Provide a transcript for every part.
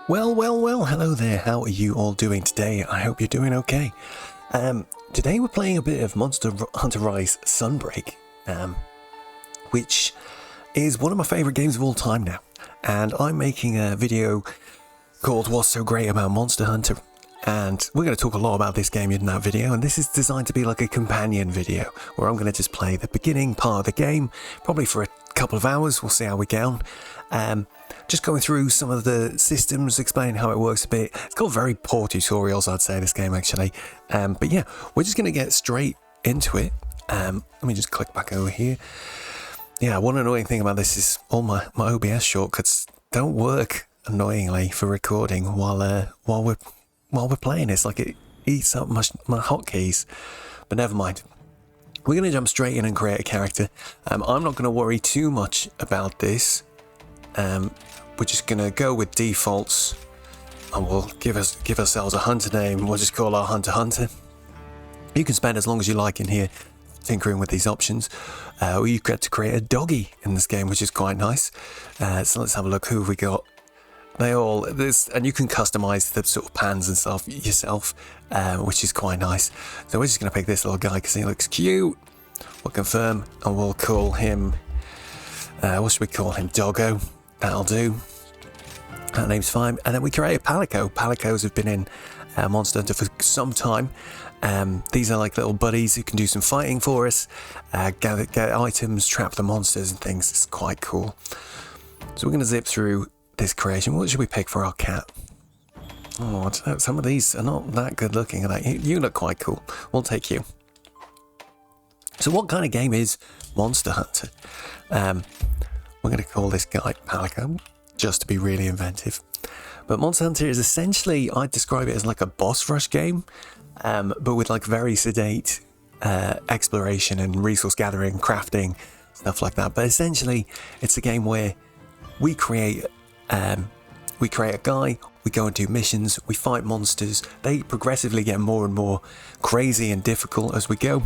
Well, hello there. How are you all doing today? I hope you're doing okay. Today we're playing a bit of Monster Hunter Rise Sunbreak, which is one of my favourite games of all time now. And I'm making a video called What's So Great About Monster Hunter. And we're going to talk a lot about this game in that video, and this is designed to be like a companion video, where I'm going to just play the beginning part of the game, probably for a couple of hours. We'll see how we get on. Just going through some of the systems, explaining how it works a bit. It's got very poor tutorials, I'd say, this game actually. But yeah, we're just going to get straight into it. Let me just click back over here. Yeah, one annoying thing about this is all my OBS shortcuts don't work, annoyingly, for recording while we're playing. It's like it eats up my hotkeys. But never mind. We're going to jump straight in and create a character. I'm not going to worry too much about this. We're just going to go with defaults, and we'll give ourselves a hunter name. We'll just call our hunter Hunter. You can spend as long as you like in here tinkering with these options. You get to create a doggy in this game, which is quite nice. So let's have a look. Who have we got? And you can customize the sort of pans and stuff yourself, which is quite nice. So we're just going to pick this little guy because he looks cute. We'll confirm, and we'll call him, what should we call him? Doggo. That'll do. That name's fine. And then we create a Palico. Palicos have been in Monster Hunter for some time. These are like little buddies who can do some fighting for us, get items, trap the monsters and things. It's quite cool. So we're going to zip through this creation. What should we pick for our cat? Oh, some of these are not that good looking. You look quite cool. We'll take you. So what kind of game is Monster Hunter? We're going to call this guy Palico, just to be really inventive. But Monster Hunter is essentially, I'd describe it as like a boss rush game, but with like very sedate exploration and resource gathering, crafting, stuff like that. But essentially, it's a game where we create a guy, we go and do missions, we fight monsters. They progressively get more and more crazy and difficult as we go.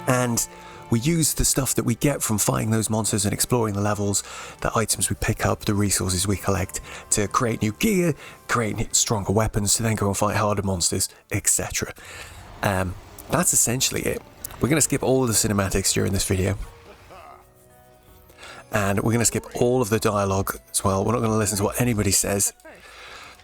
And we use the stuff that we get from fighting those monsters and exploring the levels, the items we pick up, the resources we collect, to create new gear, create stronger weapons, to then go and fight harder monsters, etc. That's essentially it. We're going to skip all of the cinematics during this video. And we're going to skip all of the dialogue as well. We're not going to listen to what anybody says,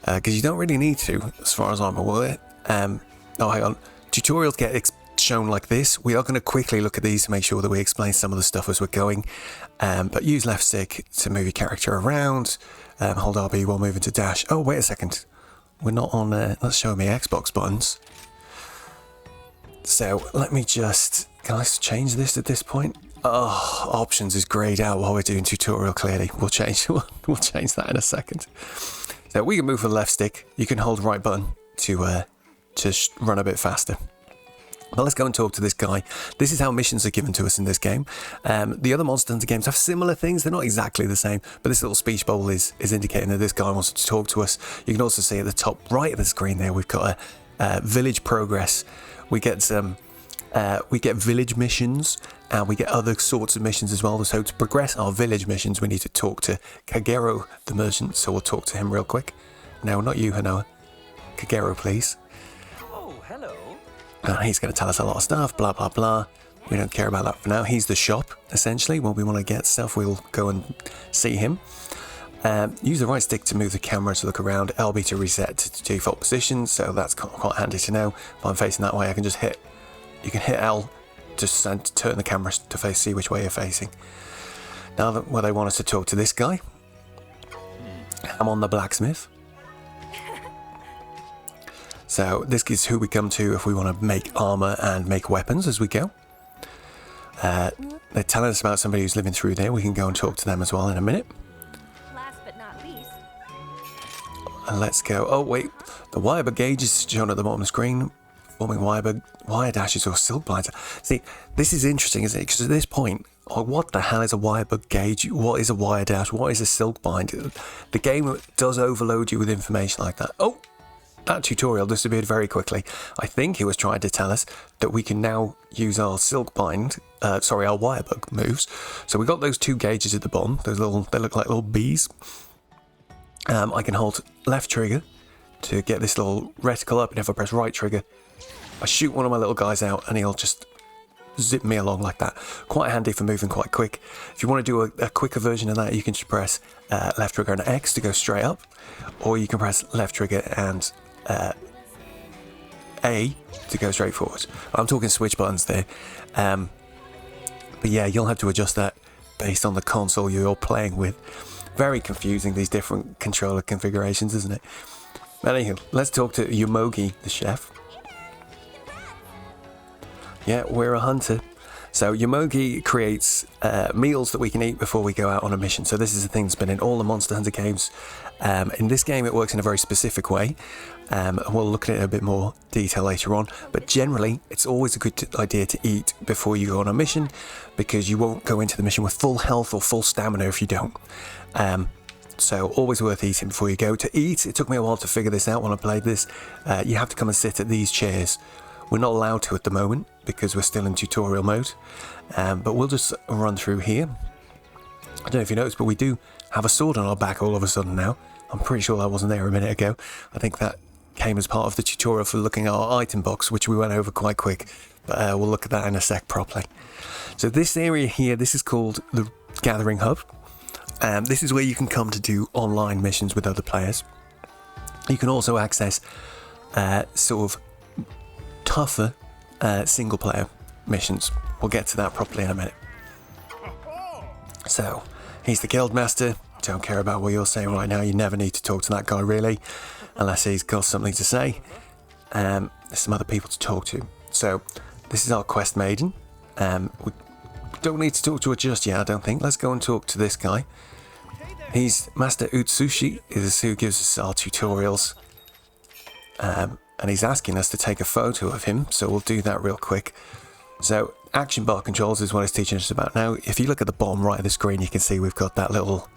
because you don't really need to, as far as I'm aware. Oh, hang on. Tutorials get shown like this. We are going to quickly look at these to make sure that we explain some of the stuff as we're going. But use left stick to move your character around. Hold RB while moving to dash. Oh, wait a second. We're not on... let's show me Xbox buttons. So, let me just... Can I change this at this point? Oh, options is grayed out while we're doing tutorial, clearly. We'll change that in a second. So, we can move with the left stick. You can hold right button to run a bit faster. But let's go and talk to this guy. This is how missions are given to us in this game. The other Monster Hunter games have similar things. They're not exactly the same, but this little speech bubble is indicating that this guy wants to talk to us. You can also see at the top right of the screen there, we've got a village progress. We get village missions, and we get other sorts of missions as well. So to progress our village missions, we need to talk to Kagero, the merchant. So we'll talk to him real quick. No, not you, Hanoa. Kagero, please. He's going to tell us a lot of stuff, blah, blah, blah. We don't care about that for now. He's the shop, essentially. When we want to get stuff, we'll go and see him. Use the right stick to move the camera to look around. LB to reset to default position, so that's quite handy to know. If I'm facing that way, I can just hit... You can hit L to turn the camera to see which way you're facing. Now, they want us to talk to this guy. I'm on the blacksmith. So this is who we come to if we want to make armor and make weapons as we go. They're telling us about somebody who's living through there. We can go and talk to them as well in a minute. Last but not least. And let's go. Oh wait, the wirebug gauge is shown at the bottom of the screen. Forming wire dashes or silk blinds. See, this is interesting, isn't it? Because at this point, what the hell is a wirebug gauge? What is a wire dash? What is a silk bind? The game does overload you with information like that. Oh! That tutorial disappeared very quickly. I think he was trying to tell us that we can now use our silk bind, our wirebug moves. So we got those two gauges at the bottom. They look like little bees. I can hold left trigger to get this little reticle up, and if I press right trigger, I shoot one of my little guys out and he'll just zip me along like that. Quite handy for moving quite quick. If you want to do a quicker version of that, you can just press left trigger and X to go straight up, or you can press left trigger and A to go straight forward. I'm talking switch buttons there. But yeah, you'll have to adjust that based on the console you're playing with. Very confusing, these different controller configurations, isn't it? Anywho, let's talk to Yomogi, the chef. Yeah, we're a hunter. So Yomogi creates meals that we can eat before we go out on a mission. So this is a thing that's been in all the Monster Hunter games. In this game, it works in a very specific way. And we'll look at it in a bit more detail later on. But generally, it's always a good idea to eat before you go on a mission, because you won't go into the mission with full health or full stamina if you don't. So always worth eating before you go. To eat, it took me a while to figure this out when I played this. You have to come and sit at these chairs. We're not allowed to at the moment because we're still in tutorial mode, but we'll just run through here. I don't know if you noticed, but we do have a sword on our back all of a sudden now. I'm pretty sure that wasn't there a minute ago. I think that came as part of the tutorial for looking at our item box, which we went over quite quick, but we'll look at that in a sec properly. So this area here, this is called the Gathering Hub. This is where you can come to do online missions with other players. You can also access sort of tougher single player missions. We'll get to that properly in a minute. So, he's the guild master. Don't care about what you're saying right now. You never need to talk to that guy really, unless he's got something to say. There's some other people to talk to. So, this is our quest maiden. We don't need to talk to her just yet, I don't think. Let's go and talk to this guy. He's Master Utsushi, is who gives us our tutorials. And he's asking us to take a photo of him, so we'll do that real quick. So, action bar controls is what he's teaching us about now. If you look at the bottom right of the screen, you can see we've got that little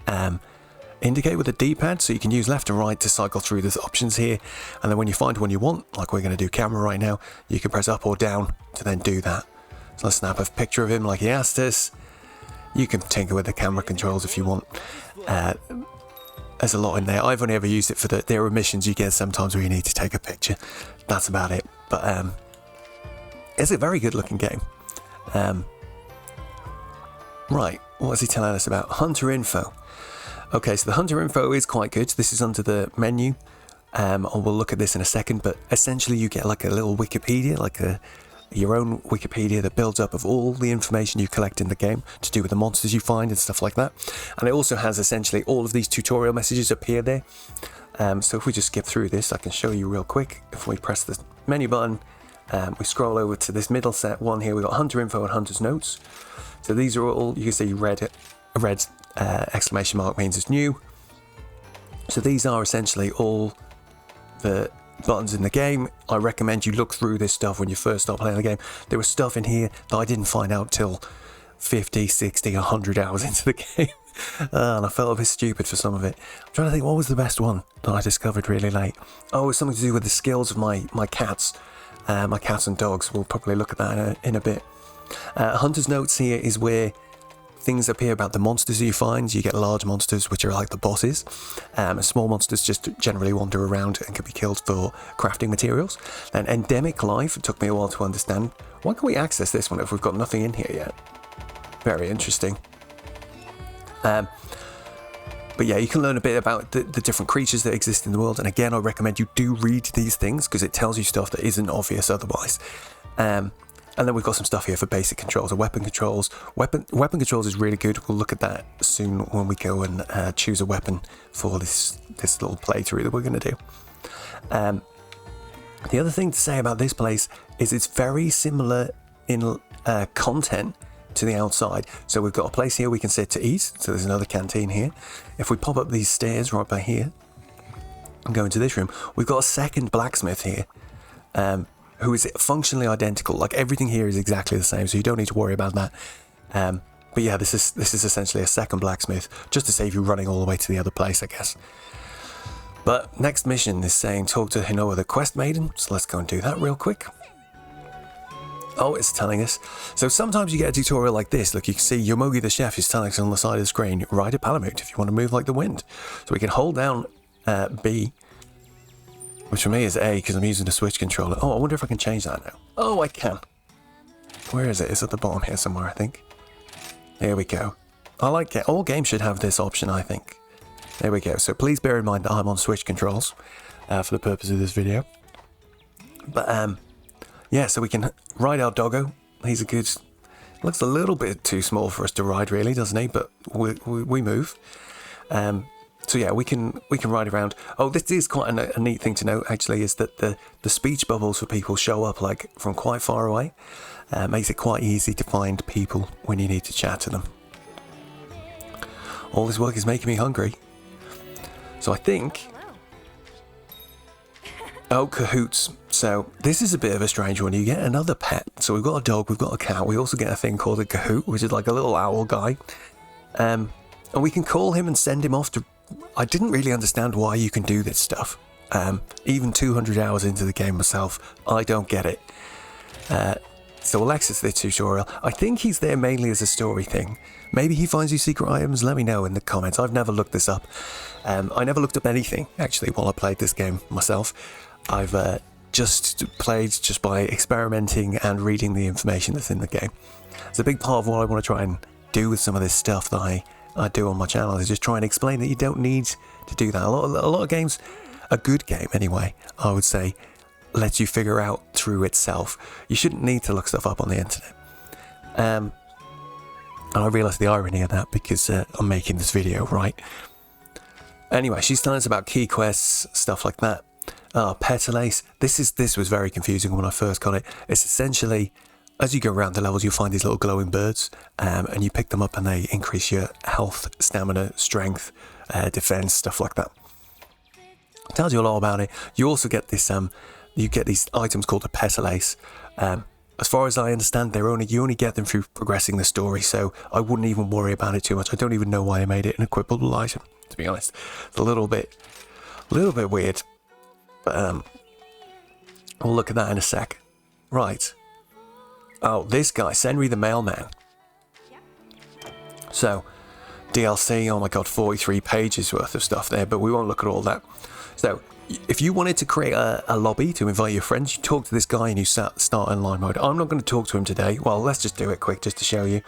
indicator with a D-pad, so you can use left and right to cycle through the options here. And then when you find one you want, like we're going to do camera right now, you can press up or down to then do that. So let's snap a picture of him like he asked us. You can tinker with the camera controls if you want. There's a lot in there. I've only ever used it for there are missions you get sometimes where you need to take a picture. That's about it. But it's a very good looking game. Right, what is he telling us about? Hunter info. Okay, so the hunter info is quite good. This is under the menu. And we'll look at this in a second, but essentially you get like a little Wikipedia, like your own Wikipedia that builds up of all the information you collect in the game to do with the monsters you find and stuff like that. And it also has essentially all of these tutorial messages appear there. So if we just skip through this, I can show you real quick. If we press the menu button, we scroll over to this middle set one here. We've got hunter info and hunter's notes. So these are all, you can see red exclamation mark means it's new. So these are essentially all the buttons in the game. I recommend you look through this stuff when you first start playing the game. There was stuff in here that I didn't find out till 50, 60, 100 hours into the game. And I felt a bit stupid for some of it. I'm trying to think, what was the best one that I discovered really late? Oh, it was something to do with the skills of my cats. My cats and dogs. We'll probably look at that in a bit. Hunter's notes here is where things appear about the monsters you find. You get large monsters, which are like the bosses. Small monsters just generally wander around and can be killed for crafting materials. And endemic life, it took me a while to understand. Why can't we access this one if we've got nothing in here yet? Very interesting. But yeah, you can learn a bit about the different creatures that exist in the world. And again, I recommend you do read these things because it tells you stuff that isn't obvious otherwise. And then we've got some stuff here for basic controls and weapon controls. Weapon controls is really good. We'll look at that soon when we go and choose a weapon for this little playthrough that we're going to do. The other thing to say about this place is it's very similar in content to the outside. So we've got a place here we can sit to eat. So there's another canteen here. If we pop up these stairs right by here and go into this room, we've got a second blacksmith here. Who is functionally identical. Like everything here is exactly the same, so you don't need to worry about that. But yeah, this is essentially a second blacksmith, just to save you running all the way to the other place, I guess. But next mission is saying talk to Hinoa the quest maiden, so let's go and do that real quick. Oh, it's telling us. So sometimes you get a tutorial like this. Look, you can see Yomogi the chef is telling us on the side of the screen, ride a palamute if you want to move like the wind. So we can hold down B, which for me is A because I'm using the Switch controller. Oh, I wonder if I can change that now. Oh, I can. Where is it? It's at the bottom here somewhere, I think. There we go. I like it. All games should have this option, I think. There we go. So please bear in mind that I'm on Switch controls for the purpose of this video. But yeah, so we can ride our doggo. He's a good... Looks a little bit too small for us to ride, really, doesn't he? But we move. So yeah, we can ride around. Oh, this is quite a neat thing to note, actually, is that the speech bubbles for people show up like from quite far away. Makes it quite easy to find people when you need to chat to them. All this work is making me hungry. So I think... Oh, cahoots. So this is a bit of a strange one. You get another pet. So we've got a dog, we've got a cat. We also get a thing called a cahoot, which is like a little owl guy. And we can call him and send him off to... I didn't really understand why you can do this stuff. Even 200 hours into the game myself, I don't get it. So Alexis, the tutorial, I think he's there mainly as a story thing. Maybe he finds you secret items, let me know in the comments. I've never looked this up. I never looked up anything, actually, while I played this game myself. I've just played just by experimenting and reading the information that's in the game. It's a big part of what I want to try and do with some of this stuff that I do on my channel, is just try and explain that you don't need to do that. A lot of games, a good game anyway, I would say, lets you figure out through itself. You shouldn't need to look stuff up on the internet. And I realise the irony of that because I'm making this video, right? Anyway, she's telling us about key quests, stuff like that. Petalace. This was very confusing when I first got it. It's essentially, as you go around the levels, you'll find these little glowing birds, and you pick them up and they increase your health, stamina, strength, defense, stuff like that. It tells you a lot about it. You also get this, you get these items called a petalace. As far as I understand, you only get them through progressing the story, so I wouldn't even worry about it too much. I don't even know why I made it an equipable item, to be honest. It's a little bit weird. But we'll look at that in a sec. Right. Oh, this guy, Senri the Mailman. So, DLC, oh my god, 43 pages worth of stuff there, but we won't look at all that. So, if you wanted to create a lobby to invite your friends, you talk to this guy and you start online mode. I'm not going to talk to him today. Well, let's just do it quick just to show you.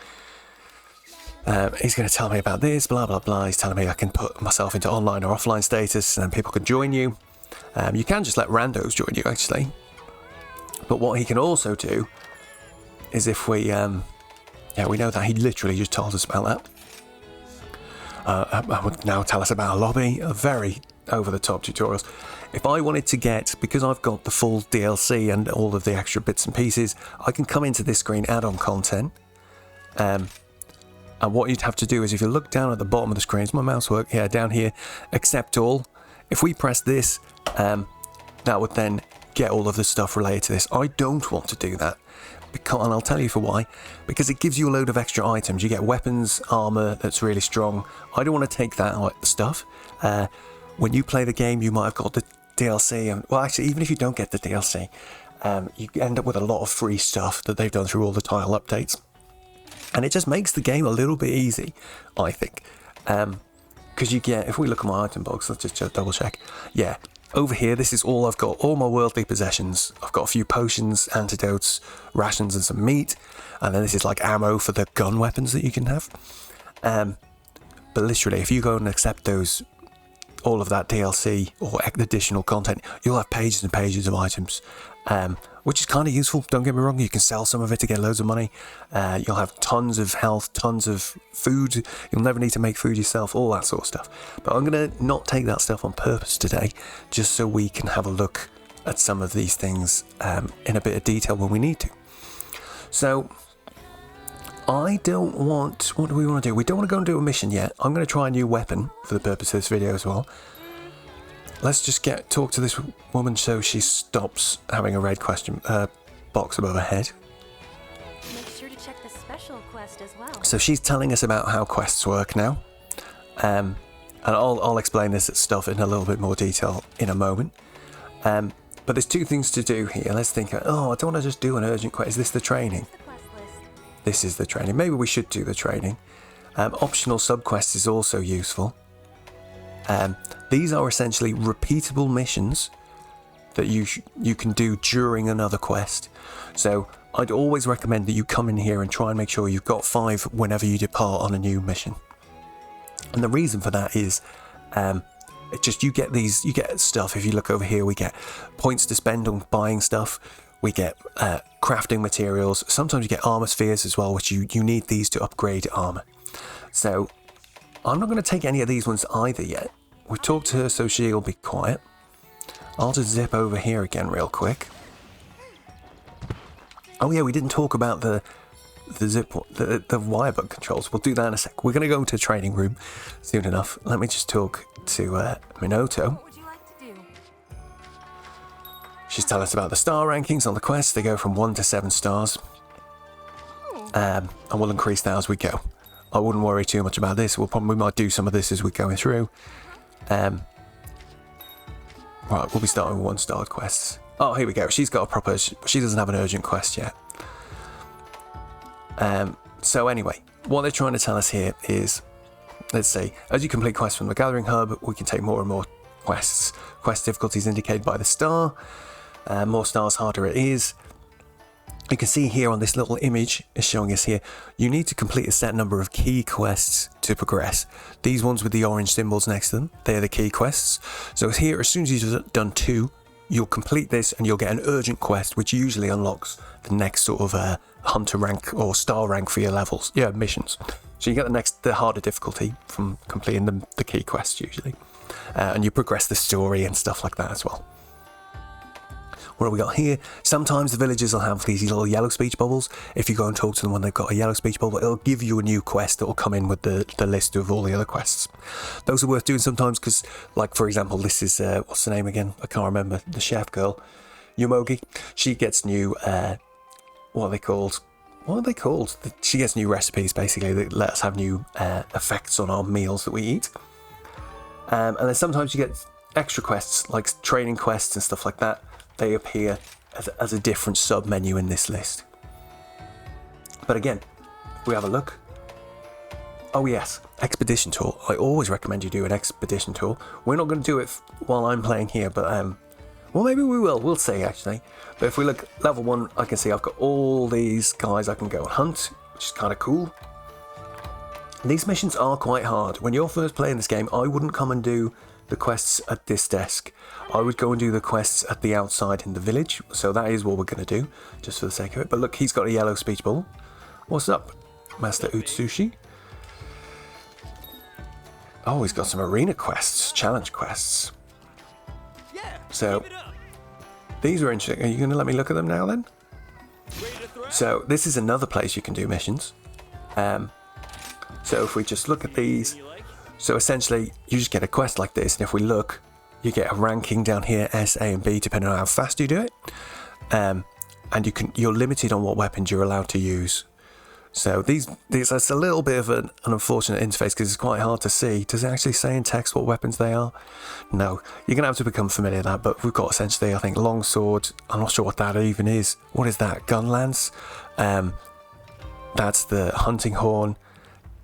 He's going to tell me about this, blah, blah, blah. He's telling me I can put myself into online or offline status and then people can join you. You can just let randos join you, actually. But what he can also do is if we... yeah, we know that he literally just told us about that. I would now tell us about a lobby. A very over-the-top tutorials. If I wanted to get... Because I've got the full DLC and all of the extra bits and pieces, I can come into this screen, add-on content. And what you'd have to do is if you look down at the bottom of the screen, is my mouse work? Yeah, down here, accept all. If we press this, that would then get all of the stuff related to this. I don't want to do that, because, and I'll tell you for why. Because it gives you a load of extra items. You get weapons, armor that's really strong. I don't want to take that stuff. When you play the game, you might have got the DLC. And, well, actually, even if you don't get the DLC, you end up with a lot of free stuff that they've done through all the tile updates. And it just makes the game a little bit easy, I think. Because you get, if we look at my item box, let's just double check. Yeah, over here, this is all I've got, all my worldly possessions. I've got a few potions, antidotes, rations and some meat. And then this is like ammo for the gun weapons that you can have. But literally, if you go and accept those, all of that DLC or additional content, you'll have pages and pages of items. Which is kind of useful, don't get me wrong. You can sell some of it to get loads of money. You'll have tons of health, tons of food. You'll never need to make food yourself, all that sort of stuff. But I'm going to not take that stuff on purpose today, just so we can have a look at some of these things in a bit of detail when we need to. So, I don't want... What do we want to do? We don't want to go and do a mission yet. I'm going to try a new weapon for the purpose of this video as well. Let's just talk to this woman so she stops having a red question box above her head. Make sure to check the special quest as well. So she's telling us about how quests work now. And I'll explain this stuff in a little bit more detail in a moment. But there's two things to do here. Let's think, oh, I don't want to just do an urgent quest. Is this the training? This is the training. Maybe we should do the training. Optional subquests is also useful. These are essentially repeatable missions that you can do during another quest. So I'd always recommend that you come in here and try and make sure you've got 5 whenever you depart on a new mission. And the reason for that is it just you get stuff. If you look over here, we get points to spend on buying stuff. We get crafting materials. Sometimes you get armor spheres as well, which you need these to upgrade armor. So I'm not going to take any of these ones either yet. We talked to her, so she'll be quiet. I'll just zip over here again real quick. Oh yeah, we didn't talk about the wire bug controls. We'll do that in a sec. We're going to go into the training room soon enough. Let me just talk to Minato. What would you like to do? She's telling us about the star rankings on the quest. They go from 1 to 7 stars. And we'll increase that as we go. I wouldn't worry too much about this. We might do some of this as we're going through. Right, we'll be starting with 1-star quests. Oh, here we go. She's got a proper... She doesn't have an urgent quest yet. So anyway, what they're trying to tell us here is, let's say, as you complete quests from the Gathering Hub, we can take more and more quests. Quest difficulties indicated by the star. More stars, harder it is. You can see here on this little image is showing us here, you need to complete a set number of key quests to progress. These ones with the orange symbols next to them, they're the key quests. So here, as soon as you've done 2, you'll complete this and you'll get an urgent quest, which usually unlocks the next sort of hunter rank or star rank for your levels. Yeah, missions. So you get the harder difficulty from completing the key quests usually. And you progress the story and stuff like that as well. What have we got here? Sometimes the villagers will have these little yellow speech bubbles. If you go and talk to them when they've got a yellow speech bubble, it'll give you a new quest that will come in with the list of all the other quests. Those are worth doing sometimes because, like, for example, this is, what's the name again? I can't remember. The chef girl, Yomogi. She gets new, what are they called? She gets new recipes, basically, that let us have new effects on our meals that we eat. And then sometimes you get extra quests, like training quests and stuff like that. They appear as a different sub-menu in this list. But again, if we have a look... Oh yes, Expedition Tour. I always recommend you do an Expedition Tour. We're not going to do it while I'm playing here, but... well, maybe we will. We'll see, actually. But if we look level 1, I can see I've got all these guys I can go and hunt, which is kind of cool. These missions are quite hard. When you're first playing this game, I wouldn't come and do the quests at this desk. I would go and do the quests at the outside in the village. So that is what we're going to do, just for the sake of it. But look, he's got a yellow speech bubble. What's up, Master Utsushi? Oh, he's got some arena quests, challenge quests. So these are interesting. Are you going to let me look at them now then? So this is another place you can do missions. So if we just look at these, so essentially you just get a quest like this, and if we look, you get a ranking down here, S, A and B, depending on how fast you do it. And you're limited on what weapons you're allowed to use. So that's a little bit of an unfortunate interface because it's quite hard to see. Does it actually say in text what weapons they are? No, you're going to have to become familiar with that, but we've got essentially, I think, longsword. I'm not sure what that even is. What is that? Gun lance? That's the hunting horn.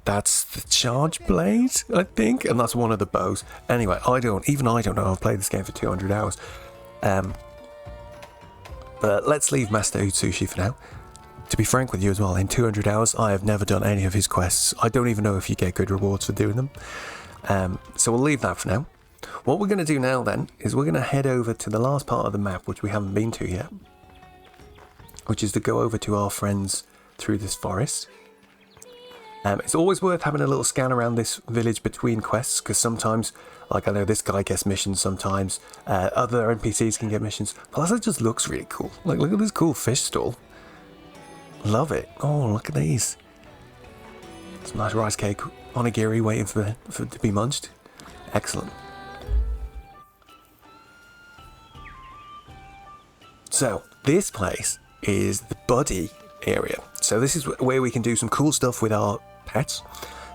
That's the charge blade, I think, and that's one of the bows. Anyway, I don't know. I've played this game for 200 hours. But let's leave Master Utsushi for now. To be frank with you as well, in 200 hours, I have never done any of his quests. I don't even know if you get good rewards for doing them. So we'll leave that for now. What we're going to do now then is we're going to head over to the last part of the map, which we haven't been to yet, which is to go over to our friends through this forest. It's always worth having a little scan around this village between quests, because sometimes, like I know this guy gets missions sometimes, other NPCs can get missions, plus it just looks really cool. Like, look at this cool fish stall. Love it. Oh, look at these. Some nice rice cake, onigiri waiting for it to be munched. Excellent. So, this place is the buddy area. So this is where we can do some cool stuff with our pets.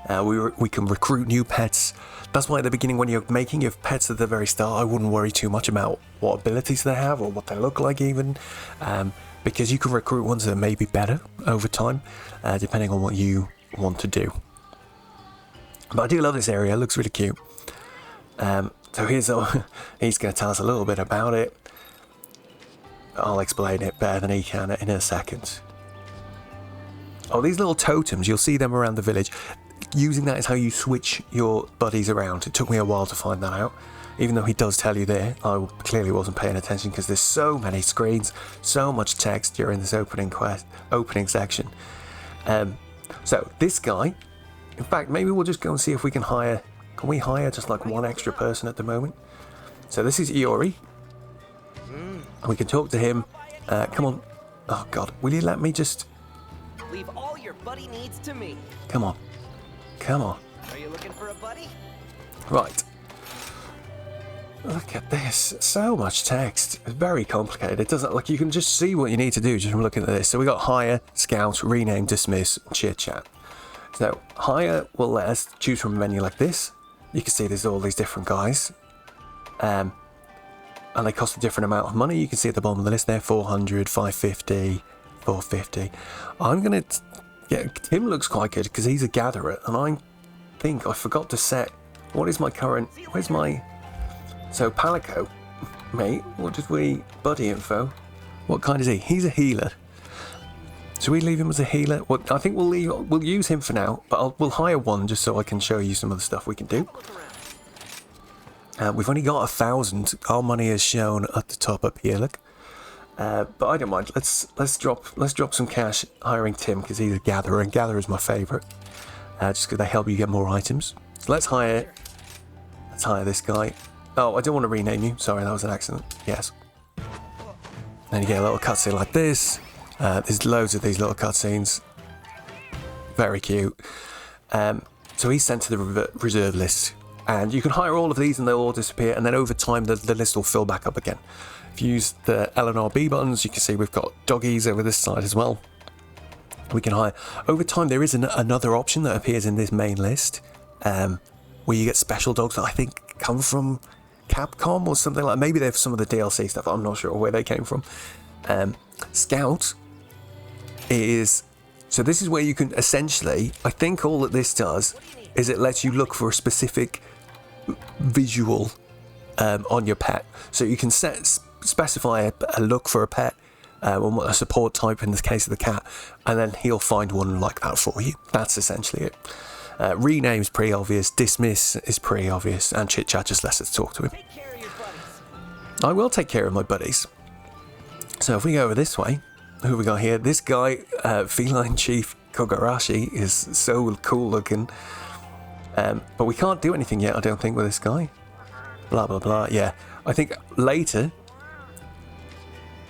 We can recruit new pets. That's why at the beginning, when you're making your pets at the very start, I wouldn't worry too much about what abilities they have or what they look like even. Because you can recruit ones that may be better over time, depending on what you want to do. But I do love this area, it looks really cute. So he's going to tell us a little bit about it. I'll explain it better than he can in a second. Oh, these little totems, you'll see them around the village. Using that is how you switch your buddies around. It took me a while to find that out. Even though he does tell you there, I clearly wasn't paying attention because there's so many screens, so much text during this opening section. So this guy, in fact, maybe we'll just go and see if we can hire. Can we hire just like one extra person at the moment? So this is Iori. And we can talk to him. Come on. Oh God, will you let me just... Leave all your buddy needs to me. Come on. Come on. Are you looking for a buddy? Right. Look at this. So much text. It's very complicated. It doesn't, like, you can just see what you need to do just from looking at this. So we got hire, scout, rename, dismiss, chit chat. So hire will let us choose from a menu like this. You can see there's all these different guys. And they cost a different amount of money. You can see at the bottom of the list there, 400, 550, 450. I'm going to... Yeah, Tim looks quite good because he's a gatherer. And I think I forgot to set... What is my current... Where's my... So Palico, mate, what did we... Buddy info. What kind is he? He's a healer. So we leave him as a healer? Well, I think we'll use him for now. But we'll hire one just so I can show you some of the stuff we can do. We've only got 1,000. Our money is shown at the top up here, look. But I don't mind. Let's drop some cash hiring Tim because he's a gatherer, and gatherer is my favourite. Just because they help you get more items. So let's hire this guy. Oh, I don't want to rename you. Sorry, that was an accident. Yes. Then you get a little cutscene like this. There's loads of these little cutscenes. Very cute. So he's sent to the reserve list. And you can hire all of these and they'll all disappear. And then over time, the list will fill back up again. If you use the L and RB buttons, you can see we've got doggies over this side as well. We can hire. Over time, there is another option that appears in this main list. Where you get special dogs that I think come from Capcom or something like that. Maybe they're some of the DLC stuff. I'm not sure where they came from. Scout is... So this is where you can essentially... I think all that this does is it lets you look for a specific visual on your pet. So you can specify a look for a pet, a support type in this case of the cat, and then he'll find one like that for you. That's essentially it. Rename's pretty obvious, dismiss is pretty obvious, and chit chat just lets us talk to him. I will take care of my buddies. So if we go over this way, who have we got here? This guy, Feline Chief Kogarashi, is so cool looking. But we can't do anything yet, I don't think, with this guy. Blah, blah, blah. Yeah, I think later...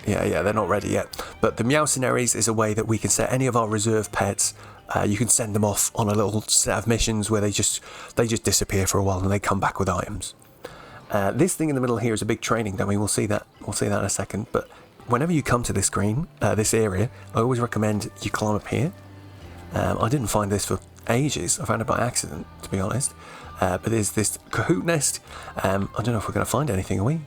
Yeah, they're not ready yet. But the Meowcenaries is a way that we can set any of our reserve pets. You can send them off on a little set of missions where they just disappear for a while and they come back with items. This thing in the middle here is a big training dummy. We'll see that in a second. But whenever you come to this screen, this area, I always recommend you climb up here. I didn't find this for ages. I found it by accident, to be honest. But there's this Kahoot nest. I don't know if we're going to find anything, are we?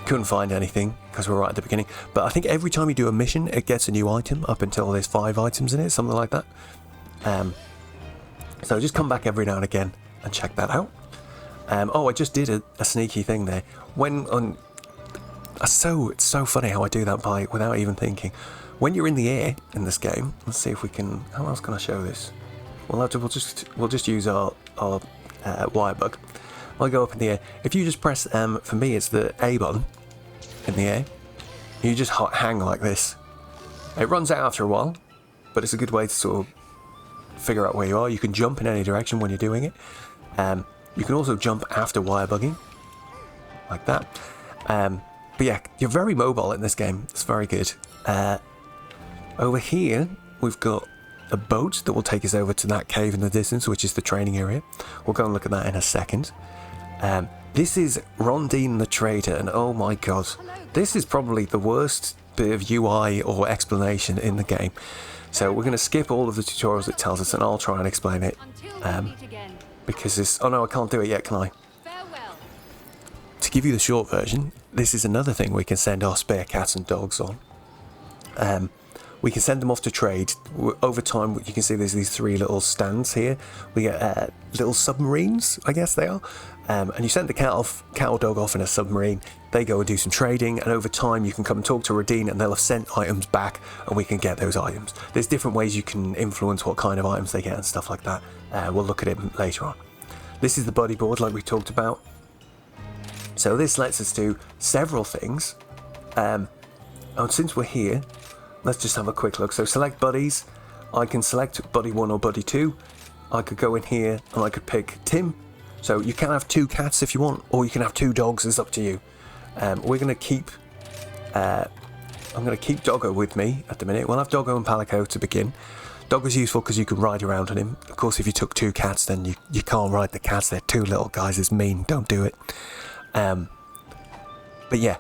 Couldn't find anything because we're right at the beginning. But I think every time you do a mission, it gets a new item up until there's 5 items in it, something like that. So just come back every now and again and check that out. Oh, I just did a sneaky thing there. It's so funny how I do that without even thinking. When you're in the air in this game, let's see if we can. How else can I show this? We'll just use our wire bug. I'll go up in the air. If you just press for me, it's the A button in the air. You just hang like this. It runs out after a while, but it's a good way to sort of figure out where you are. You can jump in any direction when you're doing it. You can also jump after wire bugging, like that. But yeah, you're very mobile in this game. It's very good. Over here, we've got a boat that will take us over to that cave in the distance, which is the training area. We'll go and look at that in a second. This is Rondine the Trader, and oh my god, this is probably the worst bit of UI or explanation in the game. So we're going to skip all of the tutorials it tells us, and I'll try and explain it. Because it's... Oh no, I can't do it yet, can I? To give you the short version, this is another thing we can send our spare cats and dogs on. we can send them off to trade. Over time, you can see there's these 3 little stands here. We get little submarines, I guess they are. And you send the cattle dog off in a submarine. They go and do some trading, and over time you can come and talk to Radine, and they'll have sent items back, and we can get those items. There's different ways you can influence what kind of items they get and stuff like that. We'll look at it later on. This is the buddy board, like we talked about. So this lets us do several things. And since we're here, let's just have a quick look. So select buddies. I can select buddy 1 or buddy 2. I could go in here and I could pick Tim. So you can have 2 cats if you want, or you can have 2 dogs. It's up to you. We're going to keep... I'm going to keep Doggo with me at the minute. We'll have Doggo and Palico to begin. Doggo's useful because you can ride around on him. Of course, if you took 2 cats, then you can't ride the cats. They're 2 little guys. It's mean. Don't do it. But yeah.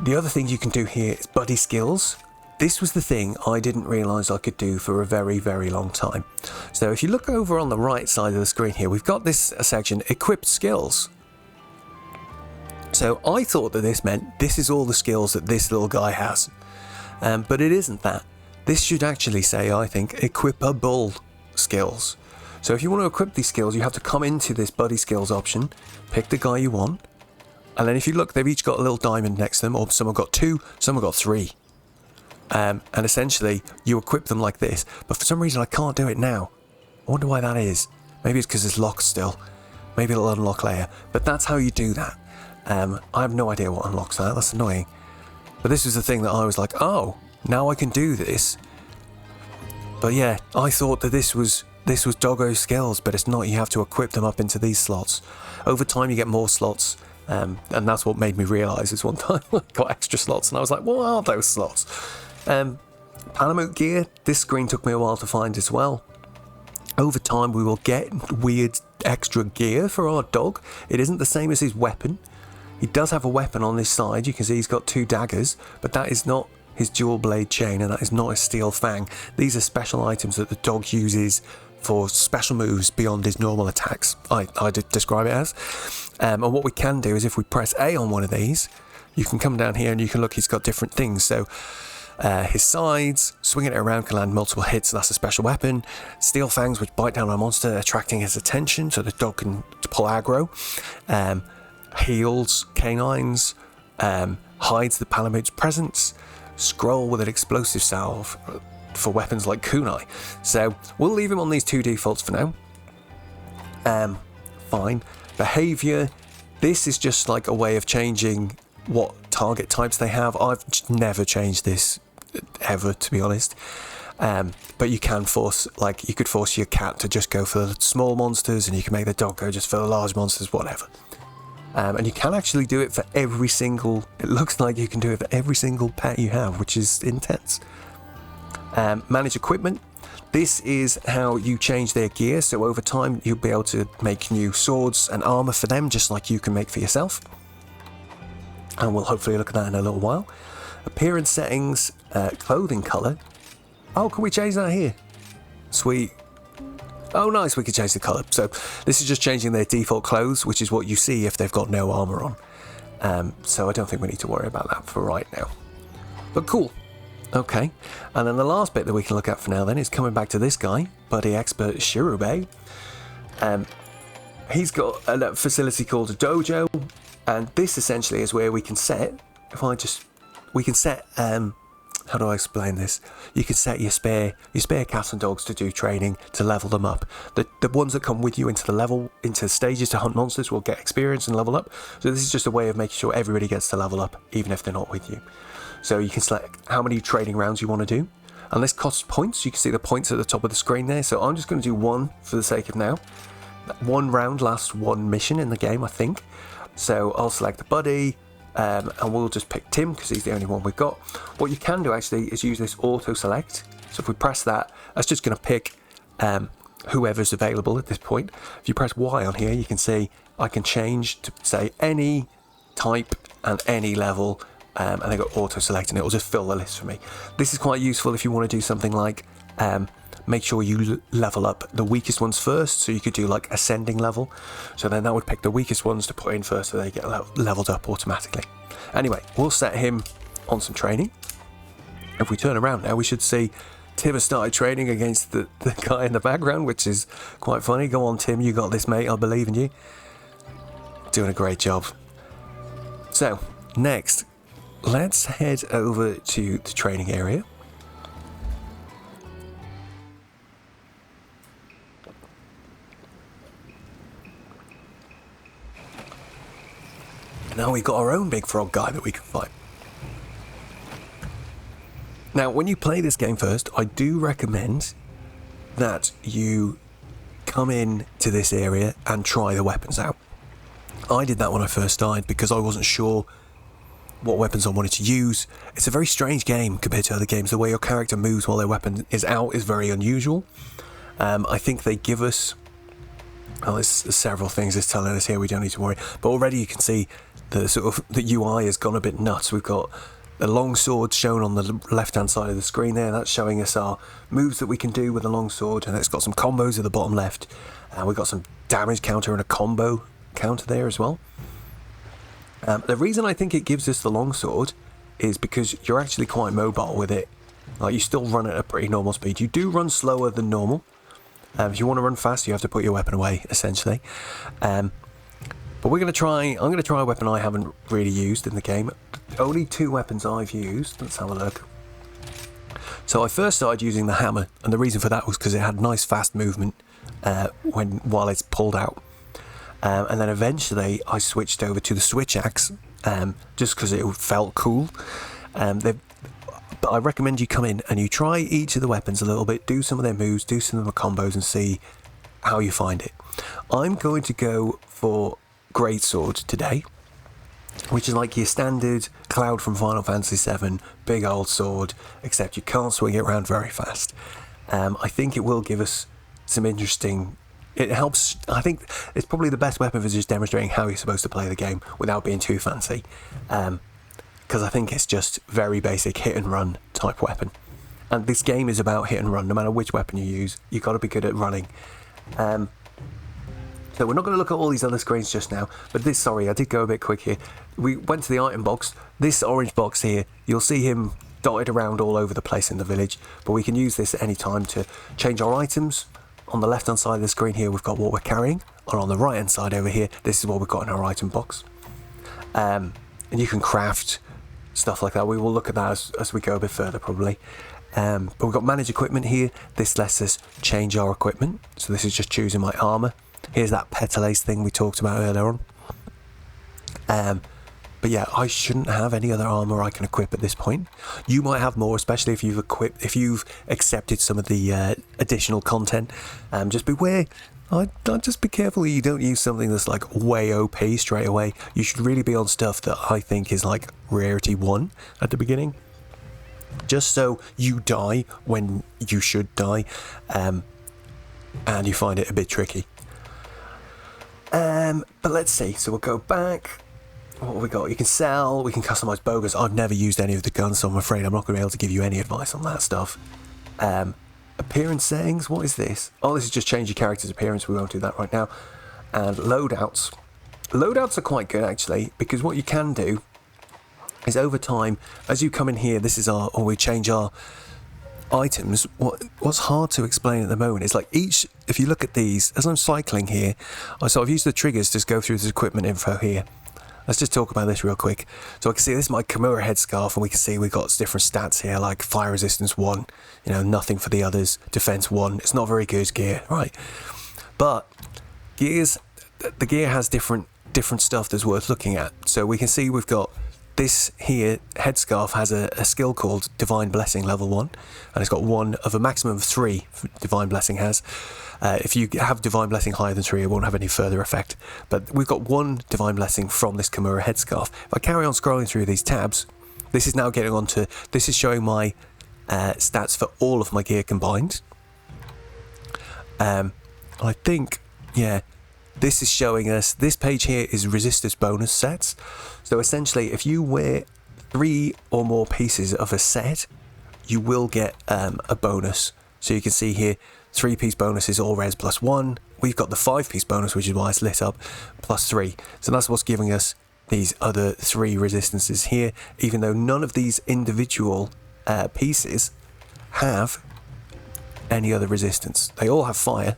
The other thing you can do here is buddy skills. This was the thing I didn't realise I could do for a very, very long time. So if you look over on the right side of the screen here, we've got this section, equipped skills. So I thought that this meant this is all the skills that this little guy has. But it isn't that. This should actually say, I think, equipable skills. So if you want to equip these skills, you have to come into this buddy skills option, pick the guy you want, and then if you look, they've each got a little diamond next to them, or some have got 2, some have got 3. And essentially, you equip them like this, but for some reason I can't do it now. I wonder why that is. Maybe it's because it's locked still. Maybe it'll unlock later, but that's how you do that. I have no idea what unlocks that, that's annoying. But this was the thing that I was like, oh, now I can do this. But yeah, I thought that this was Doggo's skills, but it's not. You have to equip them up into these slots. Over time you get more slots, and that's what made me realise this one time. I got extra slots, and I was like, what are those slots? Palamute gear, this screen took me a while to find as well. Over time we will get weird extra gear for our dog. It isn't the same as his weapon. He does have a weapon on this side. You can see he's got 2 daggers, but that is not his dual blade chain, and that is not his steel fang. These are special items that the dog uses for special moves beyond his normal attacks. I did describe it as. And what we can do is if we press A on one of these, you can come down here and you can look, he's got different things. So his sides, swinging it around can land multiple hits, that's a special weapon. Steel fangs, which bite down on a monster, attracting his attention so the dog can pull aggro. Heals canines, hides the Palamute's presence, scroll with an explosive salve for weapons like kunai. So we'll leave him on these 2 defaults for now. Fine. Behaviour, this is just like a way of changing what target types they have. I've never changed this ever, to be honest. But you can force, like you could force your cat to just go for the small monsters, and you can make the dog go just for the large monsters, whatever. And you can actually do it for every single, it looks like you can do it for every single pet you have, which is intense. Manage equipment. This is how you change their gear, so over time you'll be able to make new swords and armour for them, just like you can make for yourself. And we'll hopefully look at that in a little while. Appearance settings, clothing colour. Oh, can we change that here? Sweet. Oh nice, we can change the colour. So this is just changing their default clothes, which is what you see if they've got no armour on. So I don't think we need to worry about that for right now. But cool. Okay. And then the last bit that we can look at for now then is coming back to this guy, Buddy Expert Shirube. He's got a facility called a dojo, and this essentially is where we can set, we can set, how do I explain this? You can set your spare cats and dogs to do training, to level them up. The ones that come with you into stages to hunt monsters will get experience and level up. So this is just a way of making sure everybody gets to level up, even if they're not with you. So you can select how many training rounds you want to do. And this costs points. You can see the points at the top of the screen there. So I'm just going to do 1 for the sake of now. 1 round lasts 1 mission in the game, I think. So I'll select the buddy. And we'll just pick Tim because he's the only one we've got. What you can do actually is use this auto select. So if we press that, that's just going to pick whoever's available at this point. If you press Y on here, you can see I can change to say any type and any level, and they got auto select, and it will just fill the list for me. This is quite useful if you want to do something like make sure you level up the weakest ones first, so you could do like ascending level, so then that would pick the weakest ones to put in first so they get leveled up automatically. Anyway, we'll set him on some training. if we turn around now, we should see Tim has started training against the guy in the background, which is quite funny. Go on, Tim, you got this, mate. I believe in you. Doing a great job. So, next, let's head over to the training area. Now we've got our own big frog guy that we can fight. Now, when you play this game first, I do recommend that you come in to this area and try the weapons out. I did that when I first started because I wasn't sure what weapons I wanted to use. It's a very strange game compared to other games. The way your character moves while their weapon is out is very unusual. I think they give us... Oh, there's several things it's telling us here, we don't need to worry. But already you can see the UI has gone a bit nuts. We've got the long sword shown on the left-hand side of the screen there. That's showing us our moves that we can do with the long sword, and it's got some combos at the bottom left. We've got some damage counter and a combo counter there as well. The reason I think it gives us the long sword is because you're actually quite mobile with it. Like, you still run at a pretty normal speed. You do run slower than normal. If you want to run fast, you have to put your weapon away, essentially. But I'm going to try a weapon I haven't really used in the game. Only 2 weapons I've used. Let's have a look. So I first started using the hammer, and the reason for that was because it had nice fast movement while it's pulled out. And then eventually I switched over to the switch axe, just because it felt cool. But I recommend you come in and you try each of the weapons a little bit, do some of their moves, do some of the combos, and see how you find it. I'm going to go for Greatsword today, which is like your standard Cloud from Final Fantasy VII, big old sword, except you can't swing it around very fast. I think it will give us some interesting... It helps. I think it's probably the best weapon for just demonstrating how you're supposed to play the game without being too fancy. Because I think it's just very basic hit and run type weapon. And this game is about hit and run. No matter which weapon you use, you've got to be good at running. So we're not going to look at all these other screens just now, but this, sorry, I did go a bit quick here. We went to the item box. This orange box here, you'll see him dotted around all over the place in the village, but we can use this at any time to change our items. On the left hand side of the screen here, we've got what we're carrying, and on the right hand side over here, this is what we've got in our item box. And you can craft stuff like that. We will look at that as we go a bit further probably. But we've got manage equipment here. This lets us change our equipment. So this is just choosing my armor. Here's that petalace thing we talked about earlier on. But yeah, I shouldn't have any other armor I can equip at this point. You might have more, especially if you've accepted some of the additional content. Just beware. I'd just be careful you don't use something that's like way OP straight away. You should really be on stuff that I think is like rarity 1 at the beginning. Just so you die when you should die. And you find it a bit tricky. But let's see. So we'll go back. What have we got? You can sell. We can customize bogers. I've never used any of the guns, so I'm afraid I'm not going to be able to give you any advice on that stuff. Appearance settings. What is this? Oh, this is just change your character's appearance. We won't do that right now. And loadouts. Loadouts are quite good actually, because what you can do is over time, as you come in here, this is our, or we change our items. What's hard to explain at the moment is like each, if you look at these, as I'm cycling here, so I've used the triggers to go through this equipment info here. Let's just talk about this real quick. So I can see this is my Kimura headscarf, and we can see we've got different stats here, like fire resistance 1, you know, nothing for the others, defense 1. It's not very good gear, right? But gears, the gear has different stuff that's worth looking at. So we can see we've got this here, headscarf has a skill called Divine Blessing level 1, and it's got one of a maximum of 3 Divine Blessing has. If you have Divine Blessing higher than 3, it won't have any further effect. But we've got 1 Divine Blessing from this Kimura headscarf. If I carry on scrolling through these tabs, this is now getting onto, this is showing my stats for all of my gear combined. I think, yeah, this is showing us, this page here is resistance bonus sets. So essentially, if you wear 3 or more pieces of a set, you will get a bonus. So you can see here, 3-piece bonus is all res plus 1. We've got the 5-piece bonus, which is why it's lit up, plus 3. So that's what's giving us these other 3 resistances here, even though none of these individual pieces have any other resistance. They all have fire,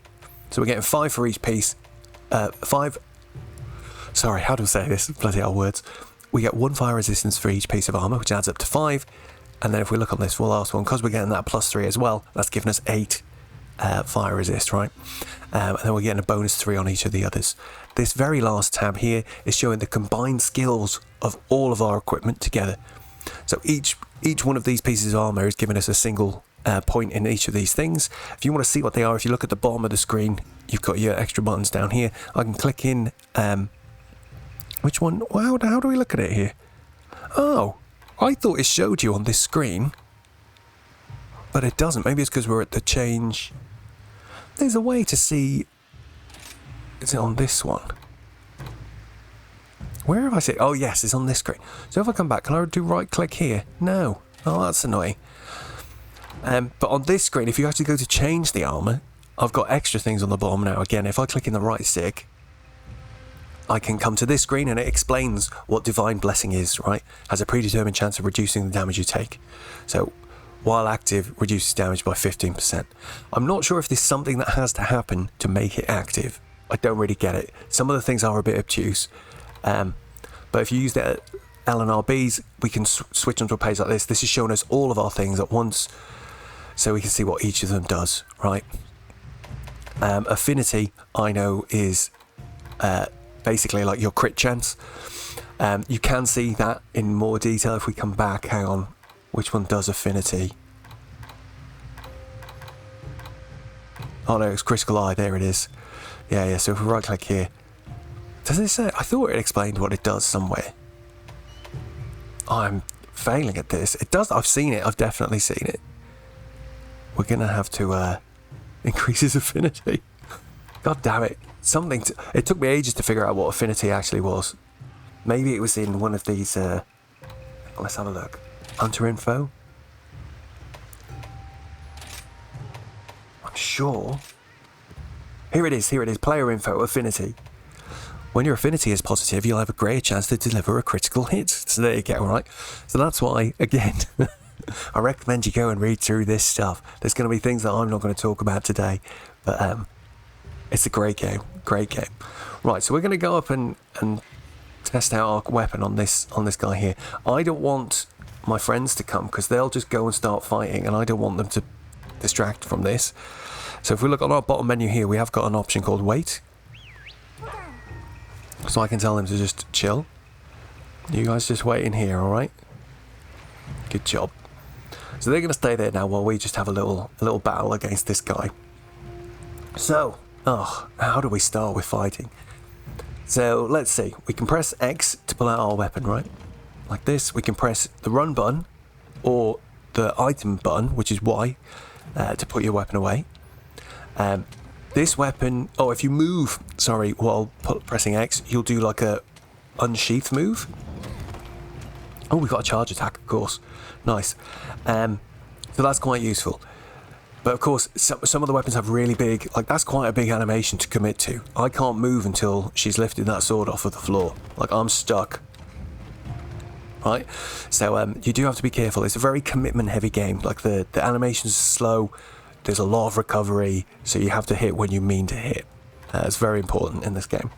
so we're getting 5 for each piece. 5. Sorry, how do I say this? Bloody hell words. We get 1 fire resistance for each piece of armor, which adds up to 5. And then if we look on this for the last one, because we're getting that +3 as well, that's giving us 8 fire resist, right? And then we're getting a bonus 3 on each of the others. This very last tab here is showing the combined skills of all of our equipment together. So each one of these pieces of armor is giving us a single point in each of these things. If you want to see what they are, if you look at the bottom of the screen, you've got your extra buttons down here. I can click in. Which one? Wow, how do we look at it here? Oh, I thought it showed you on this screen, but it doesn't. Maybe it's because we're at the change. There's a way to see. Is it on this one? Where have I seen? Oh yes, it's on this screen. So if I come back, can I do right click here? No. Oh, that's annoying. But on this screen, if you actually go to change the armor, I've got extra things on the bottom now. Again, if I click in the right stick, I can come to this screen and it explains what Divine Blessing is, right? Has a predetermined chance of reducing the damage you take. So, while active, reduces damage by 15%. I'm not sure if there's something that has to happen to make it active. I don't really get it. Some of the things are a bit obtuse. But if you use the L and RBs, we can switch them to a page like this. This is showing us all of our things at once, so we can see what each of them does, right? Affinity, I know, is basically like your crit chance. You can see that in more detail if we come back. Hang on, which one does affinity? Oh no, it's critical eye. There it is. Yeah. So if we right click here, does it say? I thought it explained what it does somewhere. I'm failing at this. It does. I've seen it. I've definitely seen it. We're gonna have to increase his affinity. God damn it! It took me ages to figure out what affinity actually was. Maybe it was in one of these. Let's have a look. Hunter info. I'm sure. Here it is. Player info. Affinity. When your affinity is positive, you'll have a greater chance to deliver a critical hit. So there you go, right? So that's why, again, I recommend you go and read through this stuff. There's going to be things that I'm not going to talk about today, but it's a great game. Right, so we're going to go up and test out our weapon on this guy here. I don't want my friends to come because they'll just go and start fighting, and I don't want them to distract from this. So if we look on our bottom menu here, we have got an option called wait. So I can tell them to just chill. You guys just wait in here, alright? Good job. So they're going to stay there now while we just have a little battle against this guy. So, how do we start with fighting? So, let's see. We can press X to pull out our weapon, right? Like this. We can press the run button or the item button, which is Y, to put your weapon away. This weapon, if you move, while pressing X, you'll do like a unsheath move. Oh, we've got a charge attack, of course. Nice. So that's quite useful. But of course, some of the weapons have really big, like that's quite a big animation to commit to. I can't move until she's lifted that sword off of the floor. Like I'm stuck. Right? So you do have to be careful. It's a very commitment heavy game. Like the animations are slow. There's a lot of recovery, so you have to hit when you mean to hit. It's very important in this game.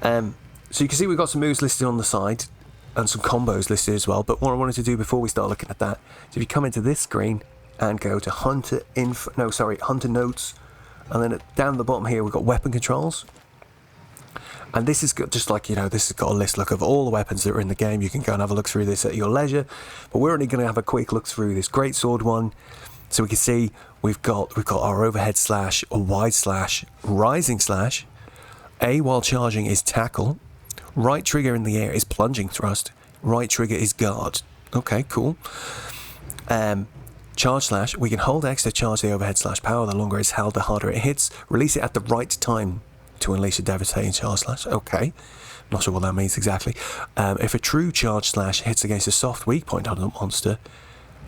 So you can see we've got some moves listed on the side and some combos listed as well. But what I wanted to do before we start looking at that is if you come into this screen and go to Hunter Notes, and then down the bottom here we've got weapon controls. And this is just like, this has got a list of all the weapons that are in the game. You can go and have a look through this at your leisure. But we're only going to have a quick look through this greatsword one. So we can see we've got our overhead slash, a wide slash, rising slash. A while charging is tackle. Right trigger in the air is plunging thrust. Right trigger is guard. Okay, cool. Charge slash, we can hold X to charge the overhead slash power. The longer it's held, the harder it hits. Release it at the right time to unleash a devastating charge slash. Okay, not sure what that means exactly. If a true charge slash hits against a soft weak point on a monster,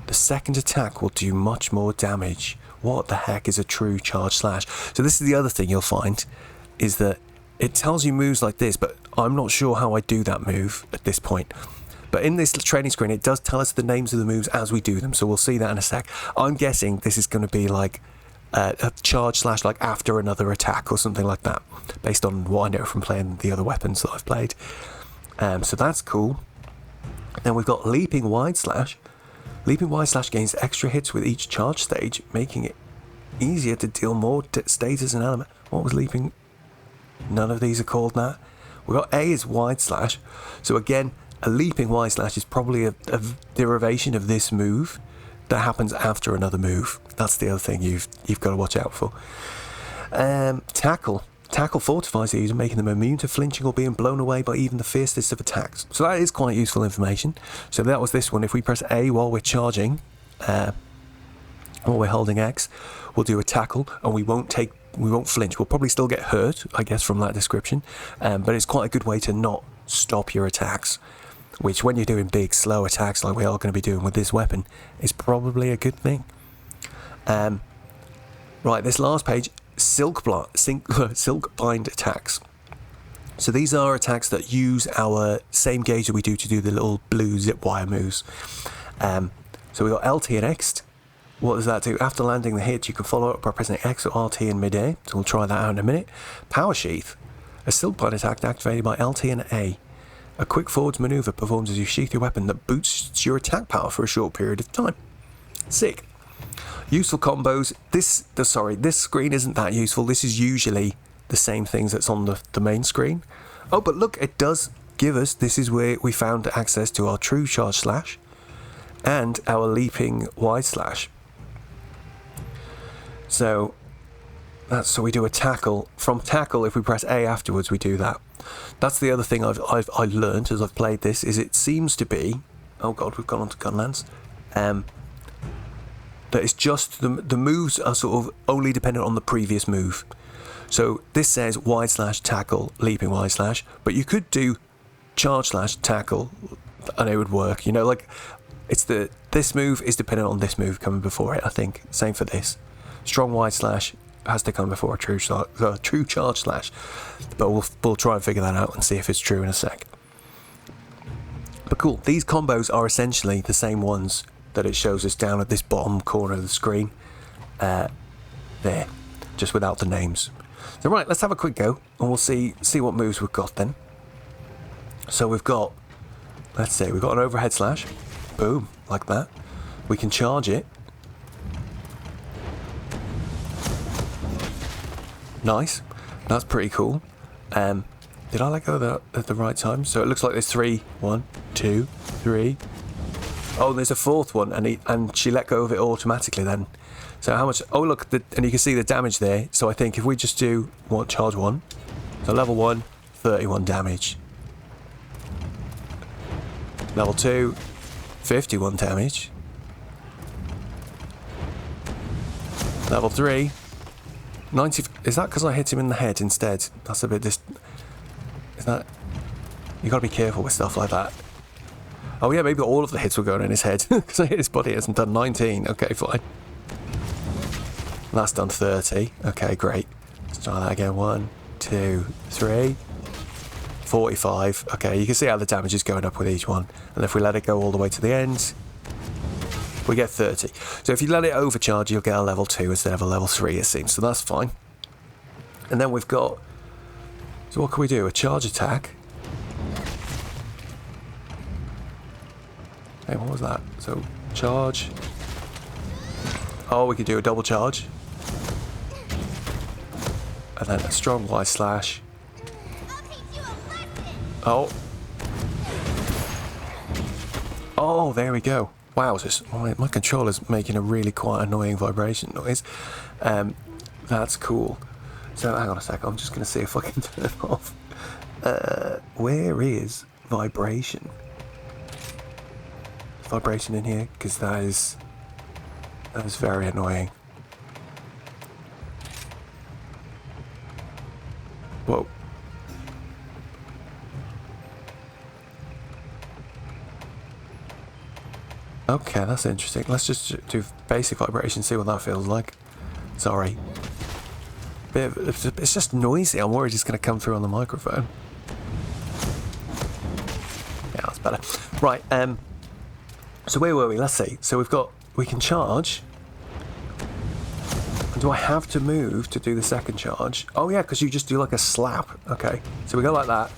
the second attack will do much more damage. What the heck is a true charge slash? So this is the other thing you'll find, is that it tells you moves like this, but I'm not sure how I do that move at this point. But in this training screen, it does tell us the names of the moves as we do them, so we'll see that in a sec. I'm guessing this is going to be like a charge slash like after another attack or something like that, based on what I know from playing the other weapons that I've played. So that's cool. Then we've got leaping wide slash. Leaping wide slash gains extra hits with each charge stage, making it easier to deal more status and element. What was leaping? None of these are called that. We've got A is wide slash. So again, a leaping wide slash is probably a derivation of this move that happens after another move. That's the other thing you've got to watch out for. Tackle. Tackle fortifies the user, making them immune to flinching or being blown away by even the fiercest of attacks. So that is quite useful information. So that was this one. If we press A while we're charging, while we're holding X, we'll do a tackle, and we won't flinch. We'll probably still get hurt, I guess, from that description. But it's quite a good way to not stop your attacks, which when you're doing big, slow attacks like we are going to be doing with this weapon, is probably a good thing. Right, this last page, silk bind attacks. So these are attacks that use our same gauge that we do to do the little blue zip wire moves. So we got LT and X. What does that do? After landing the hit, you can follow up by pressing X or RT in midair. So we'll try that out in a minute. Power sheath. A silk bind attack activated by LT and A. A quick forwards maneuver performs as you sheath your weapon that boosts your attack power for a short period of time. Sick. Useful combos. This screen isn't that useful. This is usually the same things that's on the main screen. Oh, but look, it does give us, this is where we found access to our true charge slash and our leaping wide slash. So we do a tackle. From tackle, if we press A afterwards, we do that. That's the other thing I've learned as I've played this, is it seems to be, oh god, we've gone on to Gunlands, that it's just the moves are sort of only dependent on the previous move. So this says wide slash tackle, leaping wide slash, but you could do charge slash tackle and it would work. You know, like this move is dependent on this move coming before it, I think. Same for this. Strong wide slash has to come before a true charge slash, but we'll try and figure that out and see if it's true in a sec. But cool, these combos are essentially the same ones that it shows us down at this bottom corner of the screen. There, just without the names. So right, let's have a quick go and we'll see what moves we've got then. So we've got, let's say we've got an overhead slash, boom, like that. We can charge it. Nice, that's pretty cool. Did I let go at the right time? So it looks like there's 3, 1, 2, 3. Oh, there's a fourth one, and she let go of it automatically then. So how much? Oh, look, and you can see the damage there. So I think if we just do charge 1, so level 1, 31 damage. Level 2, 51 damage. Level 3, 90. Is that because I hit him in the head instead? That's a bit is that? You gotta be careful with stuff like that. Oh yeah, maybe all of the hits were going in his head because I hit his body. It hasn't done 19. Okay, fine. That's done 30. Okay, great. Let's try that again. 1, 2, 3, 45. Okay, you can see how the damage is going up with each one. And if we let it go all the way to the end, we get 30. So if you let it overcharge, you'll get a level 2 instead of a level 3, it seems. So that's fine. And then we've got, so what can we do? A charge attack. Hey, what was that? So charge. Oh, we could do a double charge. And then a strong Y slash. Oh. Oh, there we go. Wow, my controller's making a really quite annoying vibration noise. That's cool. So hang on a sec, I'm just going to see if I can turn it off. Where is vibration? Vibration in here, because that is very annoying. Whoa. Okay, that's interesting. Let's just do basic vibration, see what that feels like. Sorry. It's just noisy. I'm worried it's going to come through on the microphone. Yeah, that's better. Right, so where were we? Let's see. So we can charge. And do I have to move to do the second charge? Oh yeah, because you just do like a slap. Okay, so we go like that.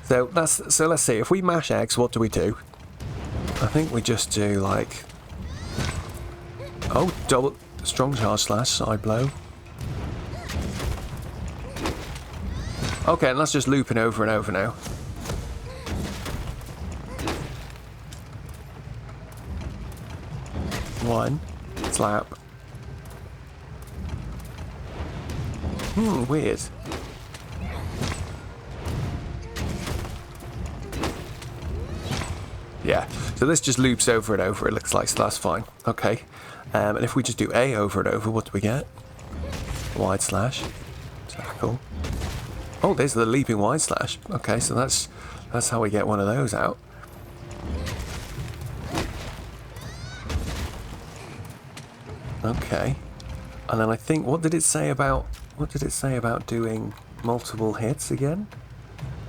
So let's see. If we mash X, what do we do? I think we just do like, oh, double strong charge slash side blow. Okay, and that's just looping over and over now. One slap. Weird. Yeah, so this just loops over and over, it looks like, so that's fine. Okay, and if we just do A over and over, what do we get? Wide slash. Tackle. Oh, there's the leaping wide slash. Okay, so that's how we get one of those out. Okay, and then I think, what did it say about doing multiple hits again?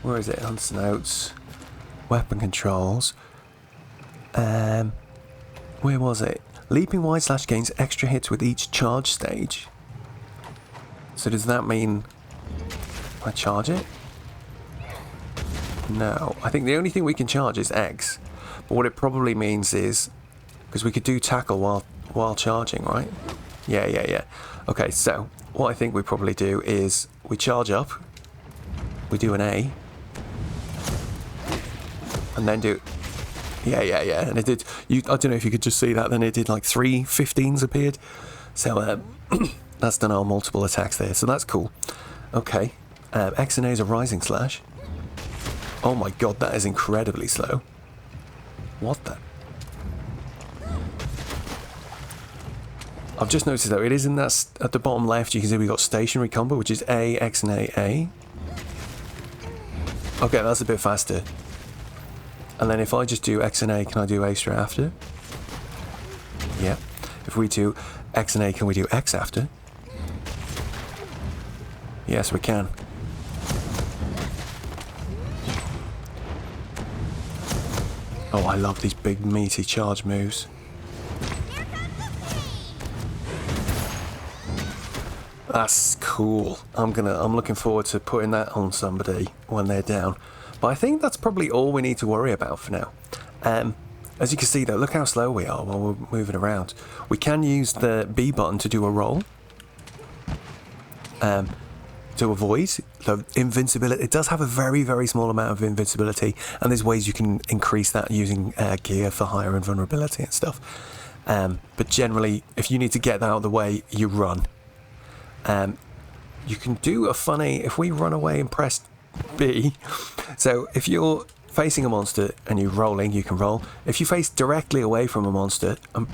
Where is it? Hunts notes, weapon controls. Where was it? Leaping wide slash gains extra hits with each charge stage. So does that mean I charge it? No, I think the only thing we can charge is X. But what it probably means is, because we could do tackle while charging, right? Yeah. Okay, so what I think we probably do is we charge up, we do an A, and then do, yeah, and it did, I don't know if you could just see that, then it did like 3 15s appeared. So that's done our multiple attacks there, so that's cool. Okay, X and A is a rising slash. Oh my god, that is incredibly slow. What the? I've just noticed though, it is in that, at the bottom left, you can see we've got stationary combo, which is A, X and A. Okay, that's a bit faster. And then if I just do X and A, can I do A straight after? Yeah. If we do X and A, can we do X after? Yes, we can. Oh, I love these big meaty charge moves. That's cool. I'm looking forward to putting that on somebody when they're down. But I think that's probably all we need to worry about for now. As you can see though, look how slow we are while we're moving around. We can use the B button to do a roll. To avoid the invincibility. It does have a very, very small amount of invincibility, and there's ways you can increase that using gear for higher invulnerability and stuff. But generally, if you need to get that out of the way, you run. You can do a funny, if we run away and press B, so if you're facing a monster and you're rolling, you can roll. If you face directly away from a monster and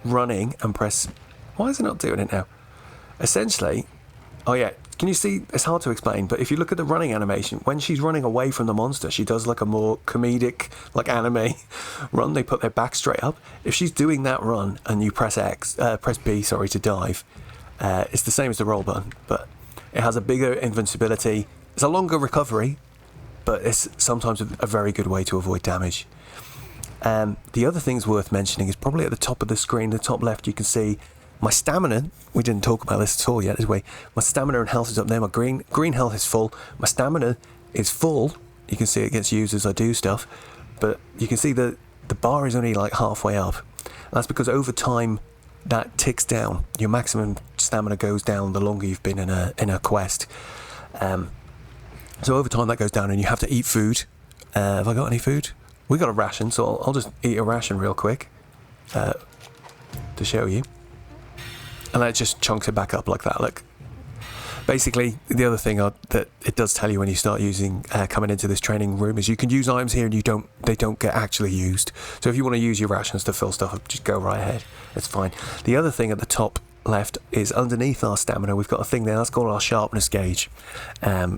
running and press, why is it not doing it now? Essentially, oh yeah, can you see, it's hard to explain, but if you look at the running animation, when she's running away from the monster, she does like a more comedic, like anime run. They put their back straight up. If she's doing that run and you press B, sorry, to dive, it's the same as the roll button, but it has a bigger invincibility. It's a longer recovery, but it's sometimes a very good way to avoid damage. The other things worth mentioning is probably at the top of the screen, the top left, you can see my stamina. We didn't talk about this at all yet, did we? My stamina and health is up there. My green health is full. My stamina is full. You can see it gets used as I do stuff, but you can see the bar is only like halfway up. And that's because over time that ticks down. Your maximum stamina goes down the longer you've been in a quest. So over time that goes down, and you have to eat food. Have I got any food? We got a ration, so I'll just eat a ration real quick to show you. And that just chunks it back up like that, look. Basically, the other thing that it does tell you when you start using, coming into this training room, is you can use items here and they don't get actually used. So if you want to use your rations to fill stuff up, just go right ahead. It's fine. The other thing at the top left is underneath our stamina, we've got a thing there, that's called our sharpness gauge.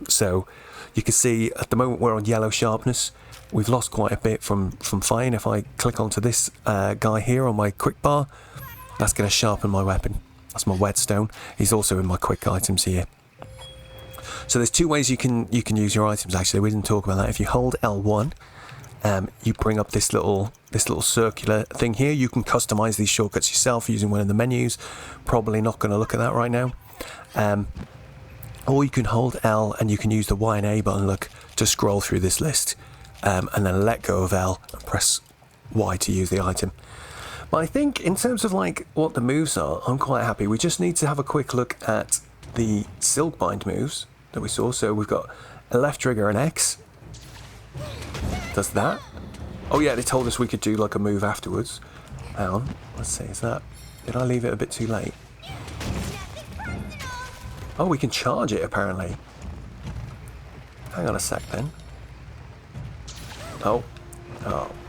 So you can see at the moment we're on yellow sharpness. We've lost quite a bit from fine. If I click onto this guy here on my quick bar, that's going to sharpen my weapon. That's my whetstone. He's also in my quick items here. So there's two ways you can use your items. Actually, we didn't talk about that. If you hold L1, you bring up this little circular thing here. You can customize these shortcuts yourself using one of the menus. Probably not going to look at that right now. Or you can hold L and you can use the Y and A button, look, to scroll through this list, and then let go of L and press Y to use the item. But I think in terms of like what the moves are, I'm quite happy. We just need to have a quick look at the silk bind moves that we saw. So we've got a left trigger and X. Does that? Oh yeah, they told us we could do like a move afterwards. Hang on, let's see, is that... Did I leave it a bit too late? Oh, we can charge it apparently. Hang on a sec then. Oh,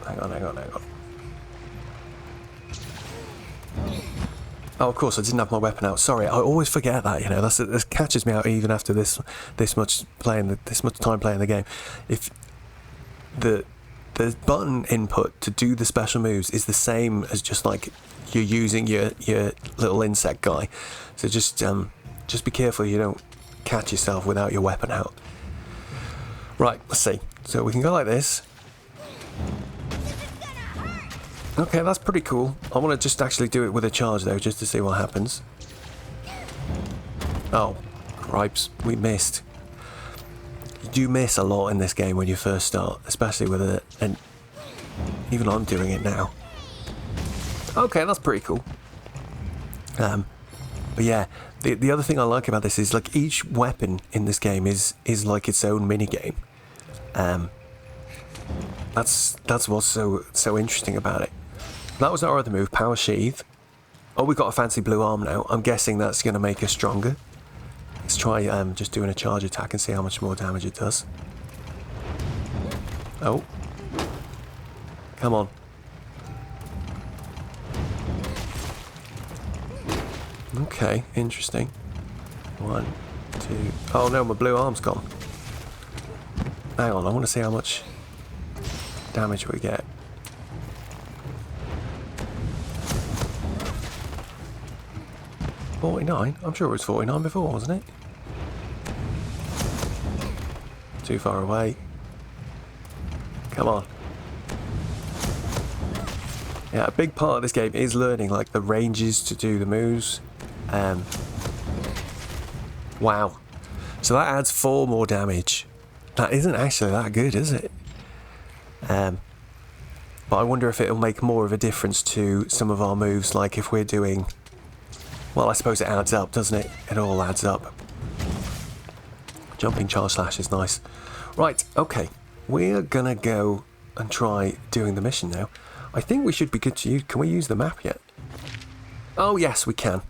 hang on. Oh, of course, I didn't have my weapon out. Sorry, I always forget that. You know, this catches me out even after this much time playing the game. If the button input to do the special moves is the same as just like you're using your little insect guy, so just be careful you don't catch yourself without your weapon out. Right, let's see. So we can go like this. Okay, that's pretty cool. I want to just actually do it with a charge though, just to see what happens. Oh, cripes, we missed. You do miss a lot in this game when you first start, especially with it, and even I'm doing it now. Okay, that's pretty cool. But yeah, the other thing I like about this is like each weapon in this game is like its own mini game. That's what's so interesting about it. That was our other move, Power Sheath. Oh, we've got a fancy blue arm now. I'm guessing that's going to make us stronger. Let's try just doing a charge attack and see how much more damage it does. Oh. Come on. Okay, interesting. 1, 2... Oh no, my blue arm's gone. Hang on, I want to see how much damage we get. $49? I'm sure it was 49 before, wasn't it? Too far away. Come on. Yeah, a big part of this game is learning like the ranges to do the moves. Wow. So that adds 4 more damage. That isn't actually that good, is it? But I wonder if it'll make more of a difference to some of our moves, like if we're doing... Well, I suppose it adds up, doesn't it? It all adds up. Jumping charge slash is nice. Right, okay. We're gonna go and try doing the mission now. I think we should be good to use... Can we use the map yet? Oh, yes, we can.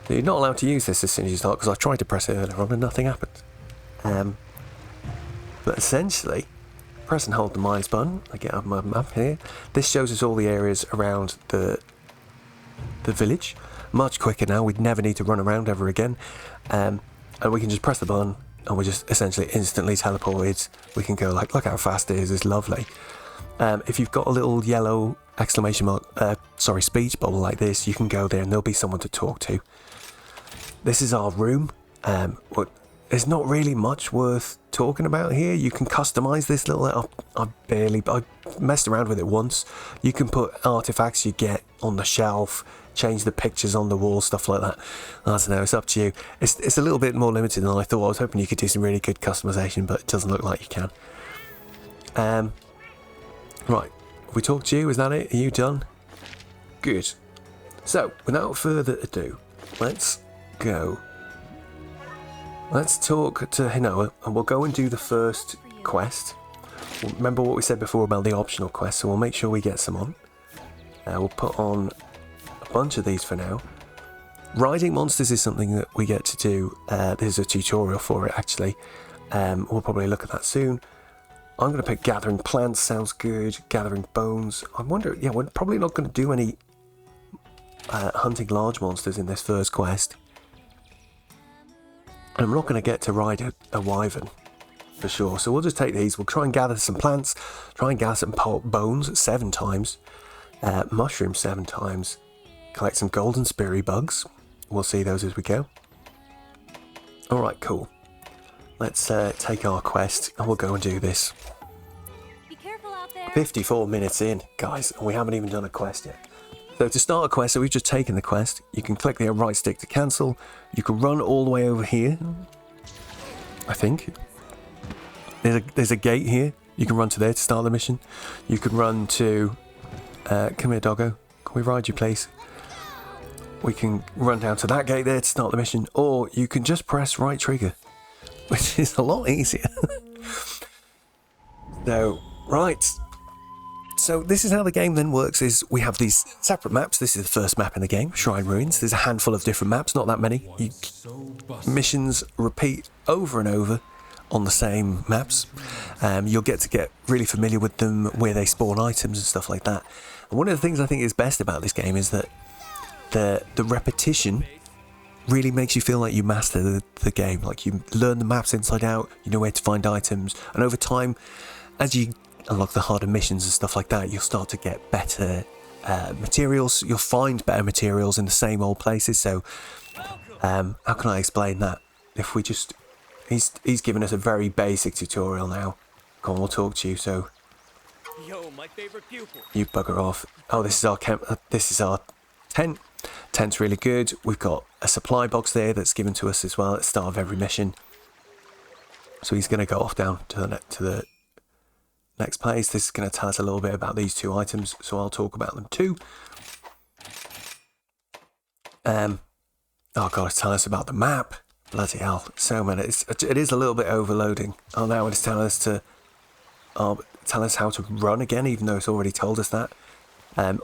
You're not allowed to use this as soon as you start, because I tried to press it earlier on and nothing happened. But essentially, press and hold the minus button. I get up my map here. This shows us all the areas around the village. Much quicker now. We'd never need to run around ever again. And we can just press the button and we're just essentially instantly teleported. We can go like, look how fast it is. It's lovely. If you've got a little yellow exclamation mark, speech bubble like this, you can go there and there'll be someone to talk to. This is our room. There's not really much worth talking about here. You can customize this little... I messed around with it once. You can put artifacts you get on the shelf, change the pictures on the wall, stuff like that. I don't know, it's up to you. It's a little bit more limited than I thought. I was hoping you could do some really good customization, but it doesn't look like you can. Right, we talked to you, is that it? Are you done? Good. So, without further ado, let's go. Let's talk to Hinoa, and we'll go and do the first quest. Remember what we said before about the optional quest, so we'll make sure we get some on. We'll put on a bunch of these for now. Riding monsters is something that we get to do. There's a tutorial for it, actually. We'll probably look at that soon. I'm going to pick gathering plants, sounds good. Gathering bones. I wonder, yeah, we're probably not going to do any hunting large monsters in this first quest. And I'm not going to get to ride a wyvern, for sure. So we'll just take these. We'll try and gather some plants, try and gather some bones 7 times, mushrooms 7 times, collect some golden speary bugs. We'll see those as we go. Alright, cool. let's take our quest and we'll go and do this. Be careful out there. 54 minutes in, guys, and we haven't even done a quest yet. So to start a quest, so we've just taken the quest. You can click the right stick to cancel. You can run all the way over here, I think. There's a gate here. You can run to there to start the mission. You can run to... come here, doggo. Can we ride you, please? We can run down to that gate there to start the mission. Or you can just press right trigger, which is a lot easier. So, right. So this is how the game then works, is we have these separate maps. This is the first map in the game, Shrine Ruins. There's a handful of different maps, not that many. Missions repeat over and over on the same maps. You'll get really familiar with them, where they spawn items and stuff like that. And one of the things I think is best about this game is that the repetition really makes you feel like you master the game. Like you learn the maps inside out, you know where to find items, and over time, as you unlock the harder missions and stuff like that, you'll start to get better materials. You'll find better materials in the same old places. So how can I explain that? If we just... He's given us a very basic tutorial now. Come on, we'll talk to you. So Yo, my favorite pupil. you bugger off. Oh, this is our this is our tent. Tent's really good. We've got a supply box there that's given to us as well at the start of every mission. So he's going to go off down to the next place. This is going to tell us a little bit about these two items, so I'll talk about them too. Oh god, it's telling us about the map. Bloody hell, so many. It is a little bit overloading. Oh, now it's telling us to tell us how to run again, even though it's already told us that.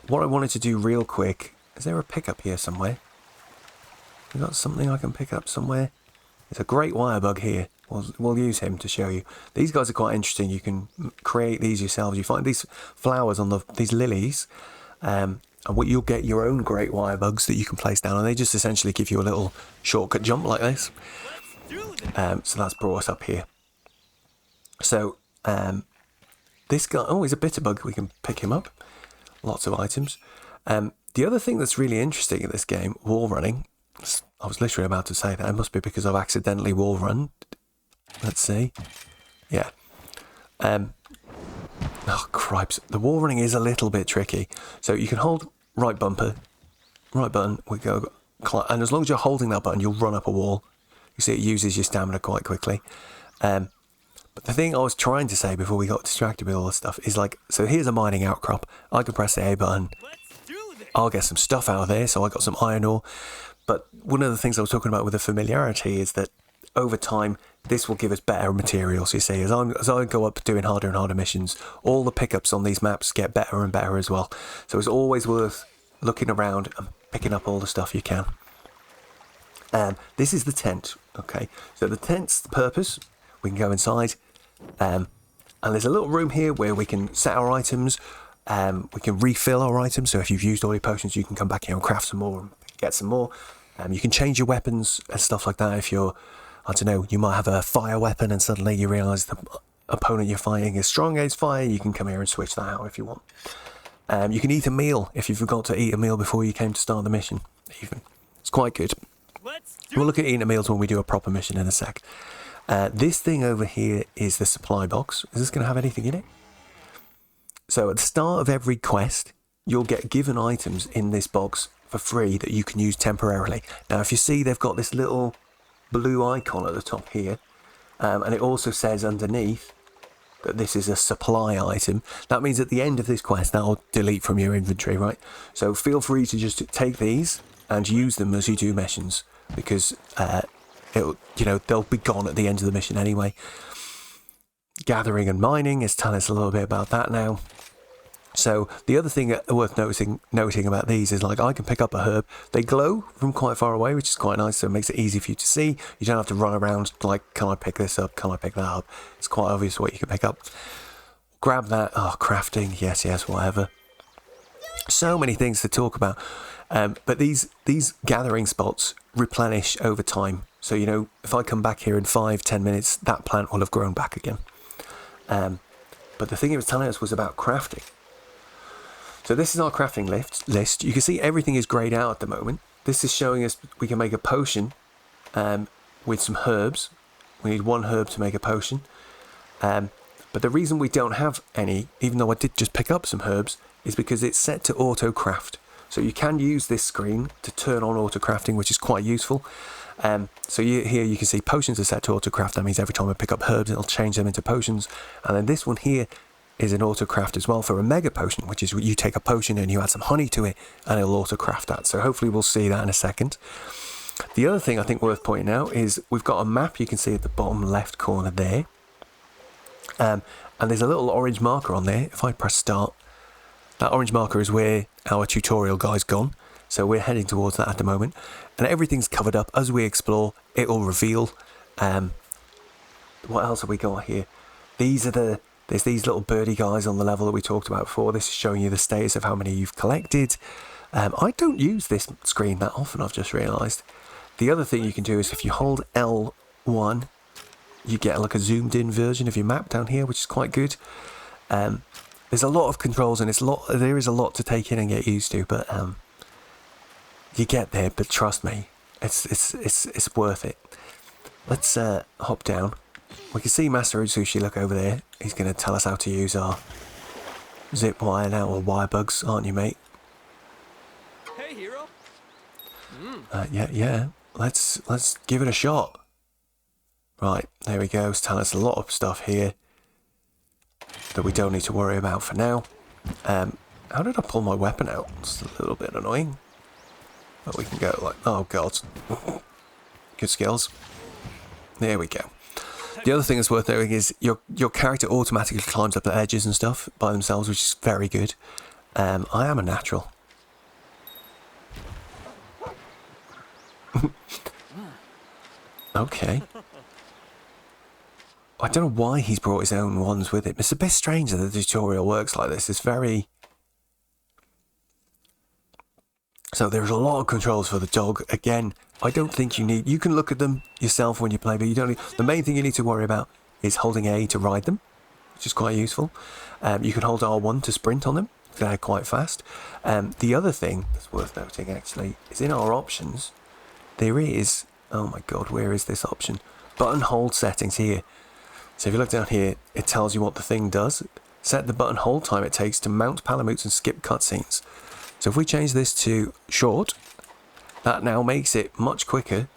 What I wanted to do real quick, is there a pickup here somewhere? We got something I can pick up somewhere? There's a great wire bug here. We'll use him to show you. These guys are quite interesting. You can create these yourselves. You find these flowers on these lilies, and what you'll get your own great wire bugs that you can place down, and they just essentially give you a little shortcut jump like this. So that's brought us up here. So this guy, oh, he's a bitter bug. We can pick him up. Lots of items. The other thing that's really interesting in this game, wall running. I was literally about to say that. It must be because I've accidentally wall run. Let's see. Yeah. Oh, cripes. The wall running is a little bit tricky. So you can hold right button, we go, and as long as you're holding that button, you'll run up a wall. You see it uses your stamina quite quickly. But the thing I was trying to say before we got distracted with all this stuff is like, so here's a mining outcrop. I can press the A button. I'll get some stuff out of there, so I got some iron ore. But one of the things I was talking about with the familiarity is that over time, this will give us better materials, you see. As I go up doing harder and harder missions, all the pickups on these maps get better and better as well. So it's always worth looking around and picking up all the stuff you can. This is the tent, okay? So the tent's the purpose. We can go inside. And there's a little room here where we can set our items. We can refill our items. So if you've used all your potions, you can come back here and craft some more and get some more. You can change your weapons and stuff like that if you're... I don't know, you might have a fire weapon and suddenly you realise the opponent you're fighting is strong against fire. You can come here and switch that out if you want. You can eat a meal if you forgot to eat a meal before you came to start the mission, even. It's quite good. We'll look at eating a meals when we do a proper mission in a sec. This thing over here is the supply box. Is this going to have anything in it? So at the start of every quest, you'll get given items in this box for free that you can use temporarily. Now, if you see, they've got this little blue icon at the top here, and it also says underneath that this is a supply item. That means at the end of this quest, that'll delete from your inventory, right? So feel free to just take these and use them as you do missions, because they'll be gone at the end of the mission anyway. Gathering and mining is telling us a little bit about that now. So the other thing worth noting about these is, like, I can pick up a herb. They glow from quite far away, which is quite nice, so it makes it easy for you to see. You don't have to run around like, can I pick this up? Can I pick that up? It's quite obvious what you can pick up. Grab that. Oh, crafting. Yes, whatever. So many things to talk about. But these gathering spots replenish over time. So, if I come back here in 5-10 minutes, that plant will have grown back again. But the thing it was telling us was about crafting. So this is our crafting list. You can see everything is greyed out at the moment. This is showing us we can make a potion with some herbs. We need 1 herb to make a potion. But the reason we don't have any, even though I did just pick up some herbs, is because it's set to auto craft. So you can use this screen to turn on auto crafting, which is quite useful. So here you can see potions are set to auto craft. That means every time I pick up herbs, it'll change them into potions. And then this one here is an auto craft as well for a mega potion, which is you take a potion and you add some honey to it and it'll auto craft that. So hopefully we'll see that in a second. The other thing I think worth pointing out is we've got a map you can see at the bottom left corner there. And there's a little orange marker on there. If I press start, that orange marker is where our tutorial guy's gone. So we're heading towards that at the moment. And everything's covered up. As we explore, it'll reveal. What else have we got here? There's these little birdie guys on the level that we talked about before. This is showing you the status of how many you've collected. I don't use this screen that often, I've just realised. The other thing you can do is if you hold L1, you get like a zoomed in version of your map down here, which is quite good. There's a lot of controls and there is a lot to take in and get used to, but you get there. But trust me, it's worth it. Let's hop down. We can see Master Sushi look over there. He's going to tell us how to use our zip wire now, or wire bugs, aren't you, mate? Hey, hero. Yeah. Let's give it a shot. Right, there we go. It's telling us a lot of stuff here that we don't need to worry about for now. How did I pull my weapon out? It's a little bit annoying. But we can go like, oh god. Good skills. There we go. The other thing that's worth noting is your character automatically climbs up the edges and stuff by themselves, which is very good. I am a natural. Okay. I don't know why he's brought his own ones with him. It's a bit strange that the tutorial works like this. It's very... So there's a lot of controls for the dog. Again, I don't think you need... You can look at them yourself when you play, but you don't need... The main thing you need to worry about is holding A to ride them, which is quite useful. You can hold R1 to sprint on them. They're quite fast. The other thing that's worth noting, actually, is in our options, there is... Oh my god, where is this option? Button hold settings here. So if you look down here, it tells you what the thing does. Set the button hold time it takes to mount palamutes and skip cutscenes. So if we change this to short, that now makes it much quicker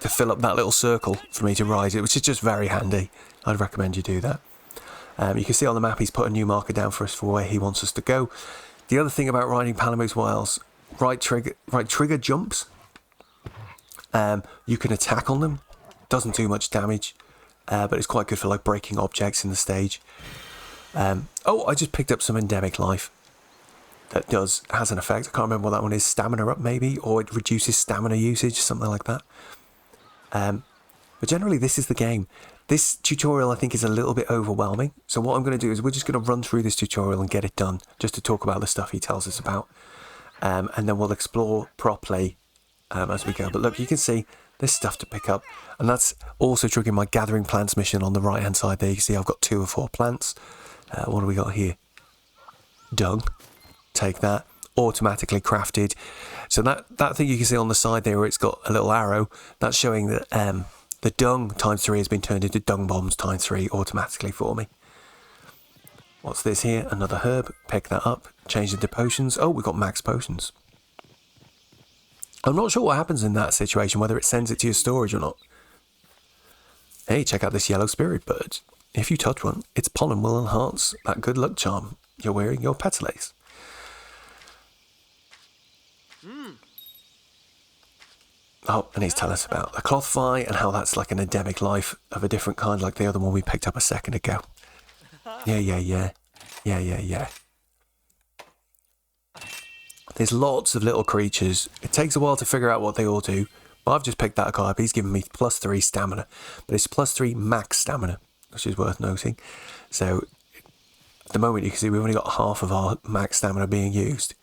to fill up that little circle for me to ride it, which is just very handy. I'd recommend you do that. You can see on the map he's put a new marker down for us for where he wants us to go. The other thing about riding palamutes whilst right trigger jumps, you can attack on them. Doesn't do much damage, but it's quite good for like breaking objects in the stage. Oh, I just picked up some endemic life. That has an effect. I can't remember what that one is. Stamina up maybe, or it reduces stamina usage, something like that. But generally this is the game. This tutorial I think is a little bit overwhelming. So what I'm going to do is we're just going to run through this tutorial and get it done, just to talk about the stuff he tells us about. And then we'll explore properly as we go. But look, you can see there's stuff to pick up. And that's also triggering my gathering plants mission on the right hand side there. You can see I've got 2 or 4 plants. What do we got here? Dung. Take that. Automatically crafted. So that thing you can see on the side there where it's got a little arrow, that's showing that the dung ×3 has been turned into dung bombs ×3 automatically for me. What's this here? Another herb. Pick that up. Change it to potions. Oh, we've got max potions. I'm not sure what happens in that situation, whether it sends it to your storage or not. Hey, check out this yellow spirit bird. If you touch one, its pollen will enhance that good luck charm you're wearing your petalace. Oh, and he's telling us about the cloth fly and how that's like an endemic life of a different kind, like the other one we picked up a second ago. Yeah. There's lots of little creatures. It takes a while to figure out what they all do. But I've just picked that guy up. He's given me +3 stamina. But it's +3 max stamina, which is worth noting. So, at the moment you can see we've only got half of our max stamina being used.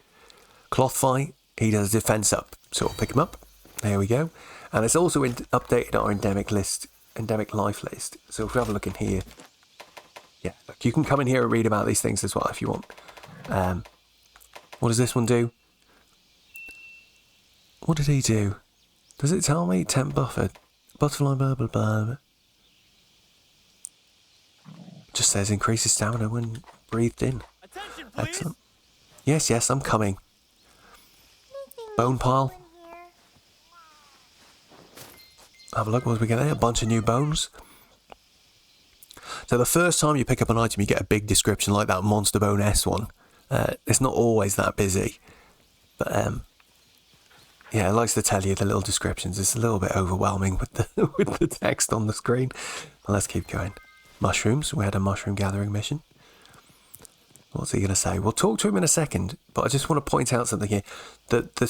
Clothfly, he does defense up. So we'll pick him up. There we go. And it's also updated our endemic life list. So if we have a look in here. Yeah, look, you can come in here and read about these things as well if you want. What does this one do? What did he do? Does it tell me? Temp buffer. Butterfly, blah, blah, blah. Just says increases stamina when breathed in. Attention, please. Excellent. Yes, yes, I'm coming. Bone pile. Have a look, what do we get there? A bunch of new bones. So the first time you pick up an item, you get a big description like that Monster Bone S one. It's not always that busy. But, yeah, it likes to tell you the little descriptions. It's a little bit overwhelming with the, with the text on the screen. Well, let's keep going. Mushrooms. We had a mushroom gathering mission. What's he going to say? We'll talk to him in a second, but I just want to point out something here. That the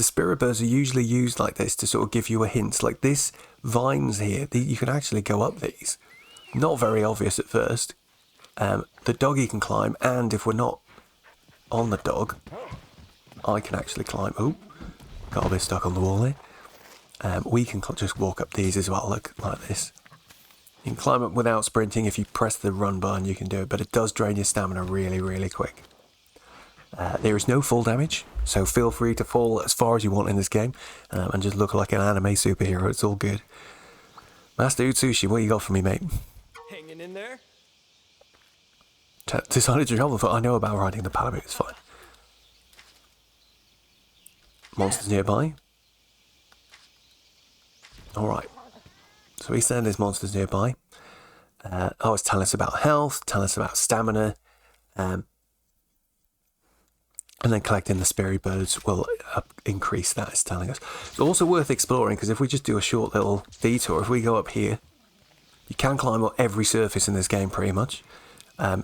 spirit birds are usually used like this to sort of give you a hint. Like this vines here, you can actually go up these. Not very obvious at first. The doggy can climb, and if we're not on the dog, I can actually climb. Oh, got a bit stuck on the wall there. We can just walk up these as well, look, like this. You can climb up without sprinting. If you press the run button, you can do it, but it does drain your stamina really, really quick. There is no fall damage, so feel free to fall as far as you want in this game and just look like an anime superhero. It's all good. Master Utsushi, what you got for me, mate? Hanging in there. Decided to travel foot. I know about riding the palamute, it's fine. Monsters nearby. Alright. So he said there's monsters nearby. It's telling us about health, telling us about stamina. And then collecting the spirit birds will increase that, it's telling us. It's also worth exploring, because if we just do a short little detour, if we go up here, you can climb up every surface in this game pretty much.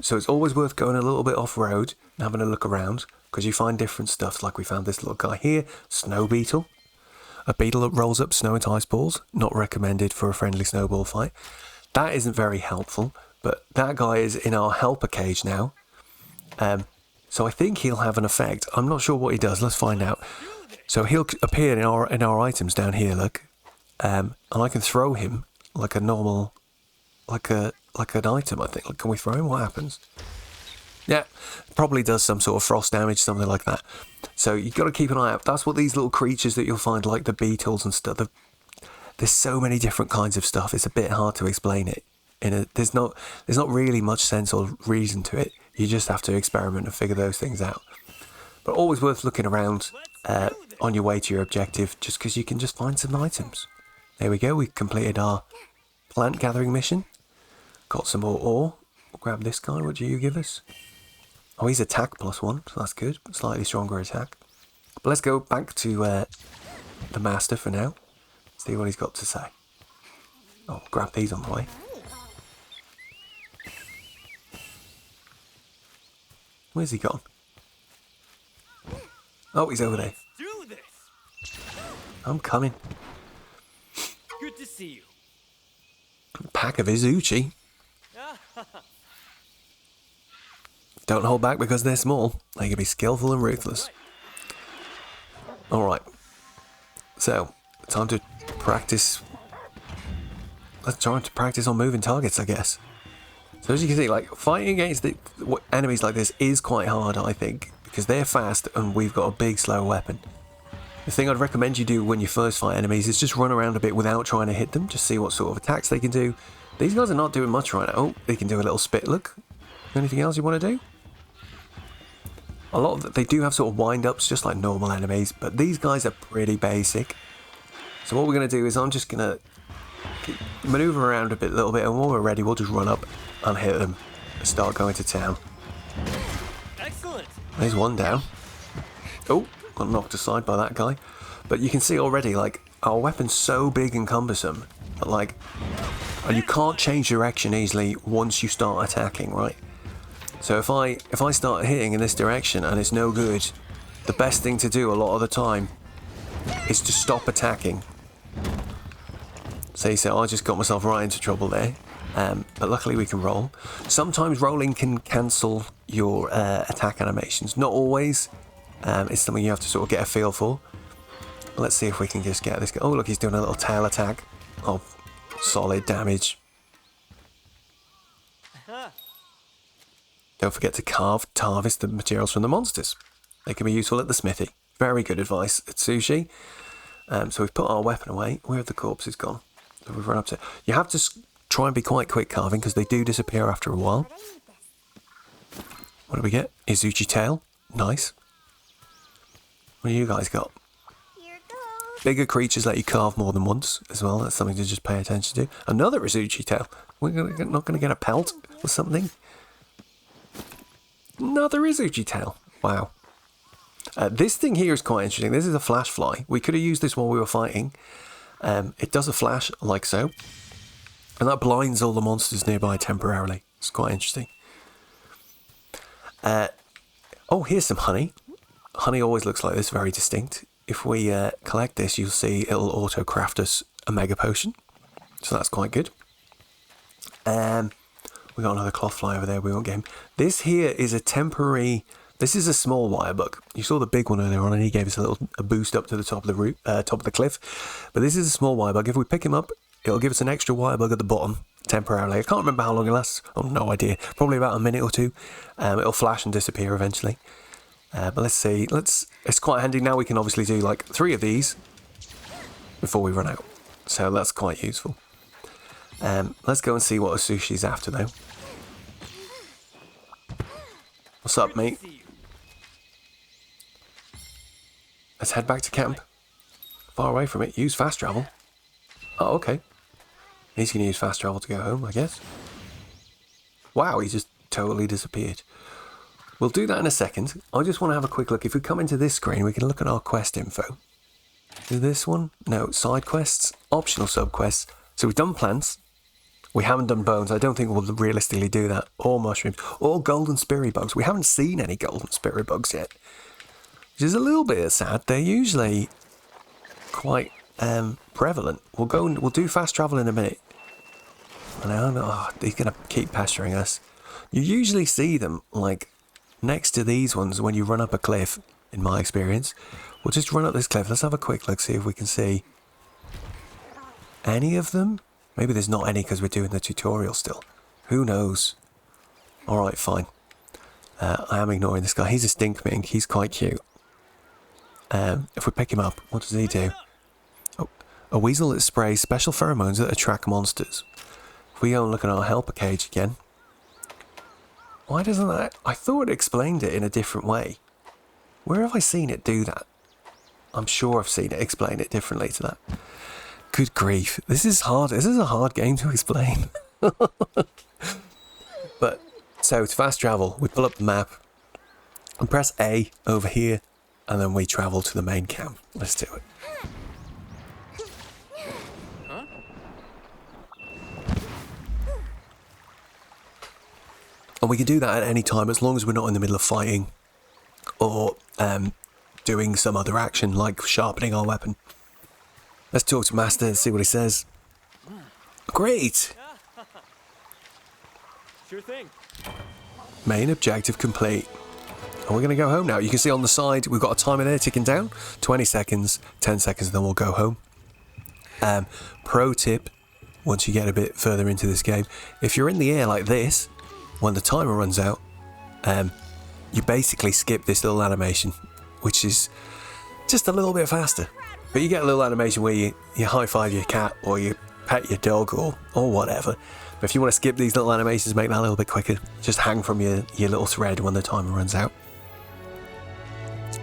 So it's always worth going a little bit off-road and having a look around, because you find different stuff, like we found this little guy here, snow beetle. A beetle that rolls up snow into ice balls, not recommended for a friendly snowball fight. That isn't very helpful, but that guy is in our helper cage now. So I think he'll have an effect. I'm not sure what he does, let's find out. So he'll appear in our items down here, look. And I can throw him like a normal, like an item, I think. Like, can we throw him? What happens? Yeah, probably does some sort of frost damage, something like that. So you've got to keep an eye out. That's what these little creatures that you'll find, like the beetles and stuff. There's so many different kinds of stuff. It's a bit hard to explain it. There's not really much sense or reason to it. You just have to experiment and figure those things out. But always worth looking around on your way to your objective, just because you can just find some items. There we go. We completed our plant gathering mission. Got some more ore. We'll grab this guy. What do you give us? Oh, he's attack +1, so that's good. Slightly stronger attack. But let's go back to the master for now. See what he's got to say. Oh, grab these on the way. Where's he gone? Oh, he's over there. Do this. I'm coming. Good to see you. Pack of Izuchi. Don't hold back because they're small. They can be skillful and ruthless. Alright. So, time to practice. Let's try to practice on moving targets, I guess. So as you can see, like, fighting against enemies like this is quite hard, I think. Because they're fast and we've got a big, slow weapon. The thing I'd recommend you do when you first fight enemies is just run around a bit without trying to hit them. Just see what sort of attacks they can do. These guys are not doing much right now. Oh, they can do a little spit look. Anything else you want to do? A lot of them, they do have sort of wind-ups, just like normal enemies, but these guys are pretty basic. So what we're going to do is I'm just going to maneuver around a little bit, and when we're ready, we'll just run up and hit them and start going to town. Excellent. There's one down. Oh, got knocked aside by that guy. But you can see already, like, our weapon's so big and cumbersome that, like, and you can't change direction easily once you start attacking, right? So if I start hitting in this direction and it's no good, the best thing to do a lot of the time is to stop attacking. See, so I just got myself right into trouble there. But luckily we can roll. Sometimes rolling can cancel your attack animations. Not always. It's something you have to sort of get a feel for. But let's see if we can just get this guy. Oh, look, he's doing a little tail attack. Oh, solid damage. Don't forget to harvest the materials from the monsters. They can be useful at the smithy. Very good advice at Sushi. So we've put our weapon away. Where have the corpses gone? that we've run up to. You have to try and be quite quick carving because they do disappear after a while. What do we get? Izuchi tail. Nice. What do you guys got? Here goes. Bigger creatures let you carve more than once as well. That's something to just pay attention to. Another Izuchi tail. We're not going to get a pelt or something. Another Izuchi tail. Wow. This thing here is quite interesting. This is a flash fly. We could have used this while we were fighting. It does a flash like so. And that blinds all the monsters nearby temporarily. It's quite interesting. Oh, here's some honey. Honey always looks like this, very distinct. If we collect this, you'll see it'll auto-craft us a mega potion. So that's quite good. We got another cloth fly over there. We won't get him. This here is a temporary... This is a small wire bug. You saw the big one earlier on, and he gave us a boost up to the top of the top of the cliff. But this is a small wire bug. If we pick him up, it'll give us an extra wire bug at the bottom temporarily. I can't remember how long it lasts. Oh, no idea. Probably about a minute or two. It'll flash and disappear eventually. But let's see. It's quite handy now. We can obviously do like 3 of these before we run out. So that's quite useful. Let's go and see what Asushi's after though. What's up, mate? Let's head back to camp. Far away from it. Use fast travel. Oh, okay. He's going to use fast travel to go home, I guess. Wow, he just totally disappeared. We'll do that in a second. I just want to have a quick look. If we come into this screen, we can look at our quest info. Do this one? No, side quests, optional sub quests. So we've done plants. We haven't done bones. I don't think we'll realistically do that. Or mushrooms. Or golden spirit bugs. We haven't seen any golden spirit bugs yet. Which is a little bit sad. They're usually quite prevalent. We'll do fast travel in a minute. And he's going to keep pestering us. You usually see them like next to these ones when you run up a cliff, in my experience. We'll just run up this cliff. Let's have a quick look, see if we can see any of them. Maybe there's not any because we're doing the tutorial still. Who knows? Alright, fine. I am ignoring this guy. He's a stinkmink. He's quite cute. If we pick him up, what does he do? Oh, a weasel that sprays special pheromones that attract monsters. If we go and look at our helper cage again. Why doesn't that... I thought it explained it in a different way. Where have I seen it do that? I'm sure I've seen it explain it differently to that. Good grief. This is hard. This is a hard game to explain. But, so to fast travel, we pull up the map and press A over here, and then we travel to the main camp. Let's do it. And we can do that at any time as long as we're not in the middle of fighting or doing some other action like sharpening our weapon. Let's talk to Master and see what he says. Great! Sure thing. Main objective complete. And we're going to go home now. You can see on the side we've got a timer there ticking down. 20 seconds, 10 seconds, then we'll go home. Pro tip, once you get a bit further into this game, if you're in the air like this, when the timer runs out, you basically skip this little animation, which is just a little bit faster. But you get a little animation where you high-five your cat or you pet your dog or whatever. But if you want to skip these little animations, make that a little bit quicker, just hang from your little thread when the timer runs out.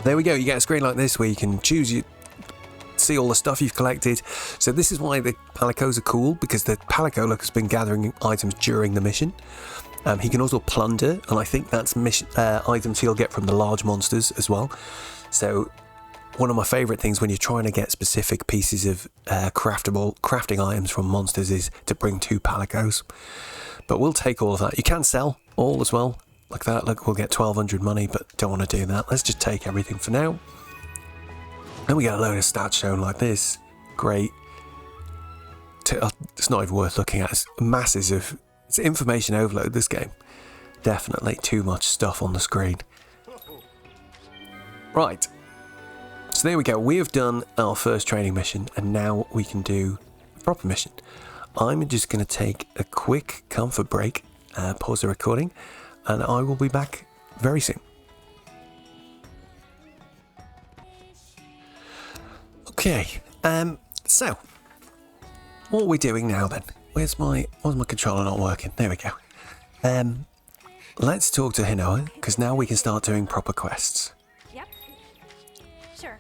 There we go, you get a screen like this where you can see all the stuff you've collected. So this is why the palicos are cool, because the palico has been gathering items during the mission. He can also plunder, and I think that's items he'll get from the large monsters as well. So one of my favourite things when you're trying to get specific pieces of crafting items from monsters is to bring 2 palicos. But we'll take all of that. You can sell all as well, like that. Look, we'll get 1200 money, but don't want to do that. Let's just take everything for now. And we get a load of stats shown like this. Great. It's not even worth looking at. It's information overload, this game. Definitely too much stuff on the screen. Right. So there we go. We have done our first training mission, and now we can do a proper mission. I'm just going to take a quick comfort break, pause the recording, and I will be back very soon. Okay. So what are we doing now then? Where's my controller not working? There we go. Let's talk to Hinoa, because now we can start doing proper quests. Yep. Sure.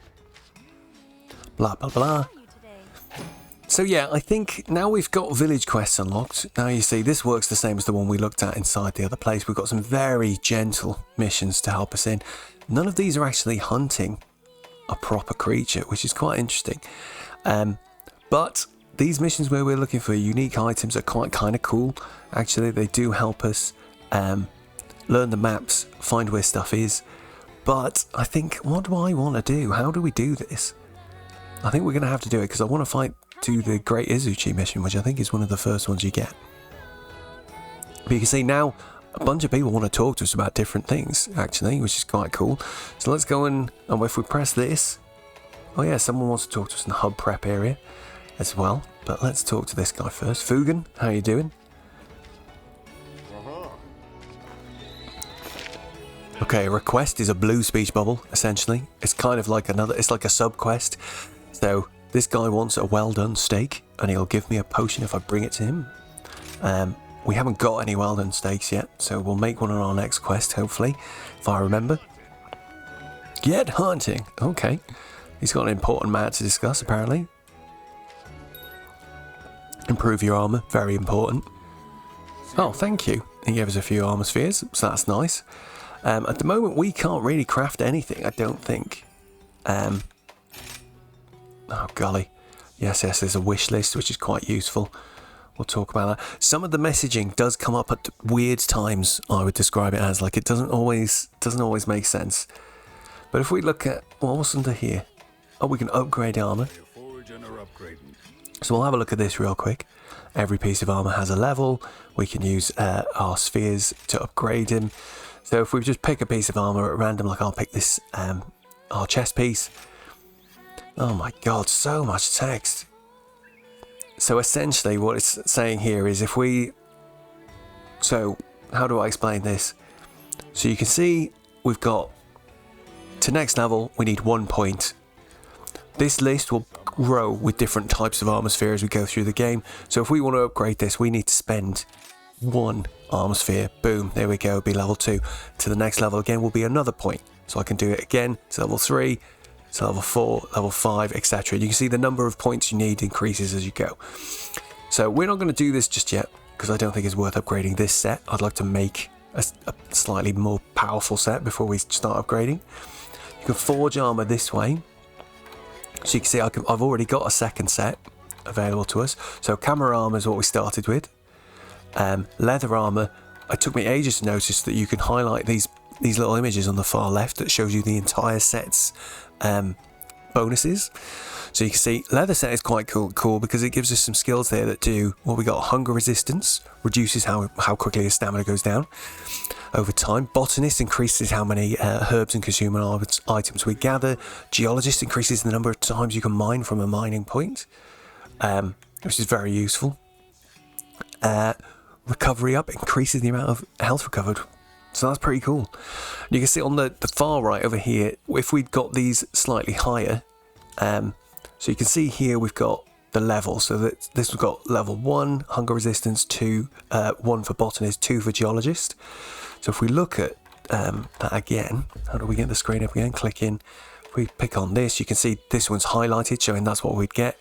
Blah, blah, blah. How are you today? So yeah, I think now we've got village quests unlocked. Now you see, this works the same as the one we looked at inside the other place. We've got some very gentle missions to help us in. None of these are actually hunting a proper creature, which is quite interesting. But these missions where we're looking for unique items are quite kind of cool. Actually, they do help us learn the maps, find where stuff is. But I think, what do I want to do? How do we do this? I think we're going to have to do it because I want to fight to the Great Izuchi mission, which I think is one of the first ones you get. But you can see now a bunch of people want to talk to us about different things, actually, which is quite cool. So let's go and if we press this, oh yeah, someone wants to talk to us in the hub prep area as well. But let's talk to this guy first. Fugan, how you doing? Okay, a request is a blue speech bubble, essentially. It's kind of like it's like a sub quest. So this guy wants a well done steak, and he'll give me a potion if I bring it to him. We haven't got any well done steaks yet, so we'll make one on our next quest, hopefully, if I remember. Get hunting. Okay. He's got an important matter to discuss, apparently. Improve your armor, very important. Oh, thank you. He gave us a few armor spheres, so that's nice. At the moment, we can't really craft anything, I don't think. Oh, golly. Yes, there's a wish list, which is quite useful. We'll talk about that. Some of the messaging does come up at weird times, I would describe it as. Like, it doesn't always make sense. But if we look at, well, what's under here? Oh, we can upgrade armor. So we'll have a look at this real quick. Every piece of armor has a level. We can use our spheres to upgrade him. So if we just pick a piece of armor at random, like I'll pick this, our chest piece. Oh my god, so much text. So essentially what it's saying here is if we... So, how do I explain this? So you can see we've got, to next level, we need 1 point. This list will grow with different types of armor sphere as we go through the game. So if we want to upgrade this, we need to spend 1 armor sphere. Boom, there we go, be level 2. To the next level again will be another point. So I can do it again to level 3, to level 4, level 5, etc. You can see the number of points you need increases as you go. So we're not going to do this just yet, because I don't think it's worth upgrading this set. I'd like to make a slightly more powerful set before we start upgrading. You can forge armor this way. So you can see I've already got a second set available to us. So camera armor is what we started with. Leather armor, it took me ages to notice that you can highlight these little images on the far left that shows you the entire set's bonuses. So you can see leather set is quite cool because it gives us some skills there that do what we got. Hunger resistance reduces how quickly his stamina goes down over time. Botanist increases how many herbs and consumable items we gather. Geologist increases the number of times you can mine from a mining point, which is very useful. Recovery up increases the amount of health recovered. So that's pretty cool. You can see on the far right over here, if we'd got these slightly higher, so you can see here we've got the level. So that this we've got level 1, hunger resistance, 2, 1 for botanist, 2 for geologist. So if we look at that again, how do we get the screen up again? Click in. If we pick on this, you can see this one's highlighted, showing that's what we'd get.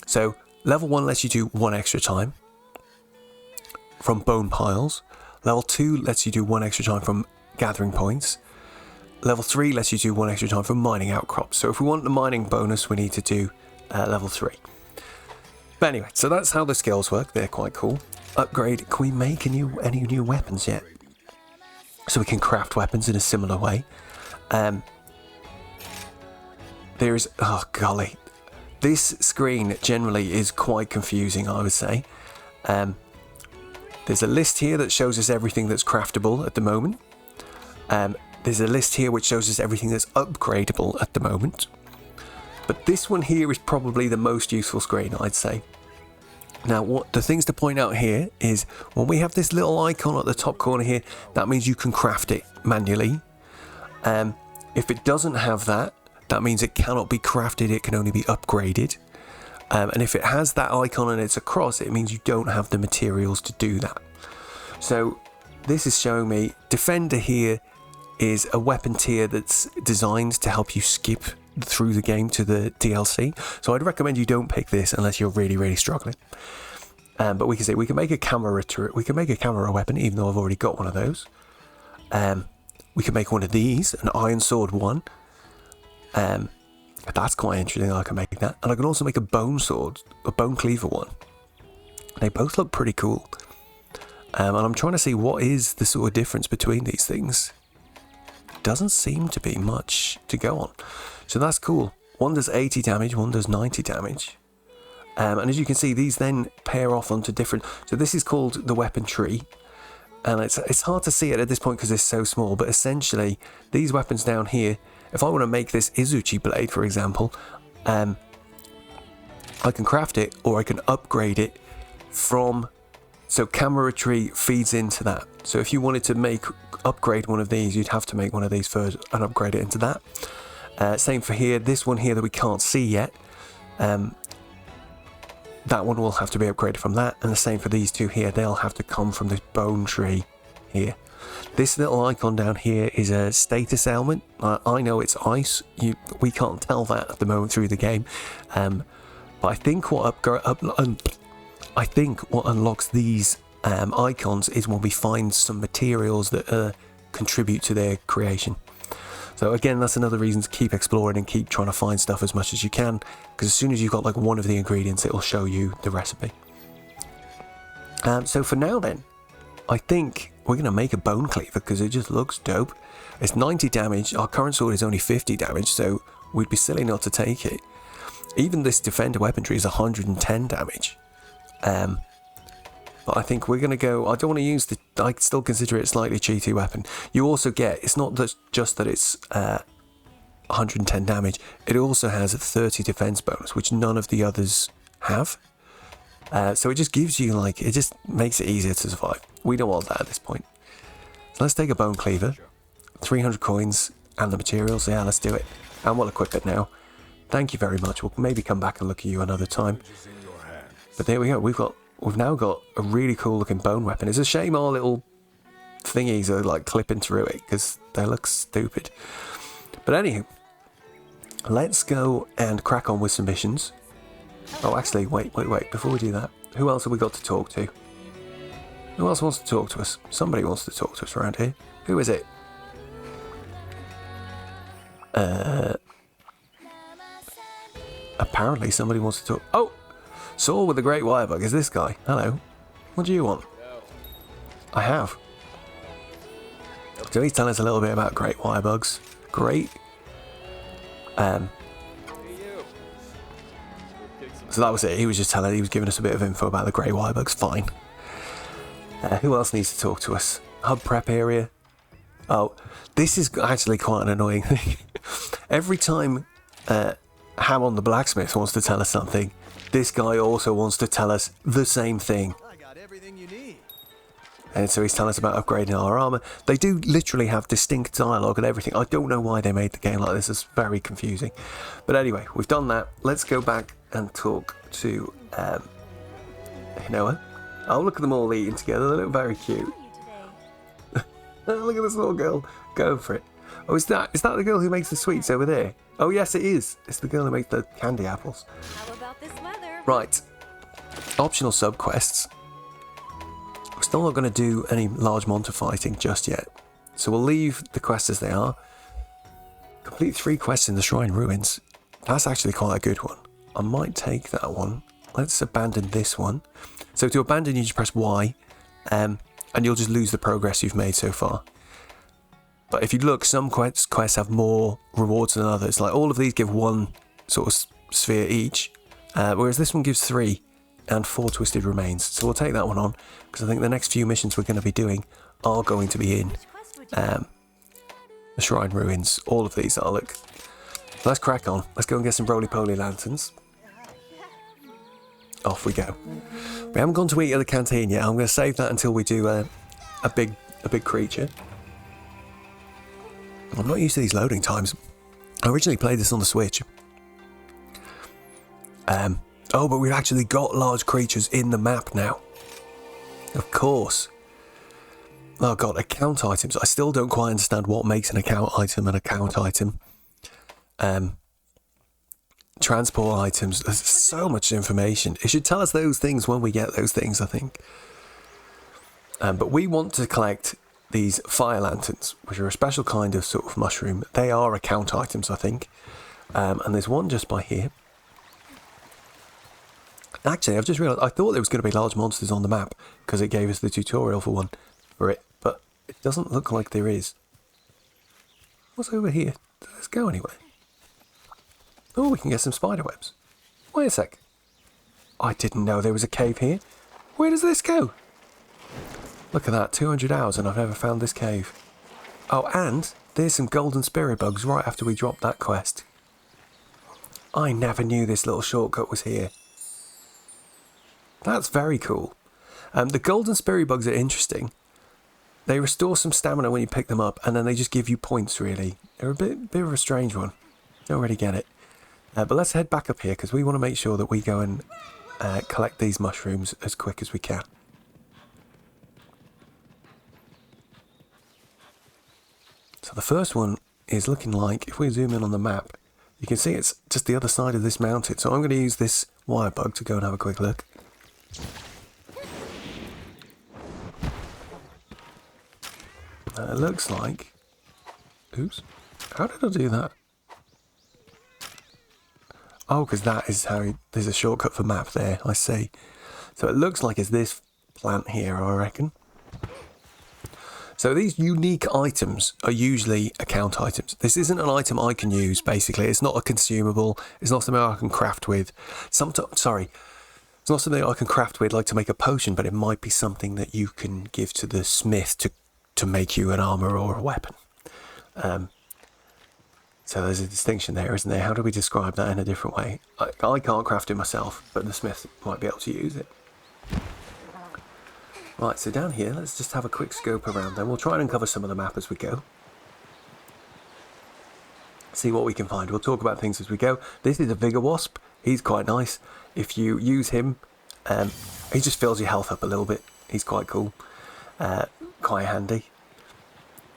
So level 1 lets you do 1 extra time from bone piles. Level 2 lets you do 1 extra time from gathering points. Level 3 lets you do 1 extra time from mining outcrops. So if we want the mining bonus, we need to do level 3. But anyway, so that's how the skills work. They're quite cool. Upgrade. Can we make any new weapons yet? So we can craft weapons in a similar way. There's... Oh, golly. This screen generally is quite confusing, I would say. There's a list here that shows us everything that's craftable at the moment. There's a list here which shows us everything that's upgradable at the moment. But this one here is probably the most useful screen, I'd say. Now, what the things to point out here is when we have this little icon at the top corner here, that means you can craft it manually. If it doesn't have that, that means it cannot be crafted, it can only be upgraded. And if it has that icon and it's across, it means you don't have the materials to do that. So this is showing me Defender here is a weapon tier that's designed to help you skip through the game to the DLC. So I'd recommend you don't pick this unless you're really, really struggling. But we can say we can make a camera weapon, even though I've already got one of those. We can make one of these, an Iron Sword 1. That's quite interesting. I can make that, and I can also make a bone sword, a bone cleaver one. They both look pretty cool. And I'm trying to see what is the sort of difference between these things. Doesn't seem to be much to go on. So that's cool. One does 80 damage, one does 90 damage. And as you can see, these then pair off onto different... So this is called the weapon tree. And it's hard to see it at this point because it's so small. But essentially, these weapons down here, if I want to make this Izuchi blade, for example, I can craft it or I can upgrade it from... So camera tree feeds into that. So if you wanted to upgrade one of these, you'd have to make one of these first and upgrade it into that. Same for here. This one here that we can't see yet. That one will have to be upgraded from that. And the same for these two here. They'll have to come from this bone tree here. This little icon down here is a status ailment. I know it's ice. We can't tell that at the moment through the game. But I think what unlocks these icons is when we find some materials that contribute to their creation. So again, that's another reason to keep exploring and keep trying to find stuff as much as you can, because as soon as you've got like one of the ingredients, it'll show you the recipe. So for now then, I think we're going to make a bone cleaver because it just looks dope. It's 90 damage. Our current sword is only 50 damage, so we'd be silly not to take it. Even this defender weaponry is 110 damage. But I think we're going to go... I don't want to use the... I still consider it a slightly cheaty weapon. You also get... It's not just that it's 110 damage. It also has a 30 defense bonus, which none of the others have. So it just gives you, like... It just makes it easier to survive. We don't want that at this point. So let's take a bone cleaver. 300 coins and the materials. Yeah, let's do it. And we'll equip it now. Thank you very much. We'll maybe come back and look at you another time. But there we go. We've now got a really cool looking bone weapon. It's a shame our little thingies are like clipping through it because they look stupid. But anywho, let's go and crack on with some missions. Oh, actually, wait. Before we do that, who else have we got to talk to? Who else wants to talk to us? Somebody wants to talk to us around here. Who is it? Apparently somebody wants to talk. Oh! Saul with the Great Wirebug is this guy. Hello. What do you want? I have. So he's telling us a little bit about Great Wirebugs. Great. So that was it. He was just he was giving us a bit of info about the Great Wirebugs. Fine. Who else needs to talk to us? Hub prep area. Oh, this is actually quite an annoying thing. Every time Hammond the blacksmith wants to tell us something, this guy also wants to tell us the same thing. I got everything you need. And so he's telling us about upgrading our armor. They do literally have distinct dialogue and everything. I don't know why they made the game like this. It's very confusing. But anyway, we've done that. Let's go back and talk to, you know what? Oh, look at them all eating together. They look very cute. Look at this little girl. Go for it. Oh, is that the girl who makes the sweets over there? Oh, yes, it is. It's the girl who makes the candy apples. How about this weather? Right. Optional sub-quests. We're still not going to do any large monster fighting just yet. So we'll leave the quests as they are. Complete 3 quests in the Shrine Ruins. That's actually quite a good one. I might take that one. Let's abandon this one. So to abandon, you just press Y. And you'll just lose the progress you've made so far. But if you look, some quests have more rewards than others. Like all of these give 1 sort of sphere each, whereas this one gives 3 and 4 twisted remains. So we'll take that one on because I think the next few missions we're going to be doing are going to be in the Shrine Ruins. All of these are. Look, let's crack on. Let's go and get some roly-poly lanterns. Off we go. We haven't gone to eat at the canteen yet. I'm going to save that until we do a big creature. I'm not used to these loading times. I originally played this on the Switch. So Oh, but we've actually got large creatures in the map now. Of course. Oh god, account items. I still don't quite understand what makes an account item an account item. Transport items. There's so much information. It should tell us those things when we get those things, I think. But we want to collect these fire lanterns, which are a special kind of sort of mushroom. They are account items, I think. And there's one just by here. Actually, I've just realised, I thought there was going to be large monsters on the map because it gave us the tutorial for it, but it doesn't look like there is. What's over here? Does this go anywhere? Oh, we can get some spider webs. Wait a sec. I didn't know there was a cave here. Where does this go? Look at that, 200 hours and I've never found this cave. Oh, and there's some golden spirit bugs right after we dropped that quest. I never knew this little shortcut was here. That's very cool. The golden spirit bugs are interesting. They restore some stamina when you pick them up, and then they just give you points, really. They're a bit of a strange one. Don't really get it. But let's head back up here, because we want to make sure that we go and collect these mushrooms as quick as we can. So the first one is looking like, if we zoom in on the map, you can see it's just the other side of this mountain. So I'm going to use this wire bug to go and have a quick look. It looks like... Oops. How did I do that? Oh, because that is how... There's a shortcut for map there, I see. So it looks like it's this plant here, I reckon. So these unique items are usually account items. This isn't an item I can use, basically. It's not a consumable. It's not something I can craft with. It's not something I can craft with, like to make a potion, but it might be something that you can give to the smith to make you an armor or a weapon. So there's a distinction there, isn't there? How do we describe that in a different way? I can't craft it myself, but the smith might be able to use it. Right, so down here, let's just have a quick scope around then. We'll try and uncover some of the map as we go. See what we can find. We'll talk about things as we go. This is a Vigor Wasp. He's quite nice. If you use him, he just fills your health up a little bit. He's quite cool. Quite handy.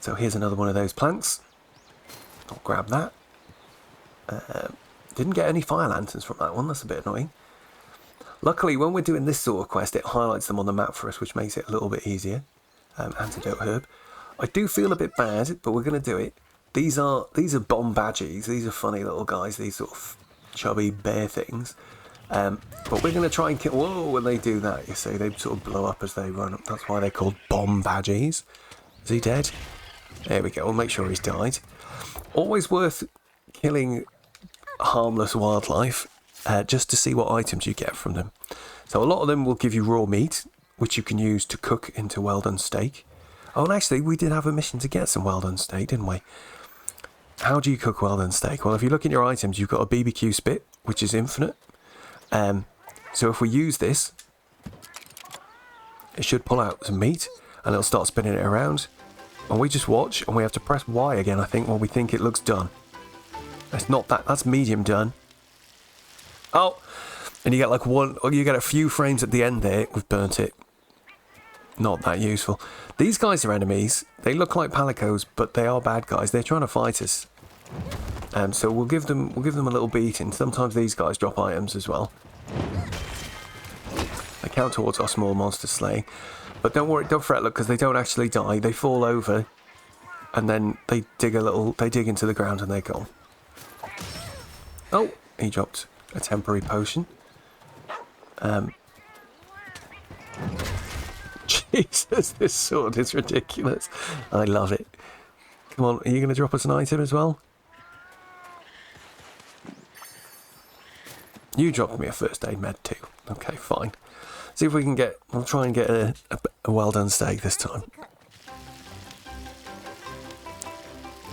So here's another one of those plants. I'll grab that. Didn't get any fire lanterns from that one. That's a bit annoying. Luckily, when we're doing this sort of quest, it highlights them on the map for us, which makes it a little bit easier. Antidote herb. I do feel a bit bad, but we're going to do it. These are bomb badgies. These are funny little guys. These sort of chubby bear things. But we're going to try and kill... Whoa, when they do that, you see, they sort of blow up as they run up. That's why they're called bomb badgies. Is he dead? There we go. We'll make sure he's died. Always worth killing harmless wildlife. Just to see what items you get from them. So a lot of them will give you raw meat, which you can use to cook into well done steak. Oh, and actually, we did have a mission to get some well done steak, didn't we? How do you cook well done steak? Well, if you look at your items, you've got a BBQ spit, which is infinite. So if we use this, it should pull out some meat, and it'll start spinning it around. And we just watch, and we have to press Y again, I think, when we think it looks done. It's not that. That's medium done. Oh, and you get like one, or you get a few frames at the end there. We've burnt it. Not that useful. These guys are enemies. They look like palicos, but they are bad guys. They're trying to fight us. So we'll give them a little beating. Sometimes these guys drop items as well. They count towards our small monster slaying. But don't worry, don't fret, look, because they don't actually die. They fall over, and then they dig into the ground and they're gone. Oh, he dropped a temporary potion. Jesus, this sword is ridiculous. I love it. Come on, are you going to drop us an item as well? You dropped me a first aid med too. Okay, fine. See if we can get... We'll try and get a well done steak this time.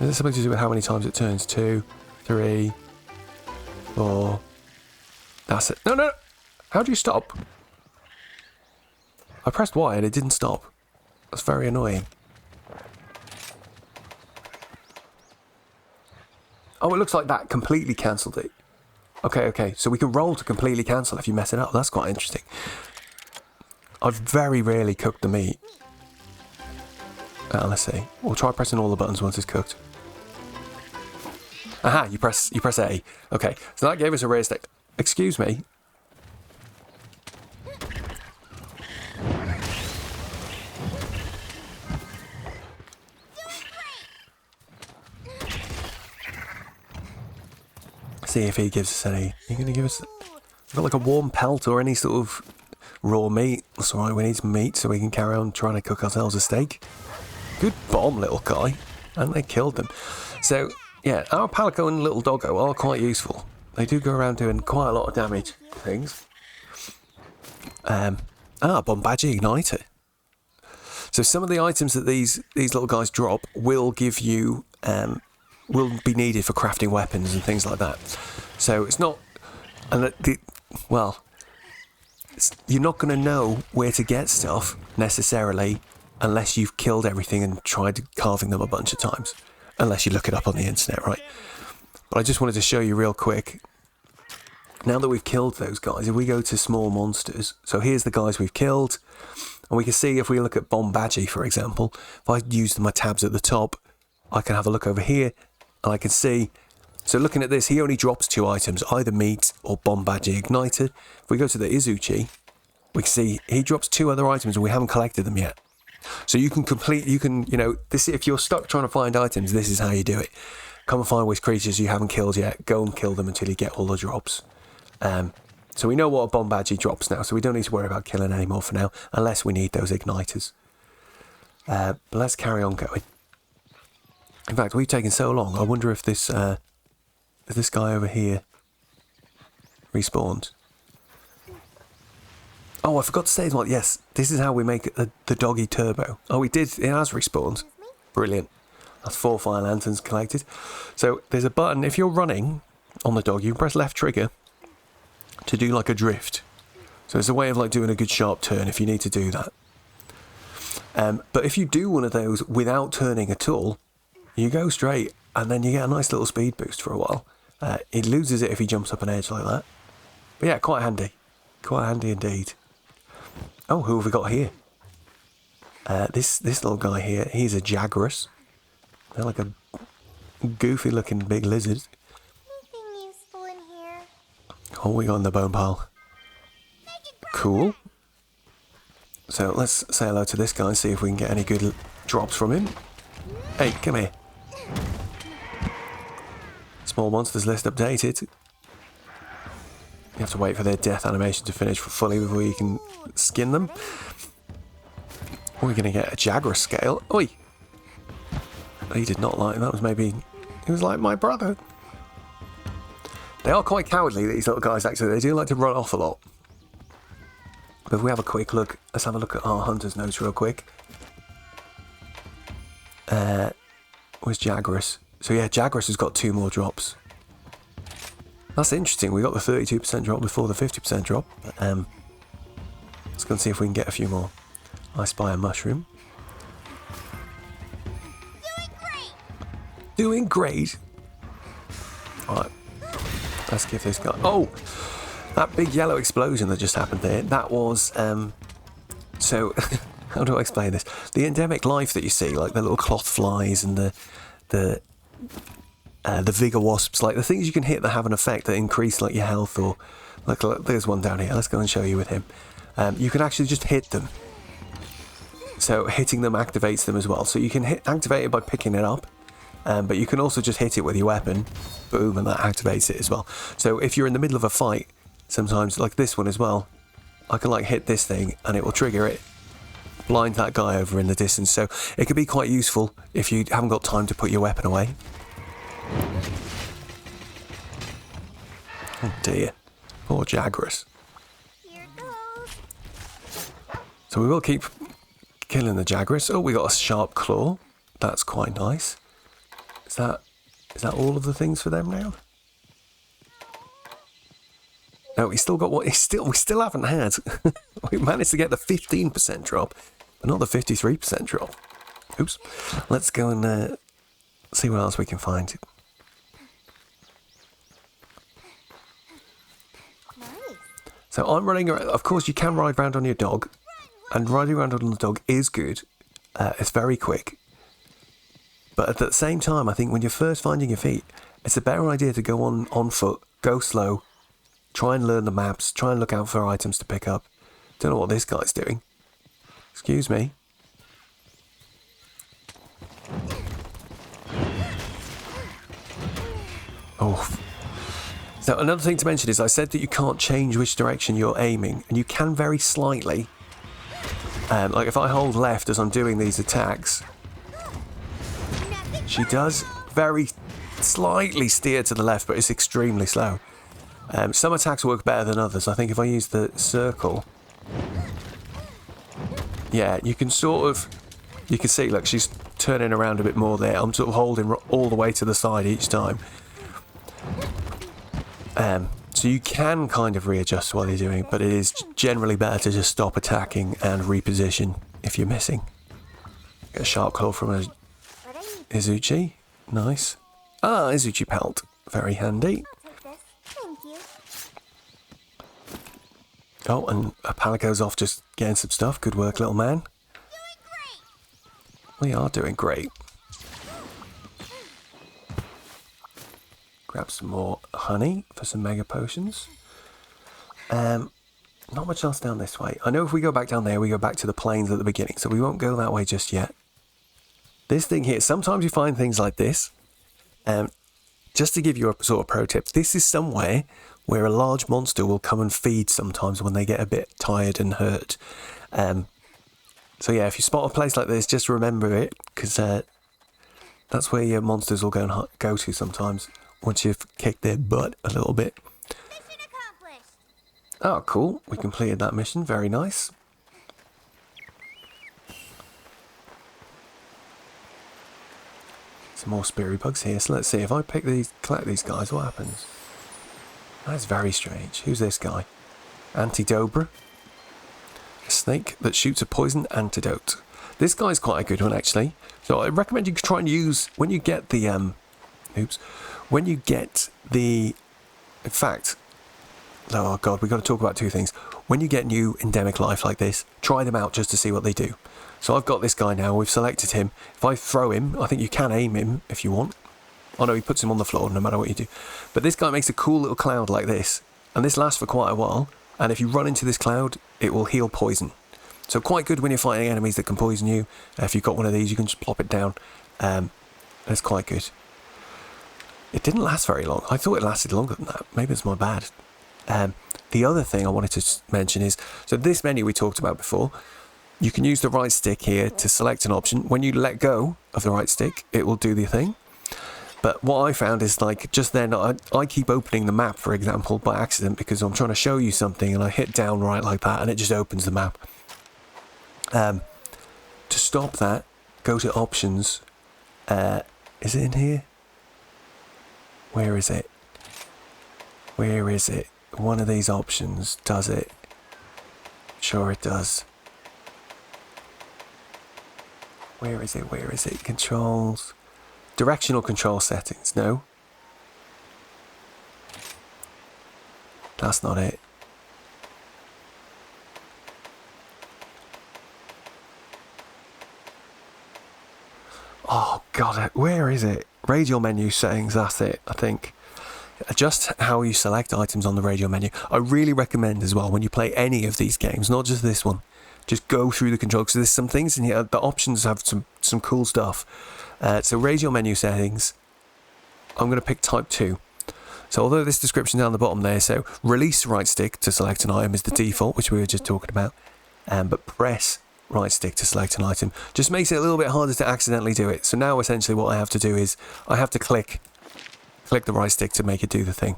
Is this something to do with how many times it turns? 2, 3, 4... That's it. No, no, no! How do you stop? I pressed Y and it didn't stop. That's very annoying. Oh, it looks like that completely cancelled it. Okay. So we can roll to completely cancel if you mess it up. That's quite interesting. I've very rarely cooked the meat. Let's see. We'll try pressing all the buttons once it's cooked. Aha, you press A. Okay, so that gave us a rare steak. Excuse me. See if he gives us any. Are you going to give us... We've got like a warm pelt or any sort of raw meat. That's alright, we need some meat so we can carry on trying to cook ourselves a steak. Good bomb, little guy. And they killed them. So, yeah, our Palico and little doggo are quite useful. They do go around doing quite a lot of damage to things. Bomb badgy igniter. So some of the items that these little guys drop will give you... will be needed for crafting weapons and things like that. So it's not... you're not going to know where to get stuff, necessarily, unless you've killed everything and tried carving them a bunch of times. Unless you look it up on the internet, right? But I just wanted to show you real quick. Now that we've killed those guys, if we go to small monsters... So here's the guys we've killed. And we can see if we look at Bomb Badgie, for example. If I use my tabs at the top, I can have a look over here. And I can see... So looking at this, he only drops 2 items, either meat or Bomb Badgie Igniter. If we go to the Izuchi, we can see he drops 2 other items and we haven't collected them yet. So you can if you're stuck trying to find items, this is how you do it. Come and find which creatures you haven't killed yet, go and kill them until you get all the drops. So we know what a Bomb Badgie drops now, so we don't need to worry about killing anymore for now, unless we need those igniters. But let's carry on going. In fact, we've taken so long, I wonder if this guy over here respawned. Oh, I forgot to say as well, yes, this is how we make the doggy turbo. Oh, we did, it has respawned. Brilliant. That's 4 fire lanterns collected. So there's a button, if you're running on the dog, you can press left trigger to do like a drift. So it's a way of like doing a good sharp turn if you need to do that. But if you do one of those without turning at all, you go straight and then you get a nice little speed boost for a while. It loses it if he jumps up an edge like that. But yeah, quite handy. Quite handy indeed. Oh, who have we got here? This little guy here, he's a Jaguarus. They're like a goofy looking big lizard. Anything useful in here? Oh, we got in the bone pile. Cool. So let's say hello to this guy and see if we can get any good drops from him. Hey, come here. Small monsters list updated. You have to wait for their death animation to finish fully before you can skin them. We're going to get a Jaguar scale. Oi! He did not like that. Was maybe... He was like my brother. They are quite cowardly, these little guys, actually. They do like to run off a lot. But if we have a quick look... Let's have a look at our hunter's notes real quick. Where's Jaguarus? So yeah, Jaguarus has got 2 more drops. That's interesting. We got the 32% drop before the 50% drop. But, let's go and see if we can get a few more. I spy a mushroom. Doing great. Alright. Let's give this guy... Oh! That big yellow explosion that just happened there, that was... So, how do I explain this? The endemic life that you see, like the little cloth flies and the vigor wasps, like the things you can hit that have an effect that increase like your health, or like there's one down here. Let's go and show you with him. You can actually just hit them. So hitting them activates them as well. So you can activate it by picking it up, but you can also just hit it with your weapon. Boom, and that activates it as well. So if you're in the middle of a fight, sometimes like this one as well, I can like hit this thing and it will trigger it. Blind that guy over in the distance. So it could be quite useful if you haven't got time to put your weapon away. Oh dear. Poor Jaguarus. Here goes. So we will keep killing the Jaguarus. Oh, we got a sharp claw. That's quite nice. Is that all of the things for them now? No, we still got what we still haven't had. We managed to get the 15% drop, but not the 53% drop. Oops. Let's go and see what else we can find. So I'm running around. Of course, you can ride around on your dog. And riding around on the dog is good. It's very quick. But at the same time, I think when you're first finding your feet, it's a better idea to go on foot, go slow, try and learn the maps, try and look out for items to pick up. Don't know what this guy's doing. Excuse me. Oh. So another thing to mention is I said that you can't change which direction you're aiming, and you can very slightly. Like if I hold left as I'm doing these attacks, she does very slightly steer to the left, but it's extremely slow. Some attacks work better than others. I think if I use the circle, yeah, you can see, look, she's turning around a bit more there. I'm sort of holding all the way to the side each time. So you can kind of readjust what you're doing, but it is generally better to just stop attacking and reposition if you're missing. Get a sharp claw from a Izuchi. Nice. Ah, Izuchi pelt. Very handy. I'll take this. Thank you. Oh, and Palico's off just getting some stuff. Good work, little man. We are doing great. Grab some more honey for some mega potions. Not much else down this way. I know if we go back down there, we go back to the plains at the beginning, so we won't go that way just yet. This thing here, sometimes you find things like this. Just to give you a sort of pro tip, this is somewhere where a large monster will come and feed sometimes when they get a bit tired and hurt. So yeah, if you spot a place like this, just remember it, because that's where your monsters will go to sometimes, once you've kicked their butt a little bit. Mission accomplished. Oh, cool. We completed that mission. Very nice. Some more spirit bugs here. So let's see. If I collect these guys, what happens? That's very strange. Who's this guy? Antidobra. A snake that shoots a poison antidote. This guy's quite a good one, actually. So I recommend you try and use, when you get the, in fact, oh god, we've got to talk about two things. When you get new endemic life like this, try them out just to see what they do. So I've got this guy now, we've selected him. If I throw him, I think you can aim him if you want. Oh no, he puts him on the floor no matter what you do. But this guy makes a cool little cloud like this. And this lasts for quite a while. And if you run into this cloud, it will heal poison. So quite good when you're fighting enemies that can poison you. If you've got one of these, you can just plop it down. That's quite good. It didn't last very long. I thought it lasted longer than that. Maybe it's my bad. The other thing I wanted to mention is, so this menu we talked about before, you can use the right stick here to select an option. When you let go of the right stick, it will do the thing. But what I found is, like, just then, I keep opening the map, for example, by accident, because I'm trying to show you something, and I hit down right like that, and it just opens the map. To stop that, go to options. Is it in here? Where is it? Where is it? One of these options does it. Sure it does. Where is it? Where is it? Controls. Directional control settings. No. That's not it. Oh god, where is it? Radial menu settings, that's it, I think. Adjust how you select items on the radial menu. I really recommend as well, when you play any of these games, not just this one, just go through the controls, because there's some things in here, the options have some cool stuff. So radial menu settings, I'm going to pick type 2. So although this description down the bottom there, so release right stick to select an item is the default, which we were just talking about, but press right stick to select an item just makes it a little bit harder to accidentally do it. So now essentially what I have to do is I have to click the right stick to make it do the thing.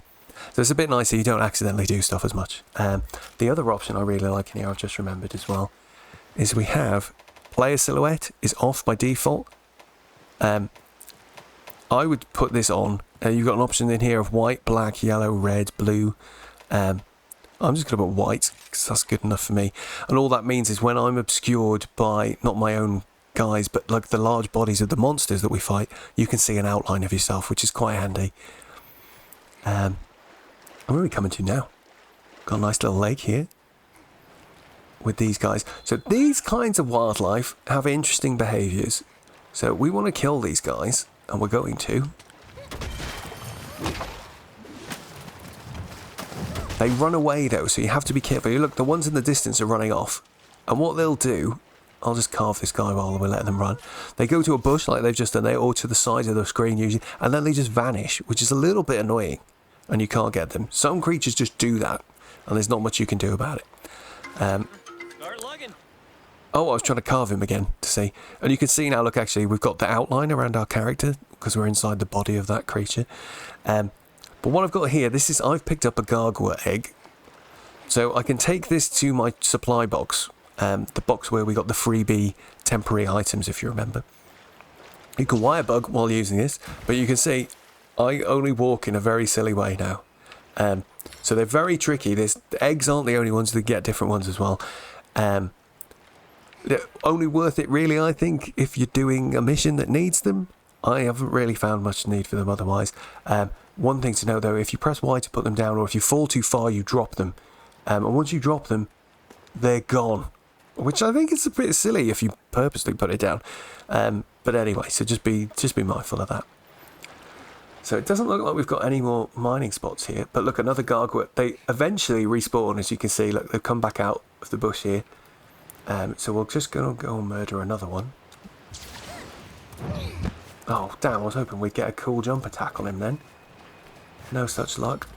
So it's a bit nicer, you don't accidentally do stuff as much. The other option I really like in here, I've just remembered as well, is we have player silhouette is off by default. I would put this on. You've got an option in here of white, black, yellow, red, blue. I'm just going to put white because that's good enough for me. And all that means is when I'm obscured by not my own guys, but like the large bodies of the monsters that we fight, you can see an outline of yourself, which is quite handy. Where are we coming to now? Got a nice little lake here with these guys. So these kinds of wildlife have interesting behaviours. So we want to kill these guys, and we're going to. They run away though, so you have to be careful. You look, the ones in the distance are running off. And what they'll do, I'll just carve this guy while we're letting them run. They go to a bush like they've just done there, or to the side of the screen usually, and then they just vanish, which is a little bit annoying. And you can't get them. Some creatures just do that, and there's not much you can do about it. Start lugging. Oh, I was trying to carve him again to see. And you can see now, look, actually, we've got the outline around our character, because we're inside the body of that creature. But what I've got here, I've picked up a gargoyle egg. So I can take this to my supply box. The box where we got the freebie temporary items, if you remember. You can wire bug while using this, but you can see I only walk in a very silly way now. So they're very tricky. The eggs aren't the only ones, they get different ones as well. They're only worth it really, I think, if you're doing a mission that needs them. I haven't really found much need for them otherwise. One thing to know though, if you press Y to put them down, or if you fall too far, you drop them. And once you drop them, they're gone. Which I think is a bit silly if you purposely put it down. But anyway, so just be mindful of that. So it doesn't look like we've got any more mining spots here. But look, another gargoyle. They eventually respawn, as you can see. Look, they've come back out of the bush here. So we're just going to go and murder another one. Oh, damn, I was hoping we'd get a cool jump attack on him then. No such luck.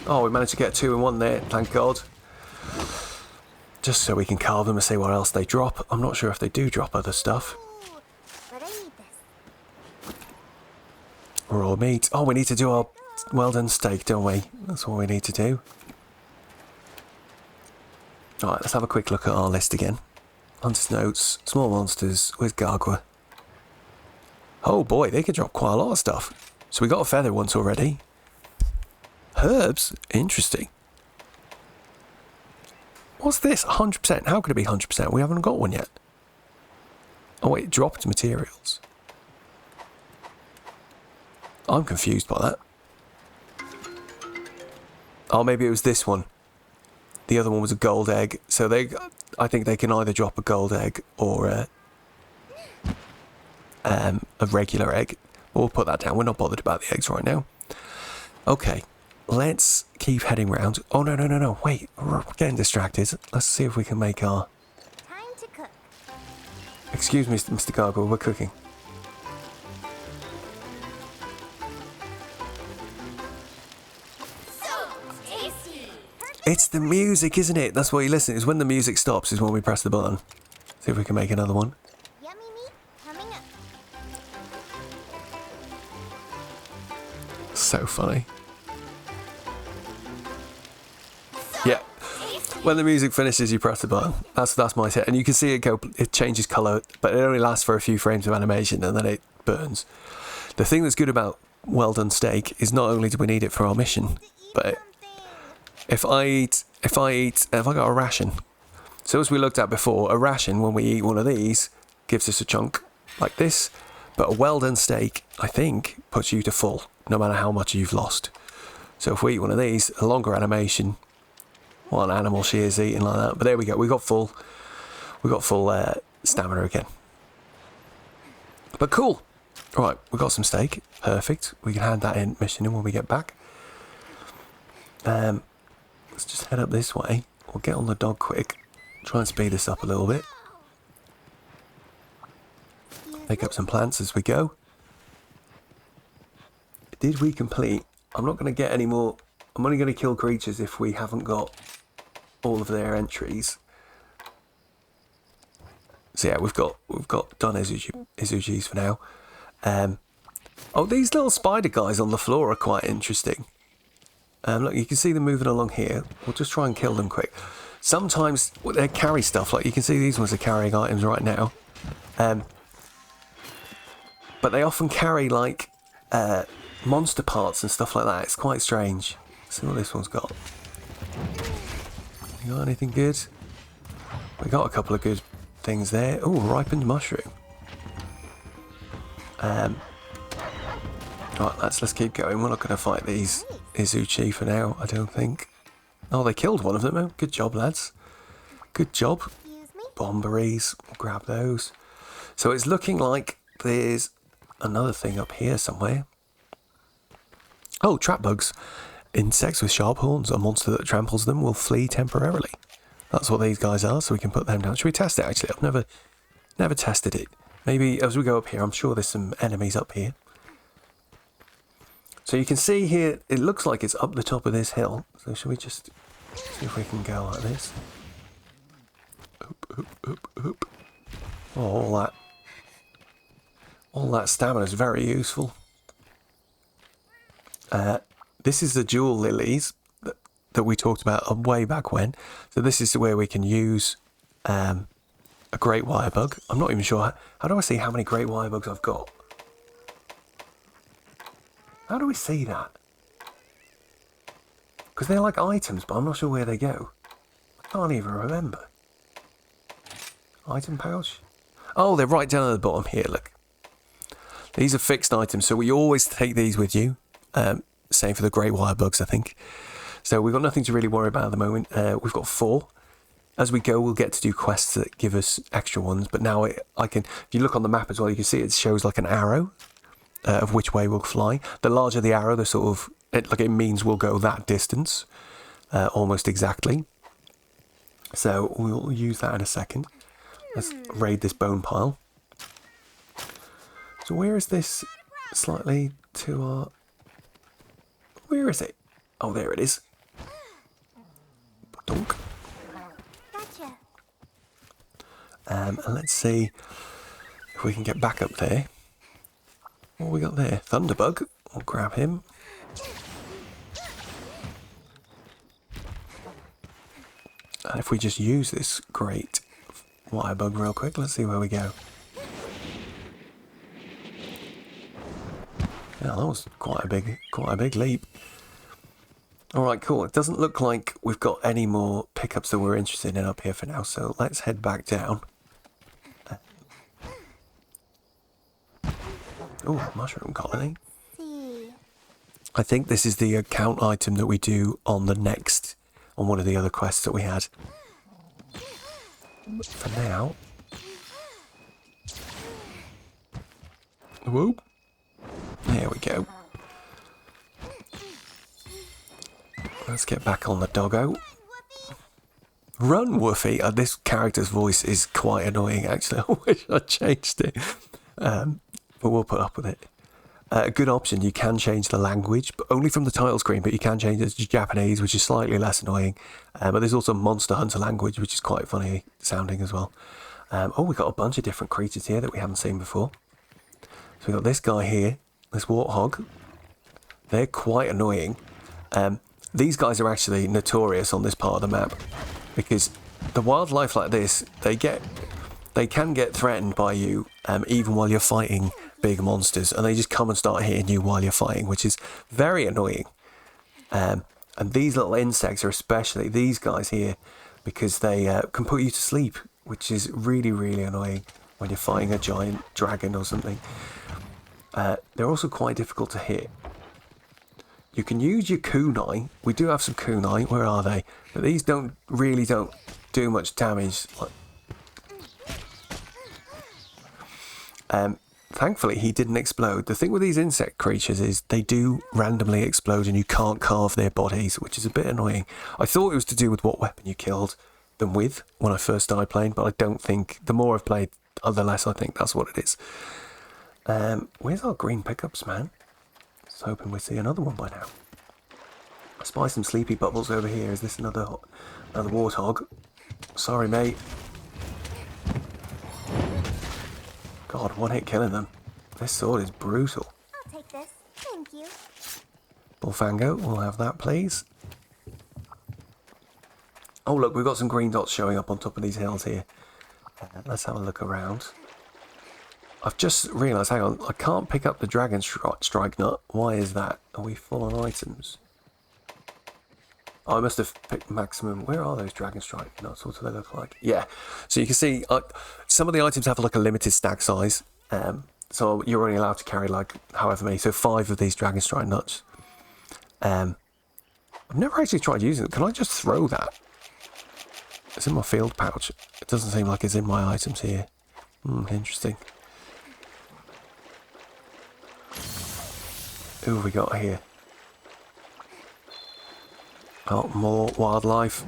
Oh, we managed to get 2 in 1 there, thank God. Just so we can carve them and see what else they drop. I'm not sure if they do drop other stuff. Ooh, but I need this. Raw meat. Oh, we need to do our well done steak, don't we? That's what we need to do. Alright, let's have a quick look at our list again. Hunter's notes, small monsters, where's gargoyle? Oh boy, they could drop quite a lot of stuff. So we got a feather once already. Herbs? Interesting. What's this? 100%? How could it be 100%? We haven't got one yet. Oh wait, dropped materials. I'm confused by that. Oh, maybe it was this one. The other one was a gold egg. So I think they can either drop a gold egg or a regular egg. We'll put that down. We're not bothered about the eggs right now. Okay, let's keep heading round. Oh, no. Wait, we're getting distracted. Let's see if we can make our... Time to cook. Excuse me, Mr. Gargoyle, we're cooking. So tasty. It's the music, isn't it? That's what you listen. It's when the music stops is when we press the button. See if we can make another one. Yummy meat coming up. So funny. Yeah. When the music finishes, you press the button. That's my set. And you can see it go, it changes colour, but it only lasts for a few frames of animation and then it burns. The thing that's good about well done steak is not only do we need it for our mission, but if I got a ration. So as we looked at before, a ration, when we eat one of these, gives us a chunk like this. But a well done steak, I think, puts you to full, no matter how much you've lost. So if we eat one of these, a longer animation. What an animal she is eating like that. But there we go. We got full stamina again. But cool. All right, we got some steak. Perfect. We can hand that in mission in when we get back. Let's just head up this way. We'll get on the dog quick. Try and speed this up a little bit. Pick up some plants as we go. Did we complete? I'm not going to get any more. I'm only going to kill creatures if we haven't got all of their entries. So yeah, we've got done Izujis for now. Oh, these little spider guys on the floor are quite interesting. Look, you can see them moving along here. We'll just try and kill them quick. Sometimes they carry stuff, like you can see these ones are carrying items right now. But they often carry like monster parts and stuff like that. It's quite strange. Let's see what this one's got. You got anything good? We got a couple of good things there. Oh, ripened mushroom. Right, let's keep going. We're not going to fight these Izuchi for now, I don't think. Oh, they killed one of them. Oh, good job, lads. Good job. Excuse me? Bomberies. We'll grab those. So it's looking like there's another thing up here somewhere. Oh, trap bugs. Insects with sharp horns. A monster that tramples them will flee temporarily. That's what these guys are, so we can put them down. Should we test it, actually? I've never tested it. Maybe as we go up here, I'm sure there's some enemies up here. So you can see here, it looks like it's up the top of this hill. So should we just see if we can go like this? Oop, oop, oop, oop. Oh, all that stamina is very useful. This is the jewel lilies that we talked about way back when. So this is where we can use a great wire bug. I'm not even sure. How do I see how many great wire bugs I've got? How do we see that? Because they're like items, but I'm not sure where they go. I can't even remember. Item pouch? Oh, they're right down at the bottom here, look. These are fixed items, so we always take these with you. Same for the great wire bugs, I think. So we've got nothing to really worry about at the moment. We've got 4. As we go, we'll get to do quests that give us extra ones. But now I can, if you look on the map as well, you can see it shows like an arrow of which way we'll fly. The larger the arrow, the sort of, it means we'll go that distance, almost exactly. So we'll use that in a second. Let's raid this bone pile. So where is this slightly to our... Where is it? Oh, there it is. Donk. Gotcha. And let's see if we can get back up there. What have we got there? Thunderbug. We'll grab him. And if we just use this great wire bug real quick, let's see where we go. Yeah, that was quite a big leap. Alright, cool. It doesn't look like we've got any more pickups that we're interested in up here for now, so let's head back down. Oh, mushroom colony. See. I think this is the account item that we do on one of the other quests that we had. But for now... Whoop. There we go. Let's get back on the doggo. Run, Woofy! This character's voice is quite annoying, actually. I wish I changed it. But we'll put up with it. A good option, you can change the language, but only from the title screen, but you can change it to Japanese, which is slightly less annoying. But there's also Monster Hunter language, which is quite funny sounding as well. Oh, we've got a bunch of different creatures here that we haven't seen before. So we've got this guy here, this warthog. They're quite annoying. These guys are actually notorious on this part of the map, because the wildlife like this, they can get threatened by you even while you're fighting big monsters, and they just come and start hitting you while you're fighting, which is very annoying. And these little insects are especially, these guys here, because they can put you to sleep, which is really, really annoying when you're fighting a giant dragon or something. They're also quite difficult to hit. You can use your kunai. We do have some kunai. Where are they? But these really don't do much damage. Thankfully, he didn't explode. The thing with these insect creatures is they do randomly explode and you can't carve their bodies, which is a bit annoying. I thought it was to do with what weapon you killed them with when I first started playing, but I don't think... The more I've played, the less I think that's what it is. Where's our green pickups, man? Just hoping we see another one by now. I spy some sleepy bubbles over here. Is this another warthog? Sorry, mate. God, one hit killing them. This sword is brutal. I'll take this. Thank you. Bullfango, we'll have that, please. Oh, look, we've got some green dots showing up on top of these hills here. Let's have a look around. I've just realised, hang on, I can't pick up the dragon strike nut. Why is that? Are we full on items? Oh, I must have picked maximum. Where are those dragon strike nuts? What do they look like? Yeah. So you can see some of the items have like a limited stack size. So you're only allowed to carry like however many. So 5 of these Dragon Strike nuts. I've never actually tried using it. Can I just throw that? It's in my field pouch. It doesn't seem like it's in my items here. Interesting. Who have we got here? Oh, more wildlife.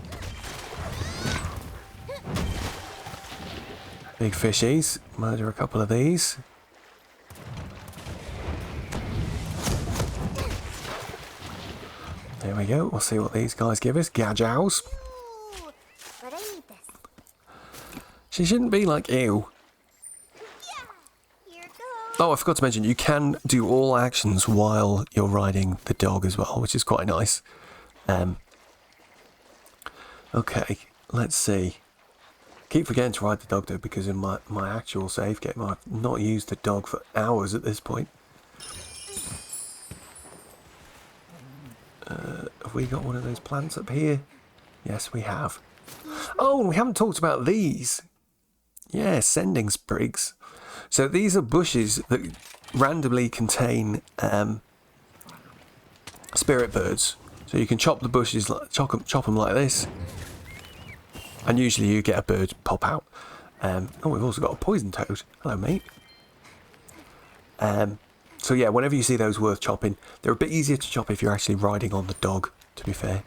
Big fishies. Murder a couple of these. There we go. We'll see what these guys give us. Gajows. Ooh, but I need this. She shouldn't be like, ew. Here goes. Oh, I forgot to mention, you can do all actions while you're riding the dog as well, which is quite nice. Okay, let's see. Keep forgetting to ride the dog though, because in my actual save game, I've not used the dog for hours at this point. Have we got one of those plants up here? Yes, we have. Oh, we haven't talked about these. Yeah, sending sprigs. So these are bushes that randomly contain spirit birds. So you can chop the bushes, chop them like this. And usually you get a bird pop out. Oh, we've also got a poison toad. Hello, mate. So yeah, whenever you see those worth chopping, they're a bit easier to chop if you're actually riding on the dog, to be fair.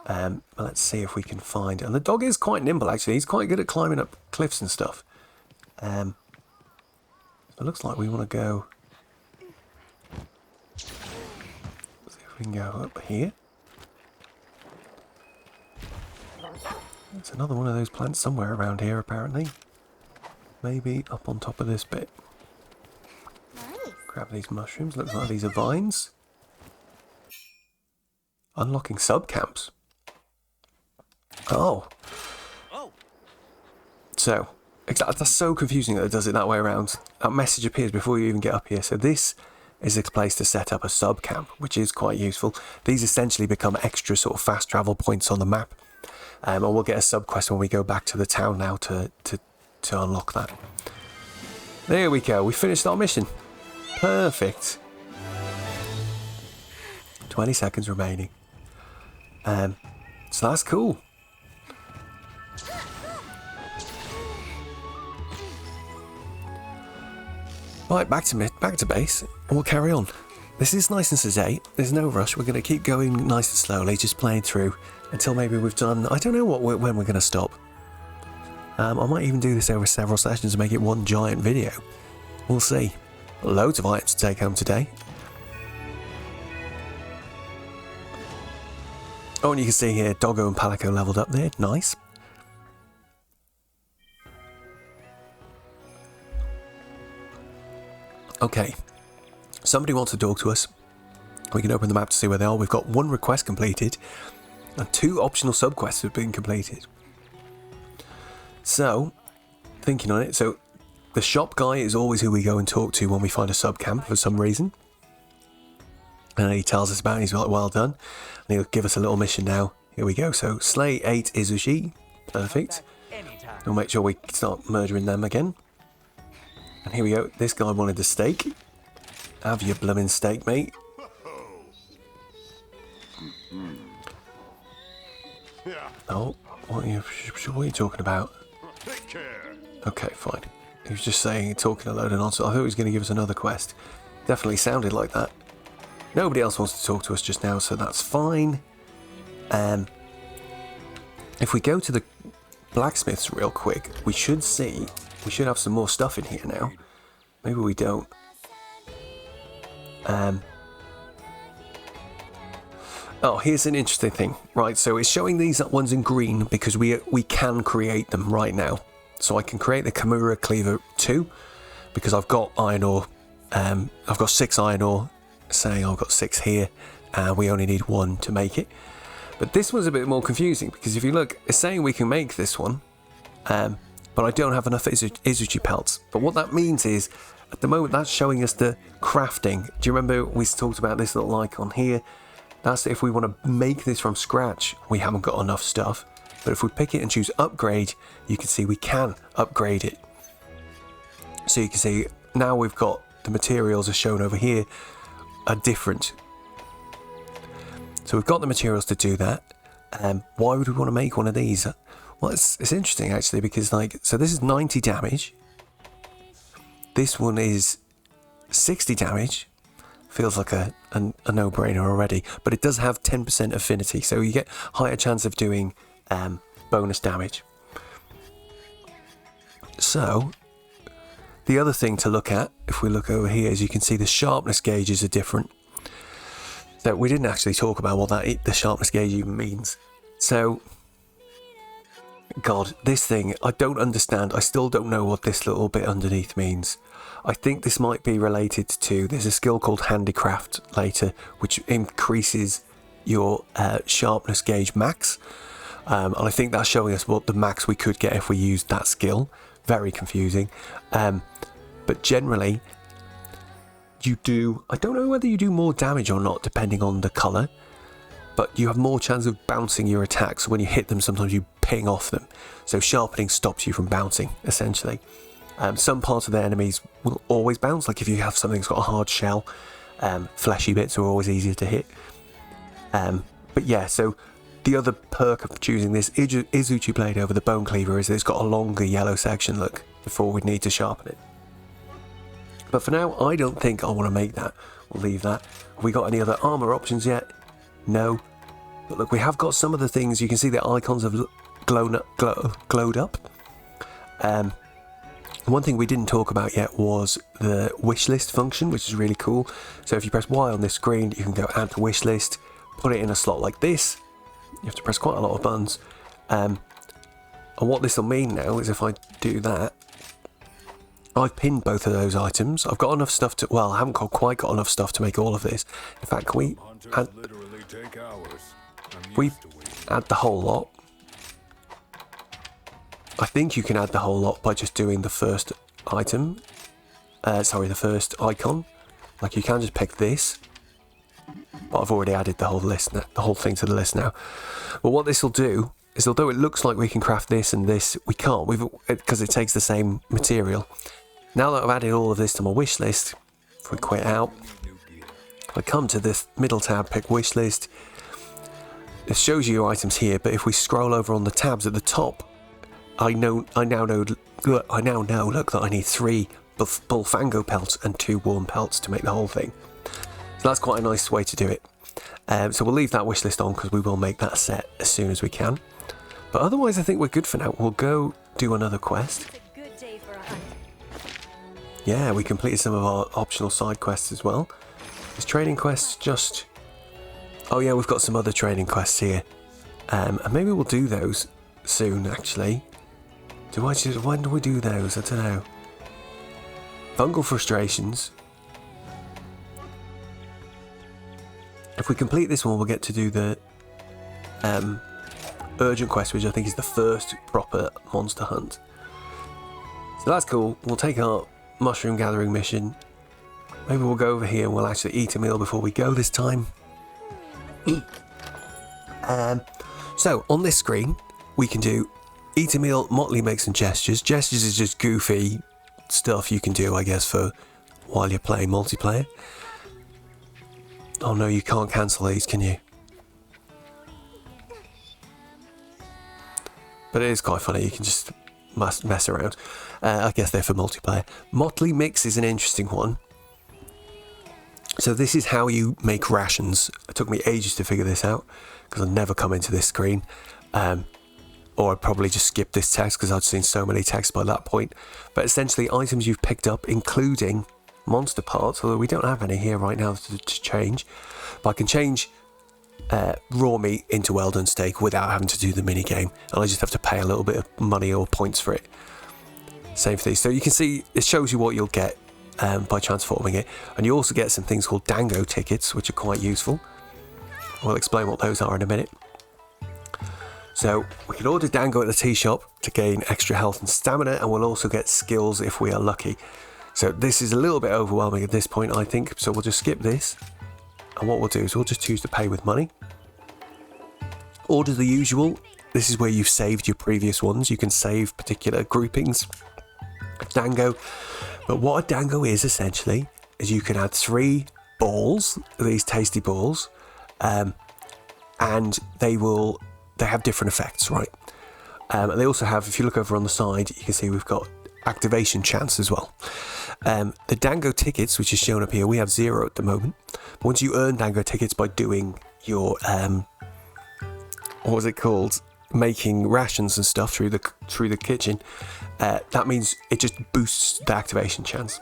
But let's see if we can find... And the dog is quite nimble, actually. He's quite good at climbing up cliffs and stuff. It looks like we want to go... Let's see if we can go up here. There's another one of those plants somewhere around here, apparently. Maybe up on top of this bit. Nice. Grab these mushrooms. Looks like these are vines. Unlocking sub-camps. Oh. So, that's so confusing that it does it that way around. That message appears before you even get up here. So this is a place to set up a sub-camp, which is quite useful. These essentially become extra sort of fast travel points on the map. And we'll get a sub-quest when we go back to the town now to unlock that. There we go. We finished our mission. Perfect. 20 seconds remaining. So that's cool. Right, back to base, and we'll carry on. This is nice and sedate. There's no rush. We're going to keep going nice and slowly, just playing through until maybe we've done. I don't know when we're going to stop. I might even do this over several sessions and make it one giant video. We'll see. Loads of items to take home today. Oh, and you can see here, Doggo and Palico leveled up there. Nice. Okay. Somebody wants to talk to us. We can open the map to see where they are. We've got 1 request completed. And 2 optional subquests have been completed. So, thinking on it. So, the shop guy is always who we go and talk to when we find a sub-camp for some reason. And he tells us about it. He's like, well done. And he'll give us a little mission now. Here we go. So, slay 8 Izuchi. Perfect. We'll make sure we start murdering them again. And here we go. This guy wanted a steak. Have your blooming steak, mate. Oh, what are you talking about? Okay, fine. He was just saying, talking a load of nonsense. I thought he was going to give us another quest. Definitely sounded like that. Nobody else wants to talk to us just now, so that's fine. If we go to the blacksmiths real quick, we should have some more stuff in here now. Maybe we don't. Oh, here's an interesting thing. Right, so it's showing these ones in green because we can create them right now. So I can create the Kimura Cleaver 2 because I've got iron ore. I've got 6 iron ore, saying I've got 6 here, and we only need 1 to make it. But this one's a bit more confusing because if you look, it's saying we can make this one, but I don't have enough Izuchi pelts. But what that means is, at the moment, that's showing us the crafting. Do you remember we talked about this little icon here? That's if we want to make this from scratch, we haven't got enough stuff. But if we pick it and choose upgrade, you can see we can upgrade it. So you can see now we've got the materials are shown over here are different. So we've got the materials to do that. Why would we want to make one of these? Well, it's interesting actually, because like, so this is 90 damage. This one is 60 damage. Feels like a no-brainer already, but it does have 10% affinity, so you get higher chance of doing bonus damage. So the other thing to look at, if we look over here, is you can see the sharpness gauges are different. So we didn't actually talk about what the sharpness gauge even means. So, God, this thing, I don't understand. I still don't know what this little bit underneath means. I think this might be related to, there's a skill called Handicraft later, which increases your sharpness gauge max. And I think that's showing us what the max we could get if we used that skill. Very confusing. But generally, you do, I don't know whether you do more damage or not, depending on the colour. But you have more chance of bouncing your attacks. When you hit them, sometimes you ping off them. So sharpening stops you from bouncing, essentially. Some parts of the enemies will always bounce, like if you have something that's got a hard shell, fleshy bits are always easier to hit. But yeah, so the other perk of choosing this Izuchi blade over the bone cleaver is that it's got a longer yellow section, look, before we'd need to sharpen it. But for now, I don't think I want to make that. We'll leave that. Have we got any other armour options yet? No. But look, we have got some of the things. You can see the icons have glowed up. One thing we didn't talk about yet was the wishlist function, which is really cool. So if you press Y on this screen, you can go add to wishlist, put it in a slot like this. You have to press quite a lot of buttons. And what this will mean now is if I do that, I've pinned both of those items. I've got enough stuff to, well, I haven't quite got enough stuff to make all of this. In fact, can we add the whole lot? I think you can add the whole lot by just doing the first item. The first icon. Like you can just pick this. But I've already added the whole list, the whole thing to the list now. But what this will do is, although it looks like we can craft this and this, we can't, because it takes the same material. Now that I've added all of this to my wish list, if we quit out, I come to this middle tab, pick wish list. It shows you your items here, but if we scroll over on the tabs at the top, I now know, look, that I need 3 Bullfango pelts and 2 warm pelts to make the whole thing. So that's quite a nice way to do it. So we'll leave that wish list on because we will make that set as soon as we can. But otherwise, I think we're good for now. We'll go do another quest. It's a good day for a hunt. Yeah, we completed some of our optional side quests as well. Is trading quests just... Oh yeah, we've got some other trading quests here. And maybe we'll do those soon, actually. When do we do those? I don't know. Fungal frustrations. If we complete this one, we'll get to do the urgent quest, which I think is the first proper monster hunt. So that's cool. We'll take our mushroom gathering mission. Maybe we'll go over here and we'll actually eat a meal before we go this time. So on this screen, we can do eat a meal, Motley makes some gestures. Gestures is just goofy stuff you can do, I guess, for while you're playing multiplayer. Oh no, you can't cancel these, can you? But it is quite funny, you can just mess around. I guess they're for multiplayer. Motley Mix is an interesting one. So this is how you make rations. It took me ages to figure this out, because I'd never come into this screen. Or I'd probably just skip this text, because I'd seen so many texts by that point. But essentially, items you've picked up, including monster parts, although we don't have any here right now to change. But I can change raw meat into well-done steak without having to do the mini game, and I just have to pay a little bit of money or points for it. Same for these. So you can see it shows you what you'll get by transforming it, and you also get some things called Dango tickets, which are quite useful. We'll explain what those are in a minute. So we can order Dango at the tea shop to gain extra health and stamina, and we'll also get skills if we are lucky. So this is a little bit overwhelming at this point, I think, so we'll just skip this. And what we'll do is we'll just choose to pay with money. Order the usual. This is where you've saved your previous ones. You can save particular groupings of Dango. But what a dango is essentially is you can add 3 balls, these tasty balls, and they have different effects, right? And they also have, if you look over on the side, you can see we've got activation chance as well. The dango tickets, which is shown up here, we have 0 at the moment. But once you earn dango tickets by doing your what was it called, making rations and stuff through the kitchen, that means it just boosts the activation chance.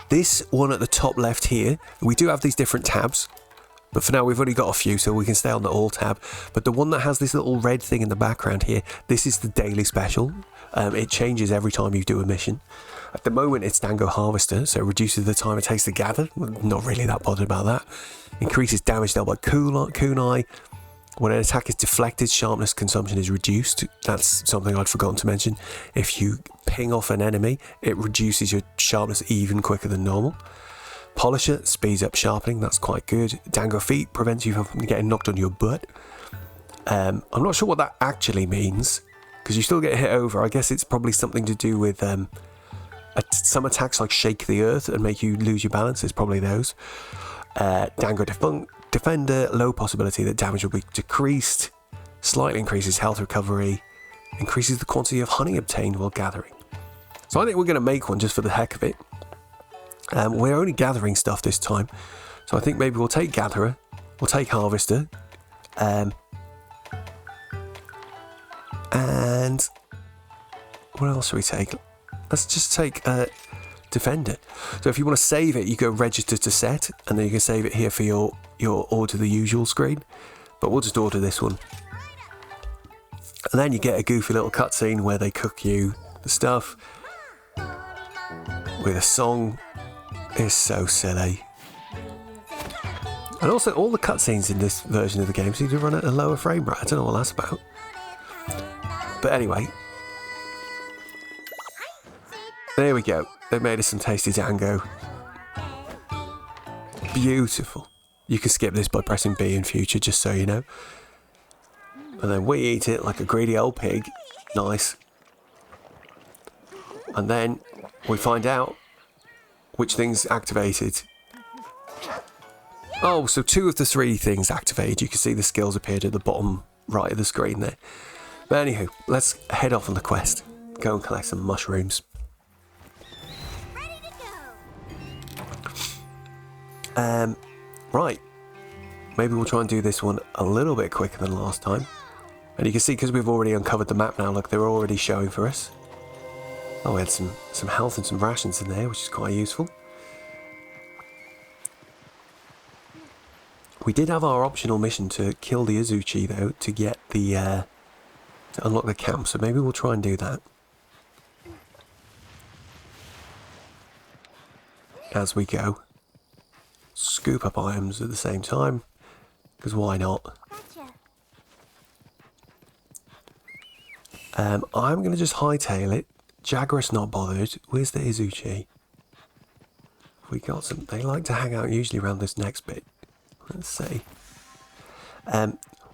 This one at the top left here, we do have these different tabs, but for now we've only got a few, so we can stay on the all tab. But the one that has this little red thing in the background here, this is the daily special. It changes every time you do a mission. At the moment it's Dango Harvester, so it reduces the time it takes to gather. Not really that bothered about that. Increases damage dealt by kunai. When an attack is deflected, sharpness consumption is reduced. That's something I'd forgotten to mention. If you ping off an enemy, it reduces your sharpness even quicker than normal. Polisher speeds up sharpening, that's quite good. Dango Feet prevents you from getting knocked on your butt. I'm not sure what that actually means, because you still get hit over. I guess it's probably something to do with some attacks like shake the earth and make you lose your balance. It's probably those. Dango Defender, low possibility that damage will be decreased. Slightly increases health recovery. Increases the quantity of honey obtained while gathering. So I think we're going to make one just for the heck of it. We're only gathering stuff this time, so I think maybe we'll take Gatherer, we'll take Harvester, and what else should we take? Let's just take Defender. So if you want to save it, you go register to set, and then you can save it here for your order the usual screen, but we'll just order this one. And then you get a goofy little cutscene where they cook you the stuff with a song. Is so silly. And also all the cutscenes in this version of the game seem to run at a lower frame rate. I don't know what that's about. But anyway, there we go. They made us some tasty dango. Beautiful. You can skip this by pressing B in future, just so you know. And then we eat it like a greedy old pig. Nice. And then we find out which things activated. Oh, so 2 of the 3 things activated. You can see the skills appeared at the bottom right of the screen there. But anywho, let's head off on the quest. Go and collect some mushrooms. Ready to go. Right. Maybe we'll try and do this one a little bit quicker than last time. And you can see, because we've already uncovered the map now, look, they're already showing for us. Oh, we had some health and some rations in there, which is quite useful. We did have our optional mission to kill the Izuchi, though, to get the to unlock the camp, so maybe we'll try and do that as we go. Scoop up items at the same time, because why not? Gotcha. I'm going to just hightail it. Jagras not bothered. Where's the Izuchi? We got some. They like to hang out usually around this next bit. Let's see.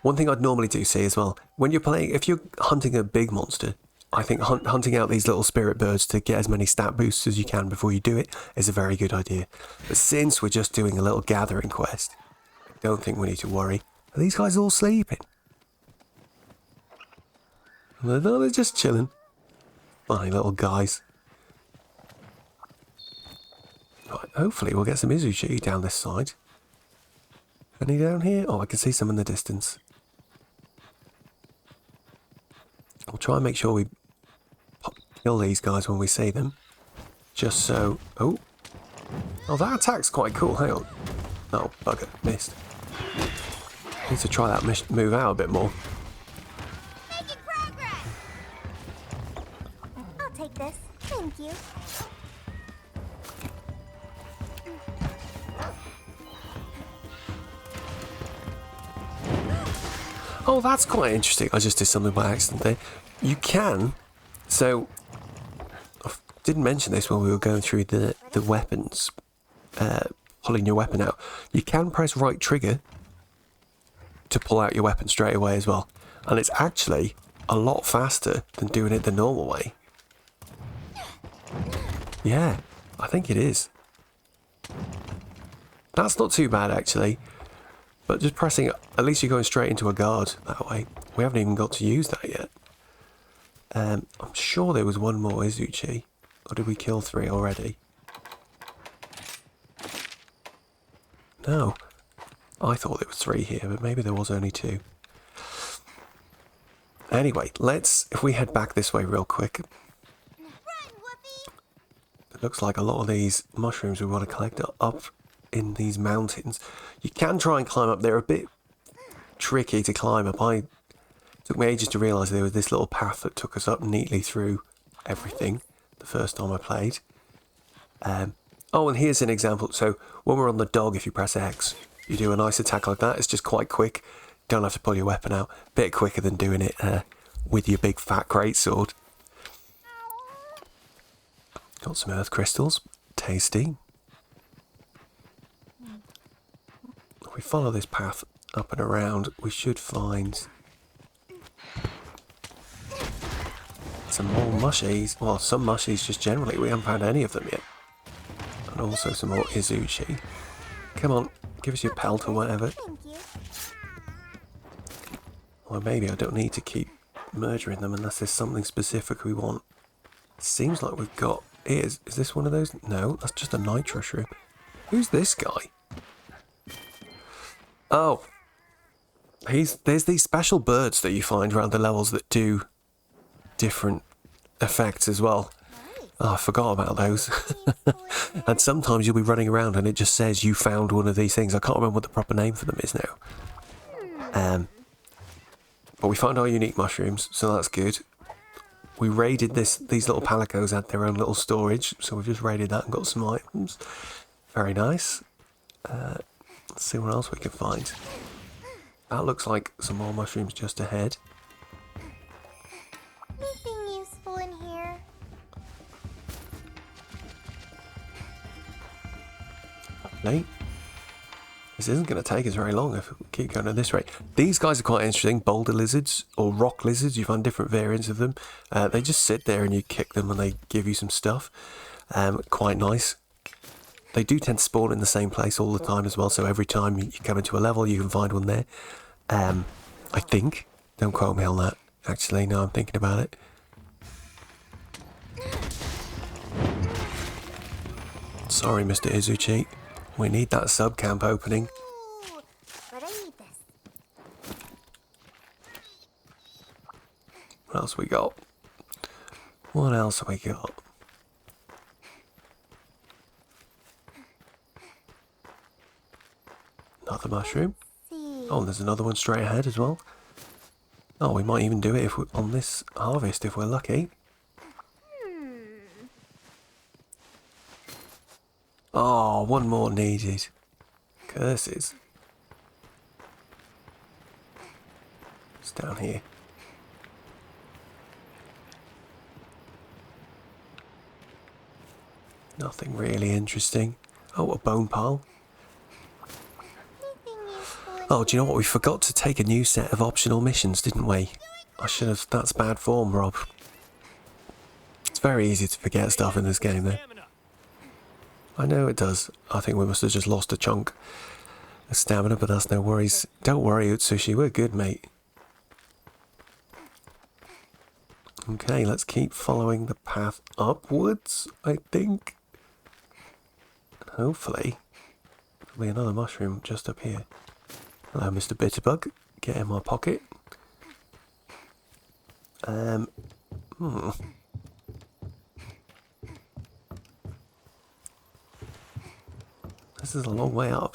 One thing I'd normally do see as well, when you're playing, if you're hunting a big monster, I think hunting out these little spirit birds to get as many stat boosts as you can before you do it is a very good idea. But since we're just doing a little gathering quest, I don't think we need to worry. Are these guys all sleeping? No, they're just chilling. Funny little guys. Right, hopefully we'll get some Izuchi down this side. Any down here? Oh, I can see some in the distance. We'll try and make sure we kill these guys when we see them. Just so... Oh, that attack's quite cool. Hang on. Oh, bugger. Missed. Need to try that move out a bit more. Making progress. I'll take this. Thank you. Oh, that's quite interesting. I just did something by accident there. You can... So, I didn't mention this when we were going through the weapons. Pulling your weapon out. You can press right trigger to pull out your weapon straight away as well. And it's actually a lot faster than doing it the normal way. Yeah, I think it is. That's not too bad, actually. But just pressing, at least you're going straight into a guard that way. We haven't even got to use that yet. I'm sure there was one more Izuchi. Or did we kill 3 already? No. I thought there was 3 here, but maybe there was only 2. Anyway, if we head back this way real quick. It looks like a lot of these mushrooms we want to collect are up in these mountains. You can try and climb up. They're a bit tricky to climb up. It took me ages to realise there was this little path that took us up neatly through everything the first time I played. Oh, and here's an example. So when we're on the dog, if you press X, you do a nice attack like that. It's just quite quick. Don't have to pull your weapon out. Bit quicker than doing it with your big fat greatsword. Got some earth crystals. Tasty. If we follow this path up and around, we should find some more mushies. Well, some mushies just generally. We haven't found any of them yet. And also some more Izuchi. Come on, give us your pelt or whatever. Thank you. Or maybe I don't need to keep murdering them unless there's something specific we want. Seems like we've got... Is this one of those? No, that's just a nitro shroom. Who's this guy? Oh. There's these special birds that you find around the levels that do different effects as well. Oh, I forgot about those. And sometimes you'll be running around and it just says you found one of these things. I can't remember what the proper name for them is now. But we found our unique mushrooms, so that's good. We raided these little palicos had their own little storage, so we've just raided that and got some items. Very nice. Let's see what else we can find. That looks like some more mushrooms just ahead. Anything useful in here? Lovely. This isn't going to take us very long if we keep going at this rate. These guys are quite interesting. Boulder lizards or rock lizards. You find different variants of them. They just sit there and you kick them and they give you some stuff. Quite nice. They do tend to spawn in the same place all the time as well. So every time you come into a level, you can find one there. I think. Don't quote me on that. Actually, no, I'm thinking about it. Sorry, Mr. Izuchi. We need that sub camp opening. Ooh, but I need this. What else we got? What else have we got? Another mushroom. See. Oh, there's another one straight ahead as well. Oh, we might even do it if on this harvest if we're lucky. Oh, one more needed. Curses. It's down here. Nothing really interesting. Oh, a bone pile. Anything useful in Oh, do you know what? We forgot to take a new set of optional missions, didn't we? I should have... That's bad form, Rob. It's very easy to forget stuff in this game, though. I know it does. I think we must have just lost a chunk of stamina, but that's no worries. Don't worry, Utsushi. We're good, mate. Okay, let's keep following the path upwards, I think. And hopefully, there'll be another mushroom just up here. Hello, Mr. Bitterbug. Get in my pocket. This is a long way up.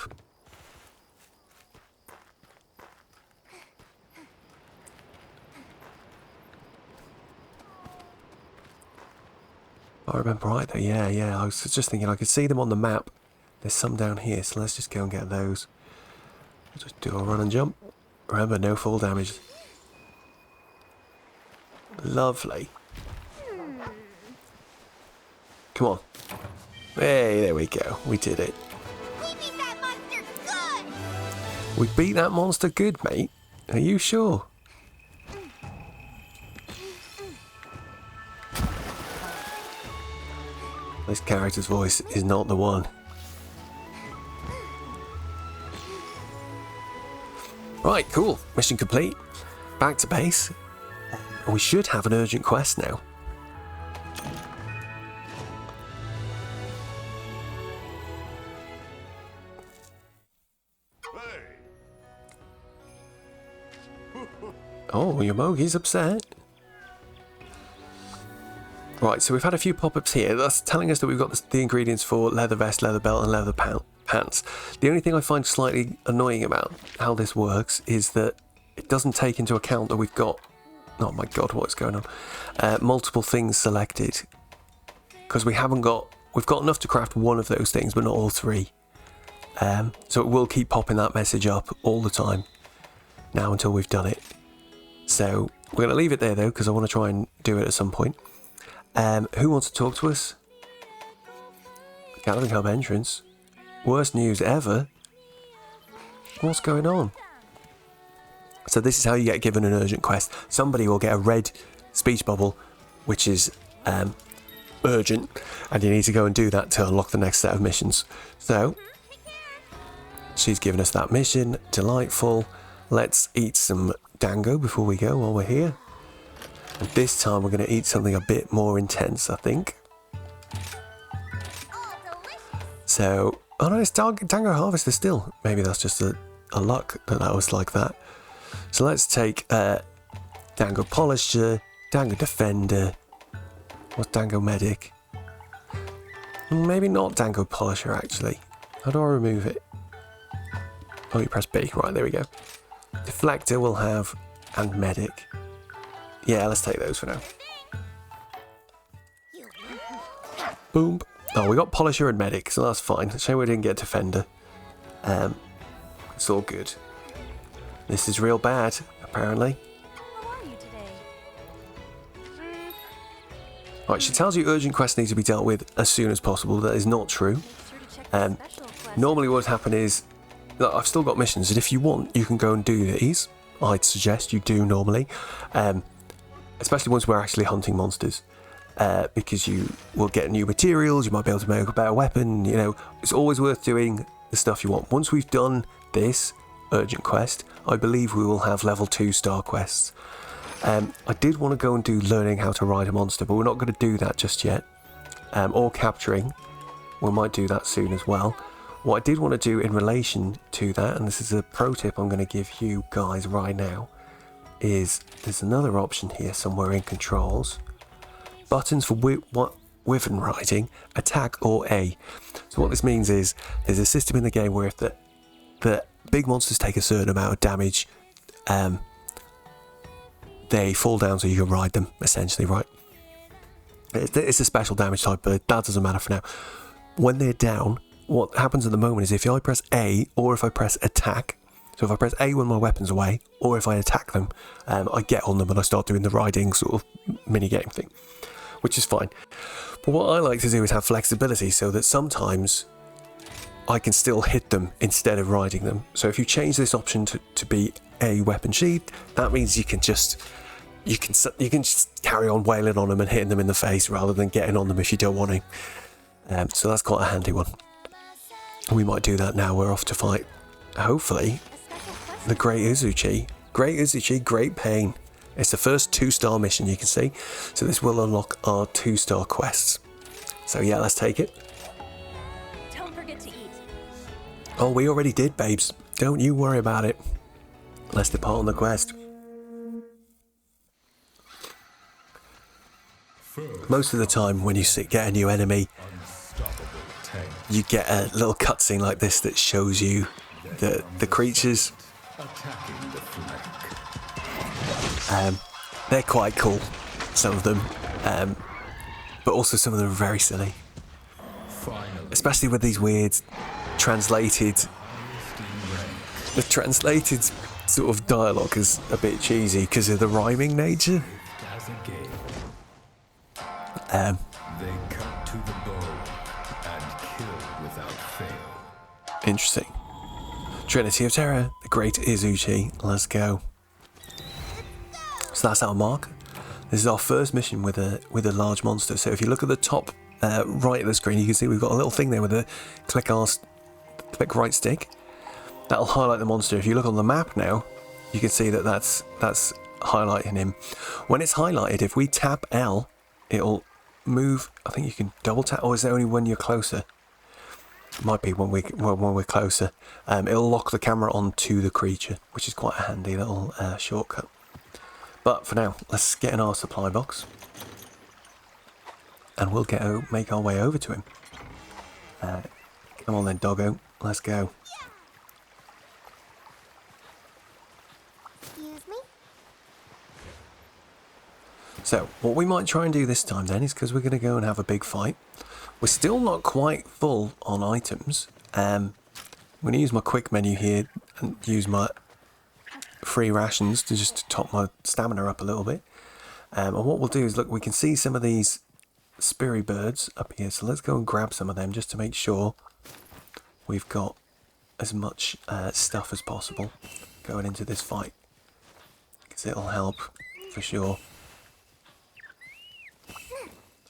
I remember right though, yeah. I was just thinking I could see them on the map. There's some down here, so let's just go and get those. We'll just do a run and jump. Remember, no fall damage. Lovely. Come on. Hey, there we go. We did it. We beat that monster good! We beat that monster good, mate. Are you sure? This character's voice is not the one. Right, cool. Mission complete. Back to base. We should have an urgent quest now. Oh, Yomogi's upset. Right, so we've had a few pop-ups here. That's telling us that we've got the ingredients for leather vest, leather belt, and leather pants. The only thing I find slightly annoying about how this works is that it doesn't take into account that we've got... Oh my god, what's going on? Multiple things selected. Because we've got enough to craft one of those things, but not all three. So it will keep popping that message up all the time. Now until we've done it. So we're going to leave it there though, because I want to try and do it at some point. Who wants to talk to us? Gathering Hub entrance. Worst news ever. What's going on? So this is how you get given an urgent quest. Somebody will get a red speech bubble, which is urgent, and you need to go and do that to unlock the next set of missions. So she's given us that mission. Delightful. Let's eat some dango before we go while we're here. And this time we're going to eat something a bit more intense, I think. So, oh no, it's dango harvester still. Maybe that's just a luck that was like that. So let's take dango polisher, dango defender. What's dango medic? Maybe not dango polisher actually. How do I remove it? Oh, you press B. Right, there we go. Deflector we'll have, and medic. Yeah, let's take those for now. Boom. Oh, we got polisher and medic, so that's fine. Shame we didn't get defender. It's all good. This is real bad, apparently. How are you today? Right, she tells you urgent quests need to be dealt with as soon as possible. That is not true. Make sure to check the special quest. Normally what would happen is that I've still got missions, and if you want, you can go and do these. I'd suggest you do normally. Especially once we're actually hunting monsters. Because you will get new materials, you might be able to make a better weapon, you know. It's always worth doing the stuff you want. Once we've done this urgent quest, I believe we will have level 2 star quests. I did want to go and do learning how to ride a monster, but we're not going to do that just yet. Or capturing. We might do that soon as well. What I did want to do in relation to that, and this is a pro tip I'm going to give you guys right now, is there's another option here somewhere in controls. Buttons for wyvern riding, attack or A. So what this means is there's a system in the game where if the big monsters take a certain amount of damage, they fall down so you can ride them, essentially, right? It's a special damage type, but that doesn't matter for now. When they're down, what happens at the moment is if I press A or if I press attack, so if I press A when my weapon's away, or if I attack them, I get on them and I start doing the riding sort of mini-game thing, which is fine. But what I like to do is have flexibility so that sometimes I can still hit them instead of riding them. So if you change this option to be a weapon sheath, that means you can just carry on wailing on them and hitting them in the face rather than getting on them if you don't want to. So that's quite a handy one. We might do that now. We're off to fight, hopefully, the Great Uzuchi. Great Uzuchi, Great Pain. It's the first 2-star mission you can see. So this will unlock our 2-star quests. So yeah, let's take it. Don't forget to eat. Oh, we already did, babes. Don't you worry about it. Let's depart on the quest. Most of the time when you get a new enemy, you get a little cutscene like this that shows you the creatures. They're quite cool, some of them, but also some of them are very silly. Especially with these weird the translated sort of dialogue is a bit cheesy because of the rhyming nature. They cut to the bow and kill without fail. Interesting. Trinity of Terror, the Great Izuchi. Let's go. So that's our mark. This is our first mission with a large monster. So if you look at the top right of the screen, you can see we've got a little thing there with a click right stick. That'll highlight the monster. If you look on the map now, you can see that that's highlighting him. When it's highlighted, if we tap L, it'll move. I think you can double tap, or is it only when you're closer? It might be when we're closer. It'll lock the camera onto the creature, which is quite a handy little shortcut. But for now, let's get in our supply box, and we'll make our way over to him. Come on then, doggo, let's go. Excuse me? So, what we might try and do this time then is, because we're going to go and have a big fight, we're still not quite full on items. I'm going to use my quick menu here and use my free rations to just top my stamina up a little bit. And what we'll do is, look, we can see some of these Spiri birds up here, so let's go and grab some of them just to make sure we've got as much stuff as possible going into this fight, because it'll help for sure.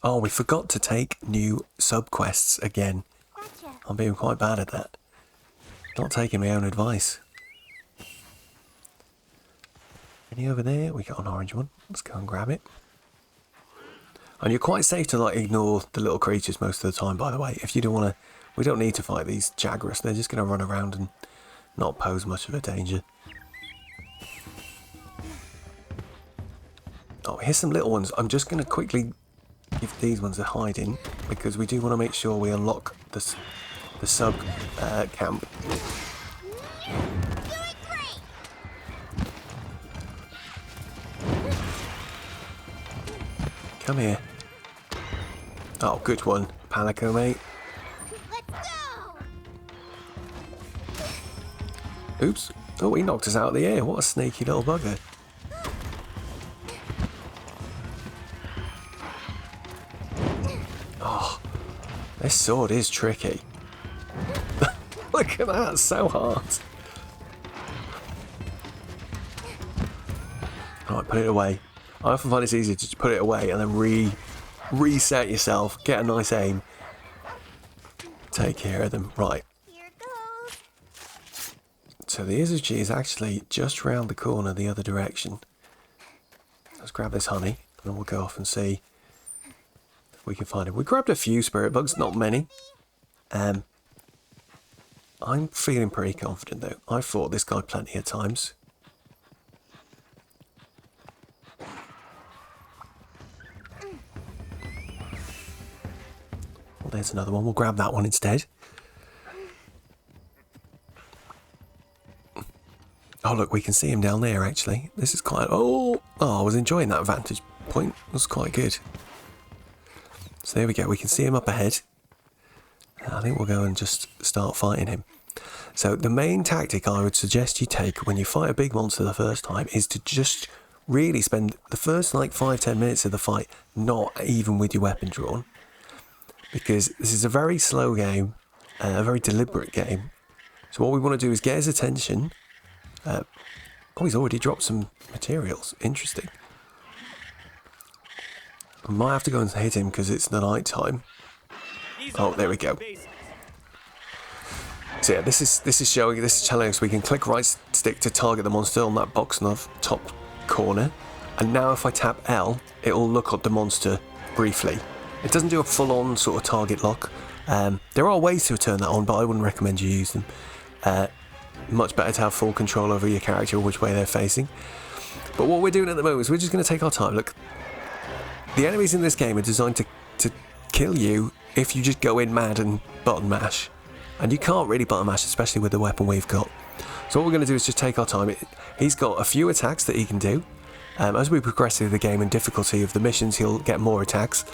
Oh, we forgot to take new sub-quests again. gotcha. I'm being quite bad at that. Not taking my own advice. Any over there? We got an orange one. Let's go and grab it. And you're quite safe to like ignore the little creatures most of the time, by the way. If you don't want to, we don't need to fight these Jagras. They're just going to run around and not pose much of a danger. Oh, here's some little ones. I'm just going to quickly give these ones a hiding, because we do want to make sure we unlock the sub camp. Doing great! Come here. Oh, good one, Palico, mate. Let's go! Oops. Oh, he knocked us out of the air. What a sneaky little bugger. Oh, this sword is tricky. Look at that, it's so hard. Alright, put it away. I often find it's easier to just put it away and then reset yourself, get a nice aim, take care of them. Right. Here goes! So the Izuchi is actually just round the corner the other direction. Let's grab this honey and then we'll go off and see if we can find him. We grabbed a few spirit bugs, not many. I'm feeling pretty confident though. I've fought this guy plenty of times. Well, there's another one. We'll grab that one instead. Oh, look, we can see him down there, actually. This is quite... Oh, I was enjoying that vantage point. It was quite good. So there we go. We can see him up ahead. I think we'll go and just start fighting him. So the main tactic I would suggest you take when you fight a big monster the first time is to just really spend the first, like, 5-10 minutes of the fight not even with your weapon drawn. Because this is a very slow game, a very deliberate game. So what we want to do is get his attention. Oh, he's already dropped some materials. Interesting. I might have to go and hit him because it's the night time. Oh, there we go. So yeah, this is telling us we can click right stick to target the monster on that box in the top corner. And now if I tap L, it'll look up the monster briefly. It doesn't do a full-on sort of target lock. There are ways to turn that on, but I wouldn't recommend you use them. Much better to have full control over your character, which way they're facing. But what we're doing at the moment is we're just going to take our time. Look, the enemies in this game are designed to kill you if you just go in mad and button mash. And you can't really button mash, especially with the weapon we've got. So what we're going to do is just take our time. He's got a few attacks that he can do. As we progress through the game and difficulty of the missions, he'll get more attacks.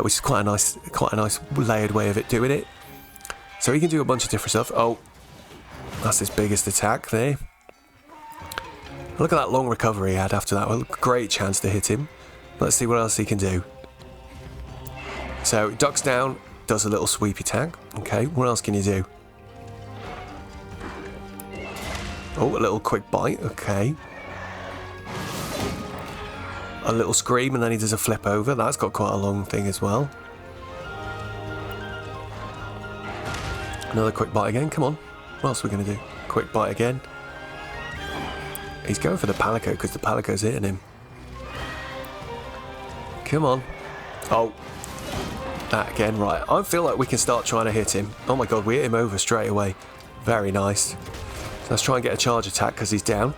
Which is quite a nice layered way of it doing it. So he can do a bunch of different stuff. Oh, that's his biggest attack there. Look at that long recovery he had after that. Well, great chance to hit him. Let's see what else he can do. So ducks down, does a little sweep attack. Okay, what else can you do? Oh, a little quick bite. Okay. A little scream and then he does a flip over. That's got quite a long thing as well. Another quick bite again. Come on. What else are we going to do? Quick bite again. He's going for the palico because the palico's hitting him. Come on. Oh. That again. Right. I feel like we can start trying to hit him. Oh my god, we hit him over straight away. Very nice. So let's try and get a charge attack because he's down.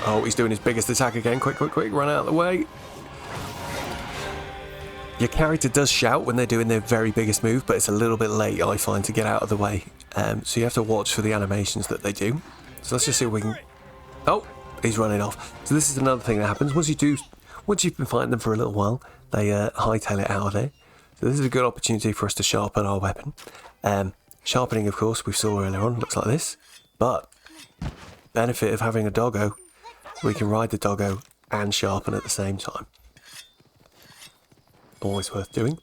Oh, he's doing his biggest attack again. Quick, quick, quick. Run out of the way. Your character does shout when they're doing their very biggest move, but it's a little bit late, I find, to get out of the way. So you have to watch for the animations that they do. So let's just see if we can... Oh, he's running off. So this is another thing that happens. Once you've been fighting them for a little while, they hightail it out of there. So this is a good opportunity for us to sharpen our weapon. Sharpening, of course, we saw earlier on, looks like this. But, benefit of having a doggo, we can ride the doggo and sharpen at the same time. Always worth doing.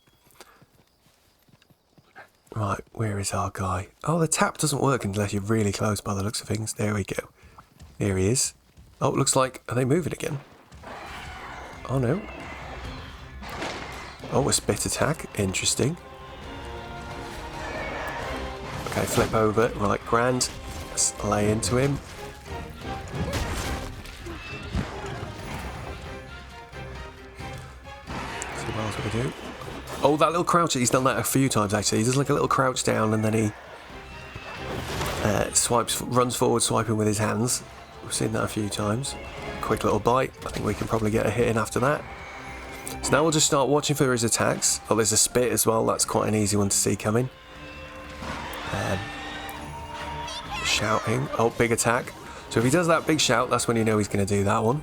Right, where is our guy? Oh, the tap doesn't work unless you're really close by the looks of things. There we go. There he is. Oh, it looks like... Are they moving again? Oh, no. Oh, a spit attack. Interesting. Okay, flip over. Right, grand. Let's lay into him. See what else we can do. Oh, that little crouch, he's done that a few times actually. He does like a little crouch down and then he runs forward swiping with his hands. We've seen that a few times. Quick little bite. I think we can probably get a hit in after that. So now we'll just start watching for his attacks. Oh, there's a spit as well. That's quite an easy one to see coming. Shouting. Oh, big attack. So if he does that big shout, that's when you know he's going to do that one.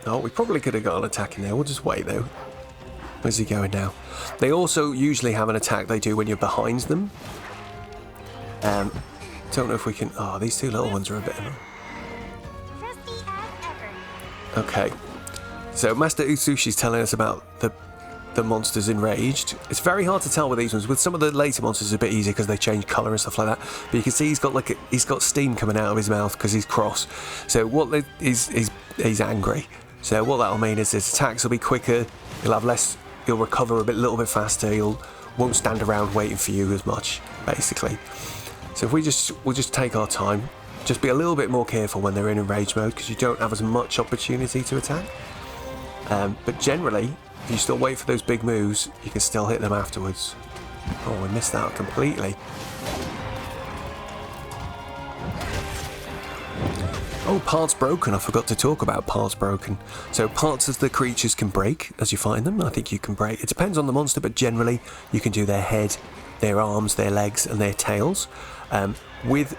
Oh, we probably could have got an attack in there. We'll just wait though. Where's he going now? They also usually have an attack they do when you're behind them. Don't know if we can... Oh, these two little ones are a bit... Okay. So Master Utsushi's telling us about the monsters enraged. It's very hard to tell with these ones. With some of the later monsters, it's a bit easier because they change colour and stuff like that. But you can see he's got steam coming out of his mouth because he's cross. So he's angry. So what that'll mean is his attacks will be quicker. He'll have less. He'll recover a little bit faster. Won't stand around waiting for you as much, basically. So if we'll just take our time. Just be a little bit more careful when they're in enrage mode because you don't have as much opportunity to attack. But generally, if you still wait for those big moves, you can still hit them afterwards. Oh, we missed that completely. Oh, parts broken. I forgot to talk about parts broken. So parts of the creatures can break as you find them. I think you can break. It depends on the monster, but generally you can do their head, their arms, their legs, and their tails. With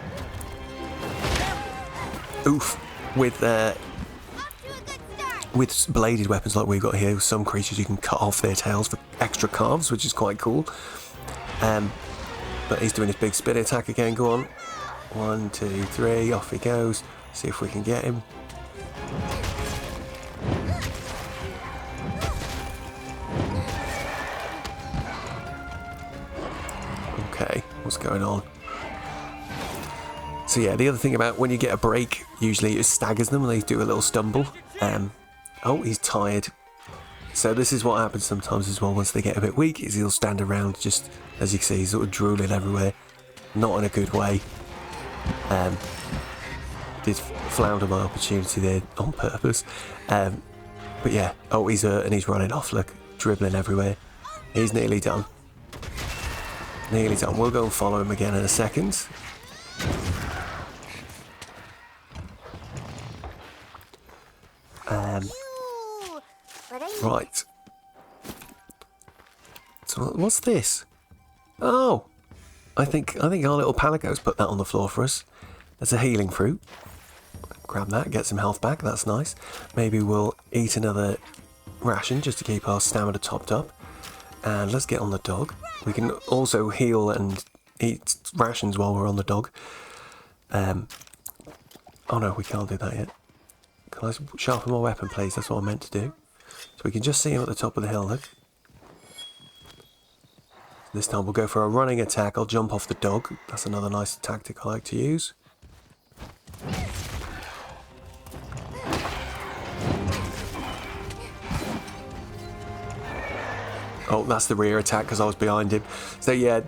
bladed weapons like we've got here, with some creatures you can cut off their tails for extra carves, which is quite cool. But he's doing his big spin attack again. Go on. 1, 2, 3. Off he goes. See if we can get him. Okay, what's going on? So yeah, the other thing about when you get a break, usually it staggers them and they do a little stumble. Oh, he's tired. So this is what happens sometimes as well once they get a bit weak, is he'll stand around just, as you can see, he's sort of drooling everywhere. Not in a good way. Did flounder my opportunity there on purpose. But yeah, oh, he's hurt and he's running off, look, dribbling everywhere. He's nearly done. Nearly done. We'll go and follow him again in a second. Right. So what's this? Oh, I think our little Palico's put that on the floor for us. There's a healing fruit. Grab that, get some health back. That's nice. Maybe we'll eat another ration just to keep our stamina topped up. And let's get on the dog. We can also heal and eat rations while we're on the dog. Oh no, we can't do that yet. Can I sharpen my weapon, please? That's what I meant to do. So we can just see him at the top of the hill, look. This time we'll go for a running attack. I'll jump off the dog. That's another nice tactic I like to use. Oh, that's the rear attack because I was behind him. So yeah,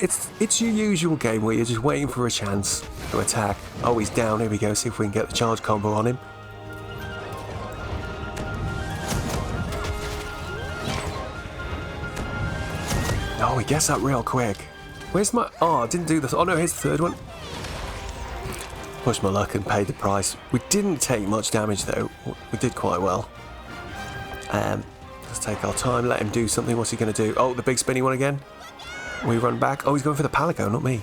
it's your usual game where you're just waiting for a chance to attack. Oh, he's down. Here we go. See if we can get the charge combo on him. Oh, he gets up real quick. Where's my... Oh, I didn't do this. Oh, no, here's the third one. Pushed my luck and paid the price. We didn't take much damage, though. We did quite well. Let's take our time, let him do something. What's he going to do? Oh, the big spinny one again. We run back. Oh, he's going for the palico, not me.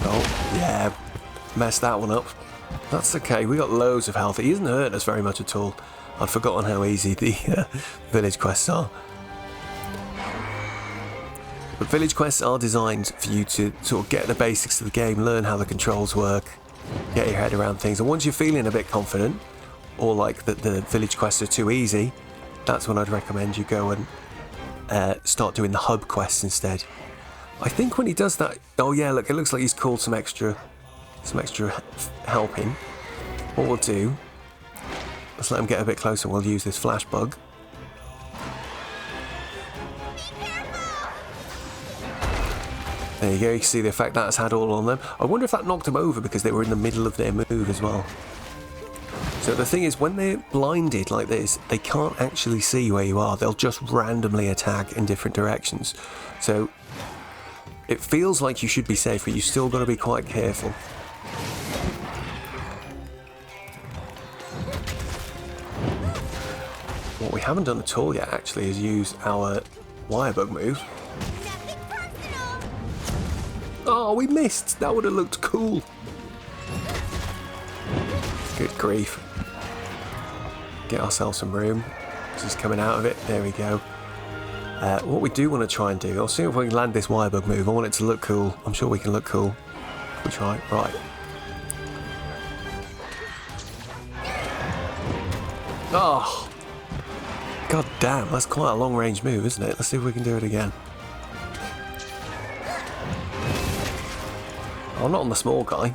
Oh, yeah. Messed that one up. That's okay. We got loads of health. He hasn't hurt us very much at all. I'd forgotten how easy the village quests are. But village quests are designed for you to sort of get the basics of the game, learn how the controls work, get your head around things. And once you're feeling a bit confident, or like that the village quests are too easy, that's when I'd recommend you go and start doing the hub quests instead. I think when he does that, oh yeah, look, it looks like he's called some extra help in. What we'll do, let's let him get a bit closer. We'll use this flash bug. There you go, you can see the effect that's had all on them. I wonder if that knocked them over because they were in the middle of their move as well. So the thing is, when they're blinded like this, they can't actually see where you are. They'll just randomly attack in different directions. So it feels like you should be safe, but you still got to be quite careful. What we haven't done at all yet, actually, is use our wire bug move. Oh, we missed! That would have looked cool. Good grief. Get ourselves some room. Just coming out of it. There we go. What we do want to try and do, I'll see if we can land this wire bug move. I want it to look cool. I'm sure we can look cool. We try. Right. Oh! God damn, that's quite a long range move, isn't it? Let's see if we can do it again. Oh, not on the small guy.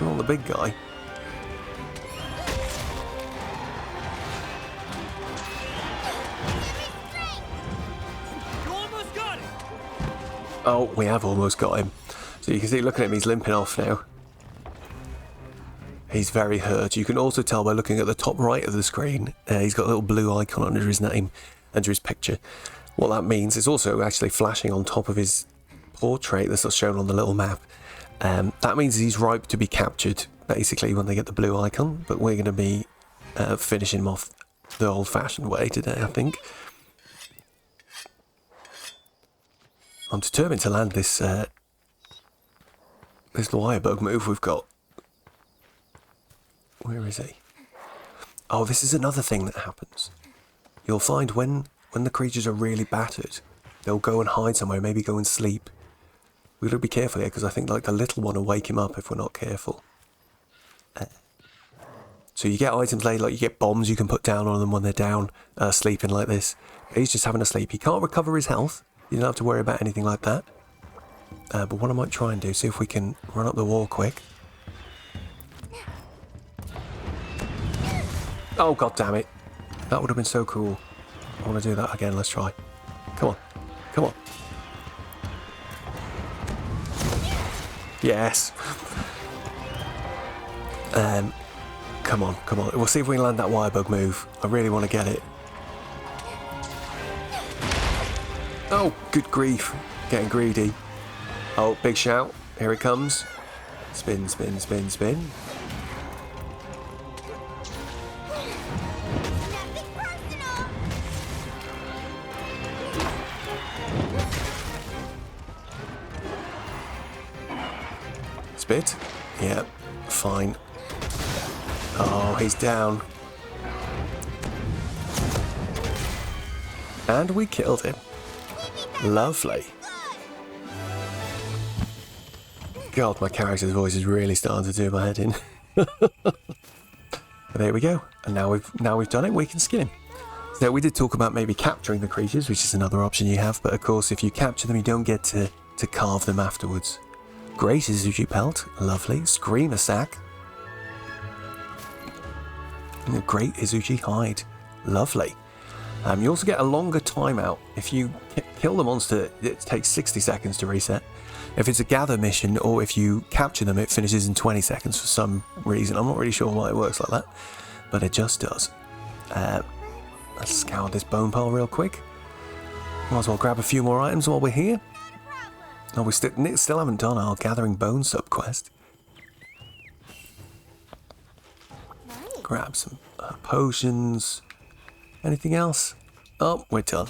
Not on the big guy. Oh, we have almost got him. So you can see, looking at him, he's limping off now. He's very hurt. You can also tell by looking at the top right of the screen, he's got a little blue icon under his name, under his picture. What that means is also actually flashing on top of his portrait that's shown on the little map. That means he's ripe to be captured, basically, when they get the blue icon. But we're going to be finishing him off the old-fashioned way today, I think. I'm determined to land this this wire bug move we've got. Where is he? Oh, this is another thing that happens. You'll find when the creatures are really battered, they'll go and hide somewhere, maybe go and sleep. We've got to be careful here because I think like the little one will wake him up if we're not careful. So you get items later, like you get bombs you can put down on them when they're down, sleeping like this. He's just having a sleep. He can't recover his health. You don't have to worry about anything like that. But what I might try and do, see if we can run up the wall quick. Oh, god damn it. That would have been so cool. I want to do that again. Let's try. Come on. Come on. Yes. Come on, come on. We'll see if we can land that wire bug move. I really want to get it. Oh, good grief. Getting greedy. Oh, big shout. Here it comes. Spin, spin, spin, spin. Spit. Yeah, fine. Oh, he's down. And we killed him. Lovely. God, my character's voice is really starting to do my head in. But there we go. And now we've done it, we can skin him. Now, we did talk about maybe capturing the creatures, which is another option you have, but of course, if you capture them, you don't get to carve them afterwards. Great Izuchi pelt, lovely. Screamer sack. And a great Izuchi hide, lovely. You also get a longer timeout. If you kill the monster, it takes 60 seconds to reset. If it's a gather mission, or if you capture them, it finishes in 20 seconds for some reason. I'm not really sure why it works like that, but it just does. Let's scour this bone pile real quick. Might as well grab a few more items while we're here. Oh, we still haven't done our Gathering Bone subquest. Nice. Grab some potions. Anything else? Oh, we're done.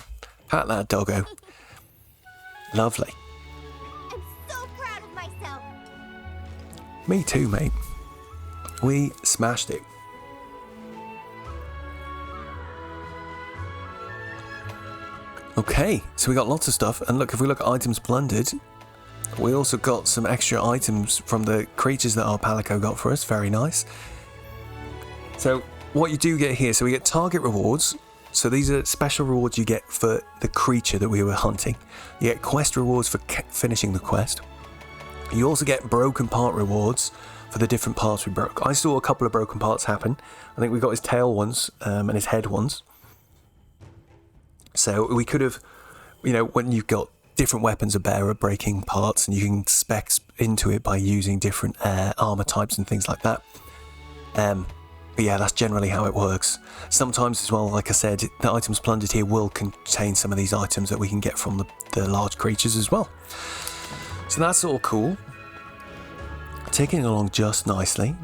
Pat that doggo. Lovely. I'm so proud of myself. Me too, mate. We smashed it. Okay, so we got lots of stuff, and look, if we look at items plundered, we also got some extra items from the creatures that our Palico got for us. Very nice. So what you do get here, so we get target rewards. So these are special rewards you get for the creature that we were hunting. You get quest rewards for finishing the quest. You also get broken part rewards for the different parts we broke. I saw a couple of broken parts happen. I think we got his tail once and his head once. So we could have, you know, when you've got different weapons are better at breaking parts, and you can spec into it by using different armor types and things like that. But yeah, that's generally how it works. Sometimes as well, like I said, the items plundered here will contain some of these items that we can get from the large creatures as well. So that's all cool. Taking it along just nicely.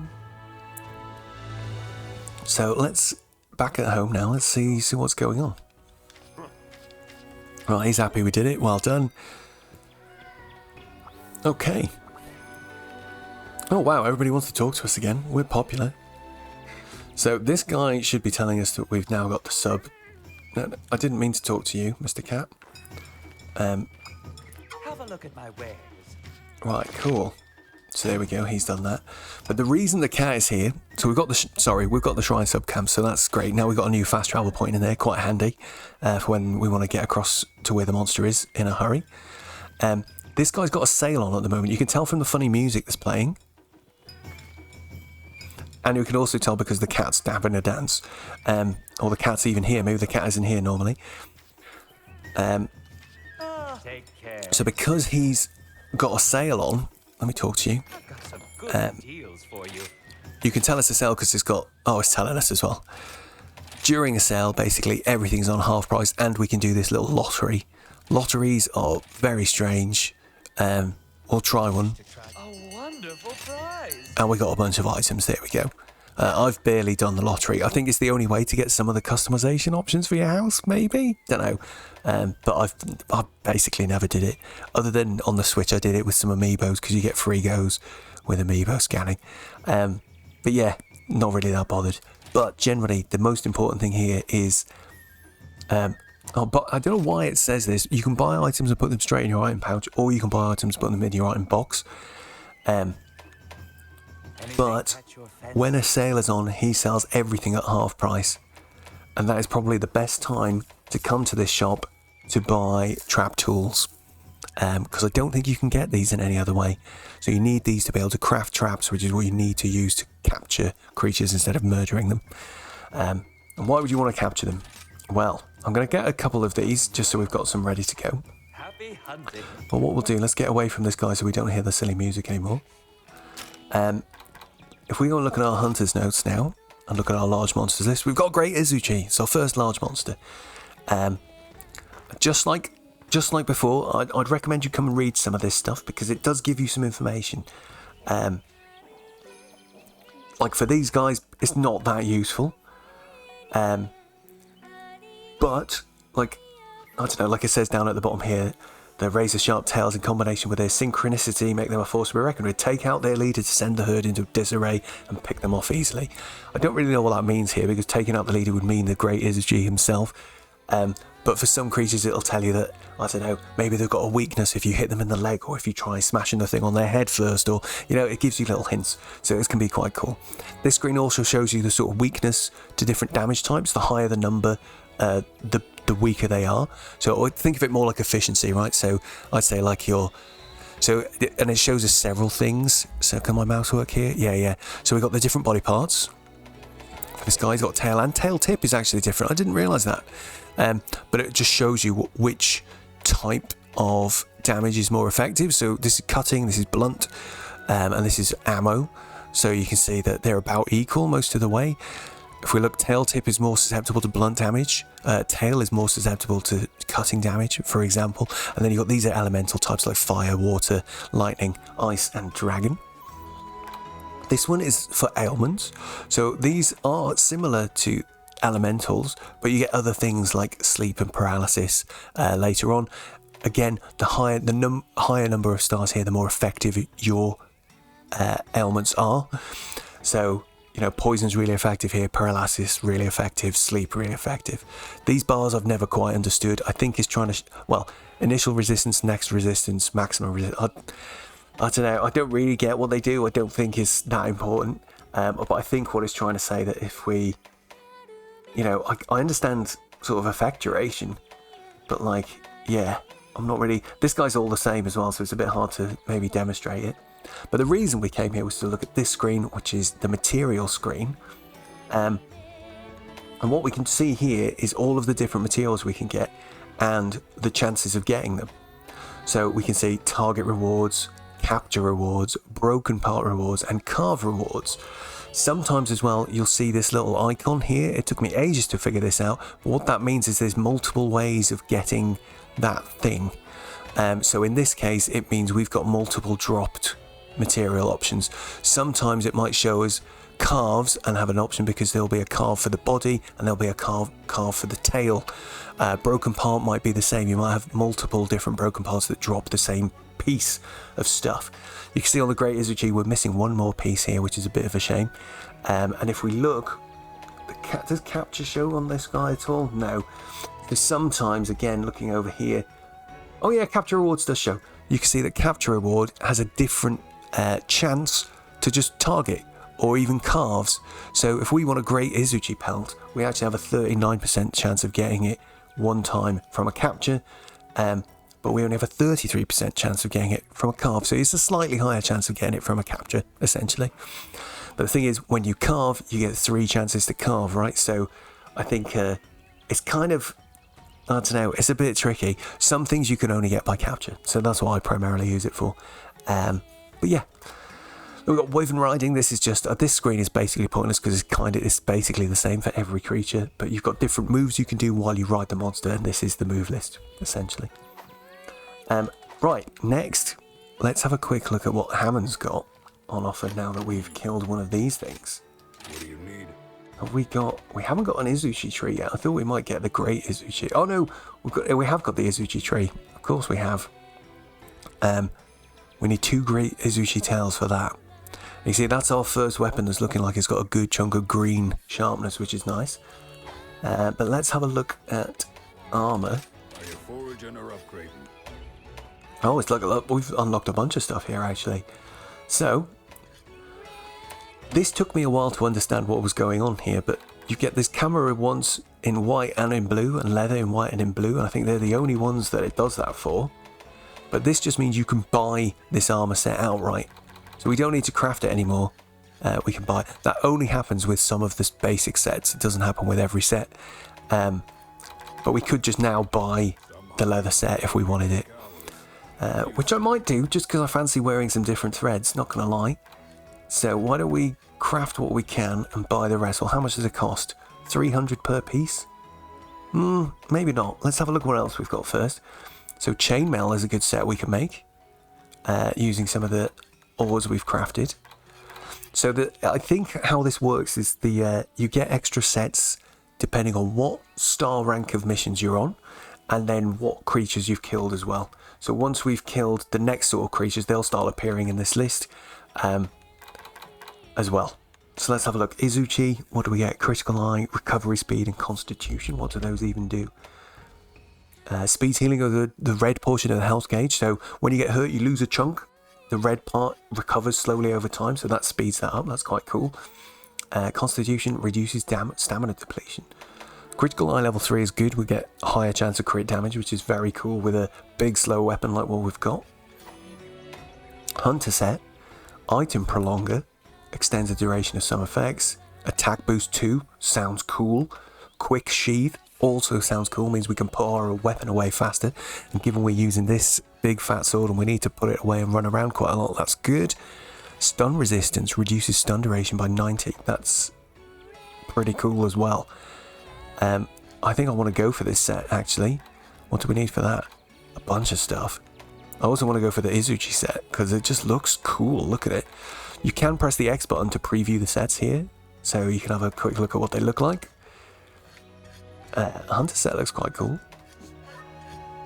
So let's back at home now. Let's see what's going on. Right, he's happy we did it. Well done. Okay. Oh wow, everybody wants to talk to us again. We're popular. So this guy should be telling us that we've now got the sub. No, I didn't mean to talk to you, Mr. Cat. Have a look at my wares. Right, cool. So there we go, he's done that. But the reason the cat is here, so we've got the shrine sub camp, so that's great. Now we've got a new fast travel point in there, quite handy for when we want to get across to where the monster is in a hurry. This guy's got a sail on at the moment. You can tell from the funny music that's playing. And you can also tell because the cat's having a dance. Or the cat's even here. Maybe the cat isn't here normally. Take care. So because he's got a sail on, let me talk to you. I've got some good deals for you. You can tell it's a sale because it's got... Oh, it's telling us as well. During a sale, basically, everything's on half price, and we can do this little lottery. Lotteries are very strange. We'll try one. A wonderful prize. And we got a bunch of items. There we go. I've barely done the lottery. I think it's the only way to get some of the customization options for your house, maybe? Don't know. But I basically never did it. Other than on the Switch, I did it with some amiibos because you get free goes with amiibo scanning. But yeah, not really that bothered. But generally, the most important thing here is... but I don't know why it says this. You can buy items and put them straight in your item pouch, or you can buy items and put them in your item box. But when a sale is on, he sells everything at half price. And that is probably the best time to come to this shop to buy trap tools. Because I don't think you can get these in any other way. So you need these to be able to craft traps, which is what you need to use to capture creatures instead of murdering them. And why would you want to capture them? Well, I'm going to get a couple of these just so we've got some ready to go. Happy hunting. But what we'll do, let's get away from this guy so we don't hear the silly music anymore. If we go and look at our hunter's notes now, and look at our large monsters list, we've got Great Izuchi. It's our first large monster. Just like before, I'd recommend you come and read some of this stuff because it does give you some information. Like for these guys, it's not that useful. But like, I don't know, like it says down at the bottom here, their razor-sharp tails in combination with their synchronicity make them a force to be reckoned with. Take out their leader to send the herd into disarray and pick them off easily. I don't really know what that means here because taking out the leader would mean the Great Izuchi himself. But for some creatures it'll tell you that, I don't know, maybe they've got a weakness if you hit them in the leg or if you try smashing the thing on their head first, or, you know, it gives you little hints. So this can be quite cool. This screen also shows you the sort of weakness to different damage types. The higher the number, the weaker they are. So think of it more like efficiency, right? So I'd say like and it shows us several things. So can my mouse work here? Yeah. So we've got the different body parts. This guy's got tail, and tail tip is actually different. I didn't realise that. But it just shows you which type of damage is more effective. So this is cutting, this is blunt, and this is ammo. So you can see that they're about equal most of the way. If we look, tail tip is more susceptible to blunt damage. Tail is more susceptible to cutting damage, for example. And then you've got these elemental types like fire, water, lightning, ice, and dragon. This one is for ailments. So these are similar to elementals, but you get other things like sleep and paralysis later on. Again, the higher number of stars here, the more effective your ailments are. So, you know, poison's really effective here, paralysis really effective, sleep really effective. These bars I've never quite understood. I think it's trying to, initial resistance, next resistance, maximum resistance. I don't know, I don't really get what they do. I don't think it's that important. But I think what it's trying to say that if we, you know, I understand sort of effect duration, but like, yeah, I'm not really, this guy's all the same as well, so it's a bit hard to maybe demonstrate it. But the reason we came here was to look at this screen, which is the material screen. And what we can see here is all of the different materials we can get and the chances of getting them. So we can see target rewards, capture rewards, broken part rewards, and carve rewards. Sometimes as well, you'll see this little icon here. It took me ages to figure this out, but what that means is there's multiple ways of getting that thing. So in this case, it means we've got multiple dropped material options. Sometimes it might show us carves and have an option because there'll be a carve for the body and there'll be a carve for the tail. Broken part might be the same. You might have multiple different broken parts that drop the same piece of stuff. You can see on the Great Izuchi we're missing one more piece here, which is a bit of a shame. And if we look, does capture show on this guy at all? No. Because sometimes, again, looking over here, oh yeah, capture rewards does show. You can see that capture reward has a different chance to just target or even carves. So if we want a Great Izuchi pelt, we actually have a 39% chance of getting it one time from a capture, but we only have a 33% chance of getting it from a carve. So it's a slightly higher chance of getting it from a capture, essentially. But the thing is, when you carve, you get 3 chances to carve, right? So I think it's kind of, I don't know, it's a bit tricky. Some things you can only get by capture, so that's what I primarily use it for. But yeah, we've got Woven Riding. This is just, this screen is basically pointless because it's basically the same for every creature, but you've got different moves you can do while you ride the monster, and this is the move list, essentially. Right, next, let's have a quick look at what Hammond's got on offer now that we've killed one of these things. What do you need? We haven't got an Izuchi tree yet. I thought we might get the Great Izuchi. Oh no, we have got the Izuchi tree. Of course we have. We need 2 Great Izuchi tails for that. You see, that's our first weapon that's looking like it's got a good chunk of green sharpness, which is nice. But let's have a look at armor. Are you foraging or upgrading? Oh, it's like we've unlocked a bunch of stuff here, actually. So, this took me a while to understand what was going on here, but you get this camera ones in white and in blue, and leather in white and in blue, and I think they're the only ones that it does that for. But this just means you can buy this armor set outright. So we don't need to craft it anymore. We can buy it. That only happens with some of the basic sets. It doesn't happen with every set. But we could just now buy the leather set if we wanted it. Which I might do just because I fancy wearing some different threads, not going to lie. So why don't we craft what we can and buy the rest? Well, how much does it cost? 300 per piece? Maybe not. Let's have a look what else we've got first. So chainmail is a good set we can make using some of the ores we've crafted. So I think how this works is you get extra sets depending on what star rank of missions you're on, and then what creatures you've killed as well. So once we've killed the next sort of creatures, they'll start appearing in this list as well. So let's have a look. Izuchi, what do we get? Critical Eye, Recovery Speed, and Constitution. What do those even do? Speed healing of the red portion of the health gauge. So when you get hurt, you lose a chunk. The red part recovers slowly over time, so that speeds that up. That's quite cool. Constitution reduces stamina depletion. Critical eye level 3 is good. We get a higher chance of crit damage, which is very cool with a big slow weapon like what we've got. Hunter set. Item prolonger. Extends the duration of some effects. Attack boost 2. Sounds cool. Quick sheath. Also sounds cool. Means we can put our weapon away faster. And given we're using this big fat sword and we need to put it away and run around quite a lot, that's good. Stun resistance. Reduces stun duration by 90. That's pretty cool as well. I think I want to go for this set, actually. What do we need for that? A bunch of stuff. I also want to go for the Izuchi set, because it just looks cool. Look at it. You can press the X button to preview the sets here, so you can have a quick look at what they look like. Hunter set looks quite cool.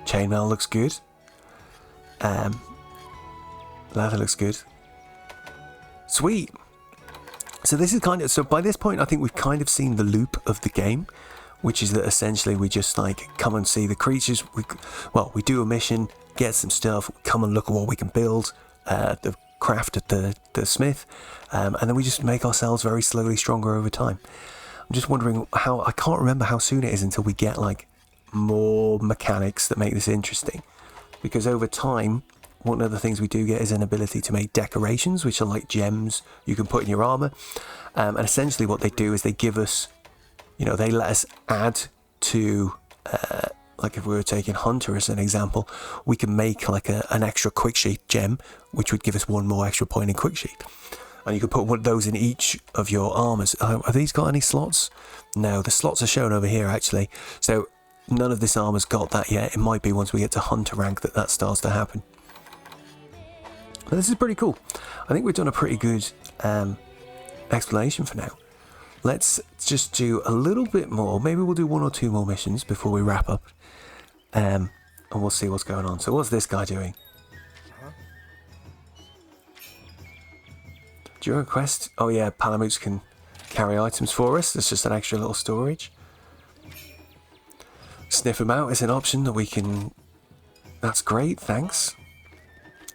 Chainmail looks good. Leather looks good. Sweet! So this is kind of... So by this point, I think we've kind of seen the loop of the game, which is that essentially we just like come and see the creatures. We do a mission, get some stuff, come and look at what we can build, the craft at the smith, and then we just make ourselves very slowly stronger over time. I'm just wondering how... I can't remember how soon it is until we get like more mechanics that make this interesting, because over time one of the things we do get is an ability to make decorations, which are like gems you can put in your armor, and essentially what they do is they give us, you know, they let us add to, like if we were taking Hunter as an example, we can make like an extra quick sheath gem, which would give us one more extra point in quick sheath. And you could put one of those in each of your armors. Have these got any slots? No, the slots are shown over here actually. So none of this armor's got that yet. It might be once we get to Hunter rank that starts to happen. But this is pretty cool. I think we've done a pretty good explanation for now. Let's just do a little bit more. Maybe we'll do 1 or 2 more missions before we wrap up. And we'll see what's going on. So what's this guy doing? During a quest? Oh yeah, Palamutes can carry items for us. There's just an extra little storage. Sniff them out is an option that we can... That's great, thanks.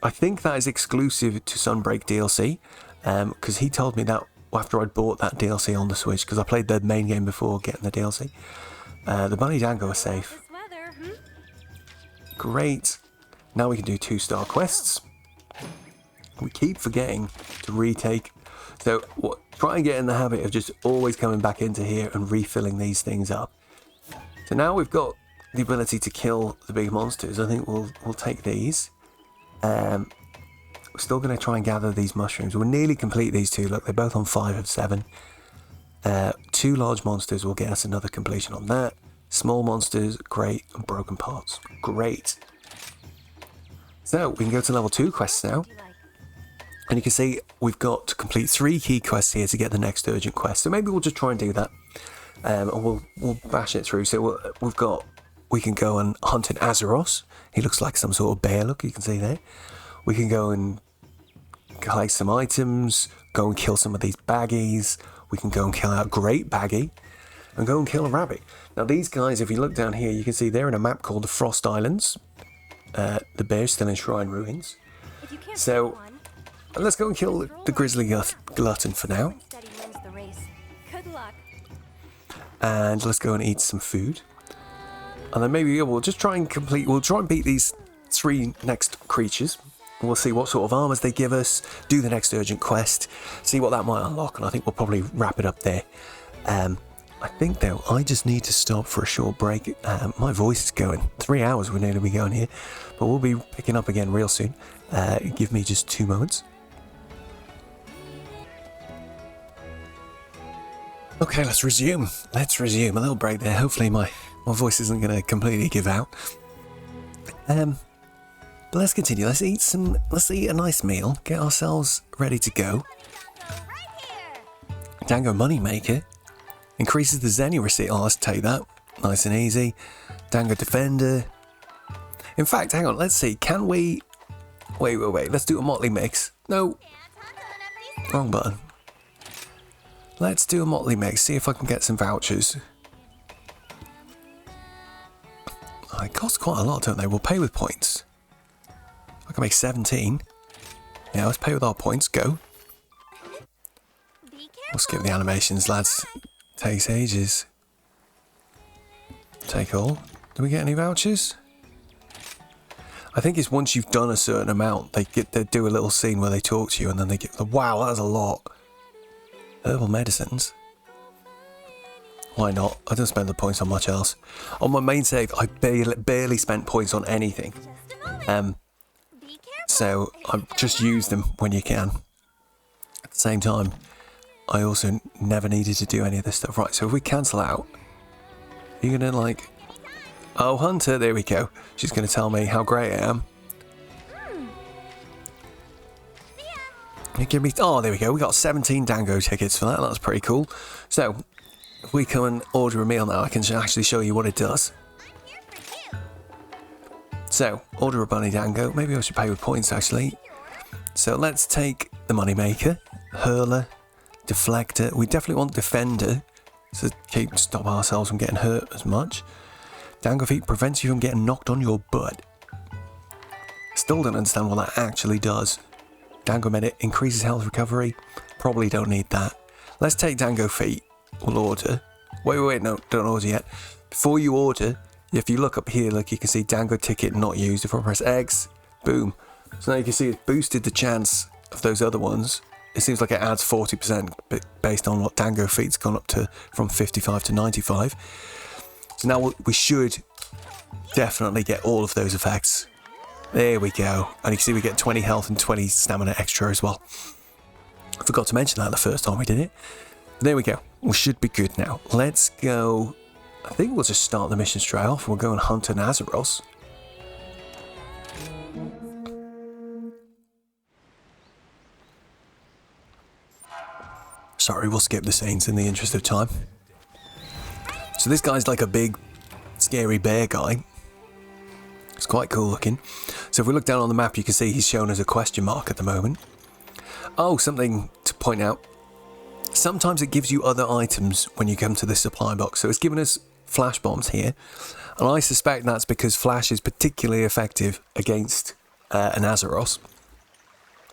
I think that is exclusive to Sunbreak DLC. Because he told me that after I'd bought that DLC on the Switch, because I played the main game before getting the DLC. The Bunny Dango are safe. Great. Now we can do 2-star quests. We keep forgetting to retake. So try and get in the habit of just always coming back into here and refilling these things up. So now we've got the ability to kill the big monsters. I think we'll take these. We're still going to try and gather these mushrooms. We'll nearly complete these two. Look, they're both on 5 of 7. 2 large monsters will get us another completion on that. Small monsters, great. And broken parts, great. So we can go to level 2 quests now. And you can see we've got to complete 3 key quests here to get the next urgent quest. So maybe we'll just try and do that. And we'll bash it through. So we can go and hunt an Azeros. He looks like some sort of bear, look, you can see there. We can go and collect some items, go and kill some of these baggies. We can go and kill a great baggie and go and kill a rabbit. Now these guys, if you look down here, you can see they're in a map called the Frost Islands. The bear's still in Shrine Ruins. So let's go and kill the Grizzly Glutton for now. And let's go and eat some food. And then maybe we'll just try and we'll try and beat these 3 next creatures. We'll see what sort of armors they give us, do the next urgent quest, see what that might unlock, and I think we'll probably wrap it up there. I think though, I just need to stop for a short break. My voice is going. 3 hours we're nearly be going here, but we'll be picking up again real soon. Give me just 2 moments. Okay, let's resume. Let's resume. A little break there. Hopefully my voice isn't going to completely give out. But let's continue. Let's eat a nice meal. Get ourselves ready to go. Dango Moneymaker. Increases the Zenny receipt. Oh, let's take that. Nice and easy. Dango Defender. In fact, hang on. Let's see. Can we... Wait. Let's do a Motley Mix. No. Wrong button. Let's do a Motley Mix. See if I can get some vouchers. Oh, it costs quite a lot, don't they? We'll pay with points. I can make 17. Yeah, let's pay with our points. Go. We'll skip the animations, lads. Takes ages. Take all. Do we get any vouchers? I think it's once you've done a certain amount, they do a little scene where they talk to you and then they get, wow, that's a lot. Herbal medicines. Why not? I don't spend the points on much else. On my main save, I barely spent points on anything. So I just use them when you can. At the same time, I also never needed to do any of this stuff. Right, so if we cancel out, you're gonna like, oh, Hunter, there we go. She's gonna tell me how great I am. You give me, oh, there we go. We got 17 Dango tickets for that. That's pretty cool. So if we come and order a meal now, I can actually show you what it does. So, order a bunny dango. Maybe I should pay with points, actually. So let's take the moneymaker, hurler, deflector. We definitely want defender, so stop ourselves from getting hurt as much. Dango feet prevents you from getting knocked on your butt. Still don't understand what that actually does. Dango minute increases health recovery. Probably don't need that. Let's take Dango feet. We'll order. Wait, no, don't order yet. Before you order, if you look up here, look, you can see Dango ticket not used. If I press X, boom. So now you can see it boosted the chance of those other ones. It seems like it adds 40% based on what Dango feet's gone up to from 55 to 95. So now we should definitely get all of those effects. There we go. And you can see we get 20 health and 20 stamina extra as well. I forgot to mention that the first time we did it. There we go. We should be good now. Let's go. I think we'll just start the mission straight off. We'll go and hunt an Azeros. Sorry, we'll skip the scenes in the interest of time. So this guy's like a big, scary bear guy. It's quite cool looking. So if we look down on the map, you can see he's shown as a question mark at the moment. Oh, something to point out. Sometimes it gives you other items when you come to the supply box. So it's given us flash bombs here. And I suspect that's because flash is particularly effective against an Azeros.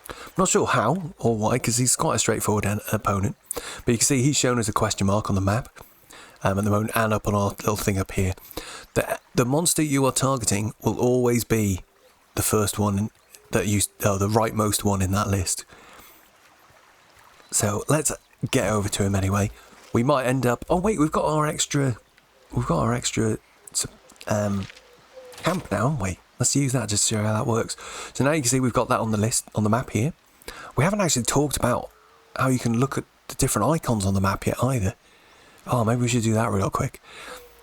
I'm not sure how or why, because he's quite a straightforward opponent. But you can see he's shown as a question mark on the map at the moment, and up on our little thing up here. The monster you are targeting will always be the first one that you, the rightmost one in that list. So let's get over to him anyway. We might end up. Oh wait, we've got our extra camp now, haven't we? Let's use that just to show how that works. So now you can see we've got that on the list, on the map here. We haven't actually talked about how you can look at the different icons on the map yet either. Oh, maybe we should do that real quick.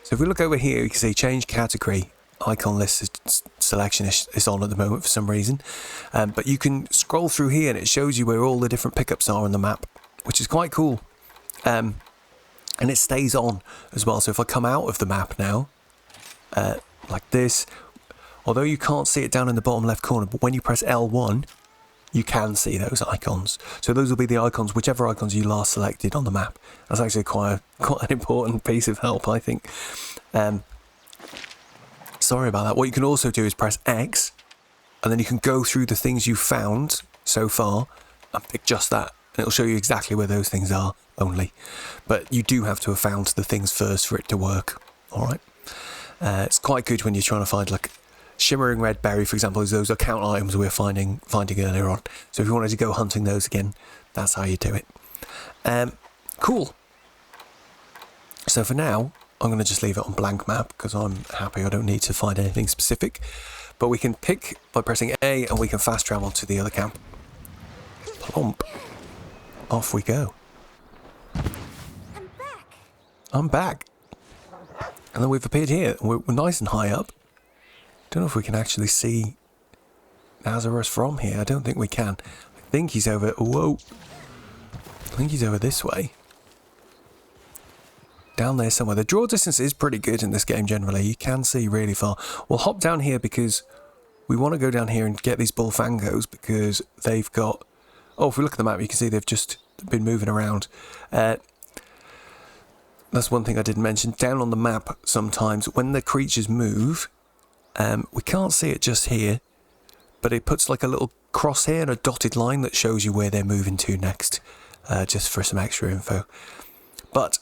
So if we look over here, you can see change category. Icon list selection is on at the moment for some reason. But you can scroll through here and it shows you where all the different pickups are on the map, which is quite cool. And it stays on as well. So if I come out of the map now, like this, although you can't see it down in the bottom left corner, but when you press L1, you can see those icons. So those will be the icons, whichever icons you last selected on the map. That's actually quite an important piece of help, I think. Sorry about that. What you can also do is press X, and then you can go through the things you've found so far and pick just that. And it'll show you exactly where those things are only. But you do have to have found the things first for it to work. All right. It's quite good when you're trying to find, like, shimmering red berry, for example, is those account items we were finding earlier on. So if you wanted to go hunting those again, that's how you do it. Cool. So for now, I'm going to just leave it on blank map because I'm happy. I don't need to find anything specific. But we can pick by pressing A and we can fast travel to the other camp. Plump. Off we go. I'm back. And then we've appeared here. We're nice and high up. Don't know if we can actually see Azeros from here. I don't think we can. I think he's over. Whoa. I think he's over this way. Down there somewhere. The draw distance is pretty good in this game generally. You can see really far. We'll hop down here because we want to go down here and get these bullfangos because they've got... Oh, if we look at the map, you can see they've just been moving around. That's one thing I didn't mention. Down on the map, sometimes when the creatures move, we can't see it just here, but it puts like a little crosshair and a dotted line that shows you where they're moving to next, just for some extra info. But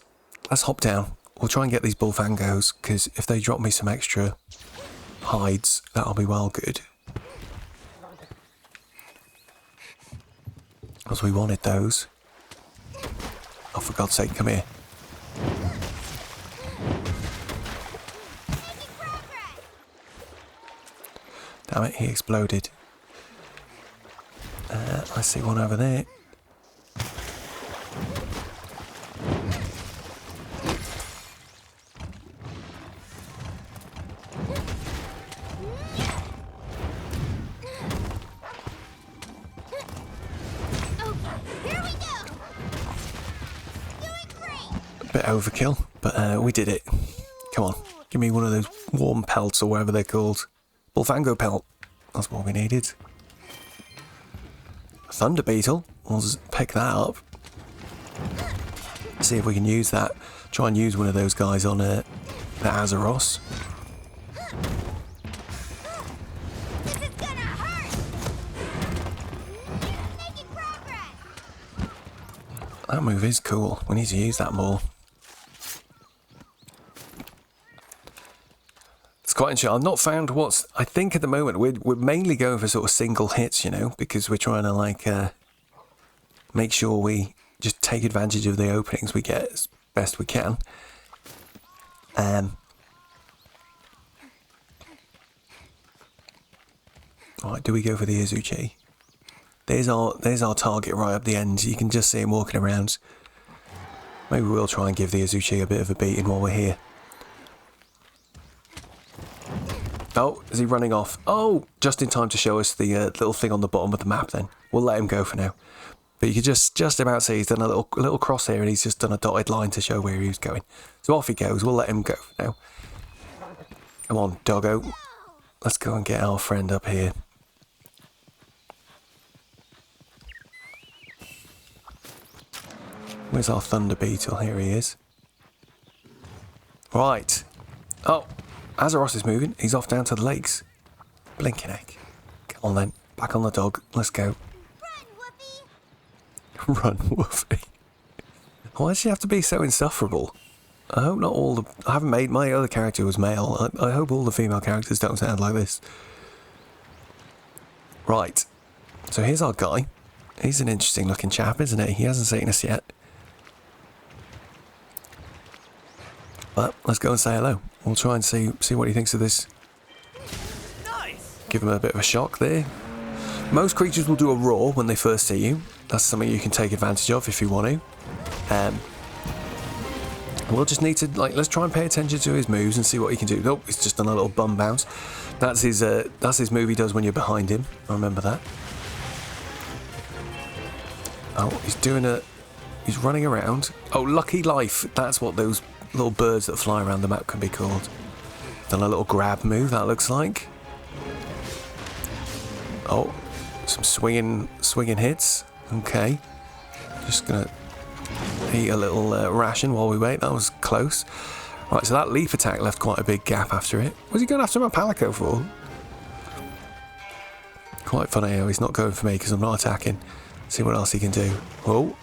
let's hop down. we'll try and get these bullfangos, because if they drop me some extra hides, that'll be well good. Because we wanted those. Oh, for God's sake, come here. Damn it, he exploded. I see one over there. Bit overkill, but we did it. Come on, give me one of those warm pelts or whatever they're called. Bullfango pelt. That's what we needed. Thunder beetle. We'll just pick that up. See if we can use that. Try and use one of those guys on the Azeros. This is gonna hurt. Making progress. That move is cool. We need to use that more. Quite interesting. I've not found what's. I think at the moment we're mainly going for sort of single hits, you know, because we're trying to like make sure we just take advantage of the openings we get as best we can. Alright, do we go for the Izuchi? There's our target right up the end. You can just see him walking around. Maybe we'll try and give the Izuchi a bit of a beating while we're here. Oh, is he running off? Oh, just in time to show us the little thing on the bottom of the map then. We'll let him go for now. But you could just about see he's done a little cross here and he's just done a dotted line to show where he was going. So off he goes. We'll let him go for now. Come on, doggo. Let's go and get our friend up here. Where's our thunder beetle? Here he is. Right. Oh. Azeros is moving. He's off down to the lakes. Blinking egg. Come on then. Back on the dog. Let's go. Run, Whoopi. Run, Woofy. Why does she have to be so insufferable? I hope not all the... I haven't made... My other character was male. I hope all the female characters don't sound like this. Right. So here's our guy. He's an interesting looking chap, isn't he? He hasn't seen us yet. But let's go and say hello. We'll try and see what he thinks of this. Nice. Give him a bit of a shock there. Most creatures will do a roar when they first see you. That's something you can take advantage of if you want to. We'll just need to, like, let's try and pay attention to his moves and see what he can do. Oh, he's just done a little bum bounce. That's his move he does when you're behind him. I remember that. Oh, he's running around. Oh, lucky life. That's what those little birds that fly around the map can be called. Done a little grab move, that looks like. Oh, some swinging hits. Okay. Just gonna eat a little ration while we wait. That was close. Right, so that leap attack left quite a big gap after it. Was he going after my Palico for? Quite funny how he's not going for me because I'm not attacking. See what else he can do. Oh.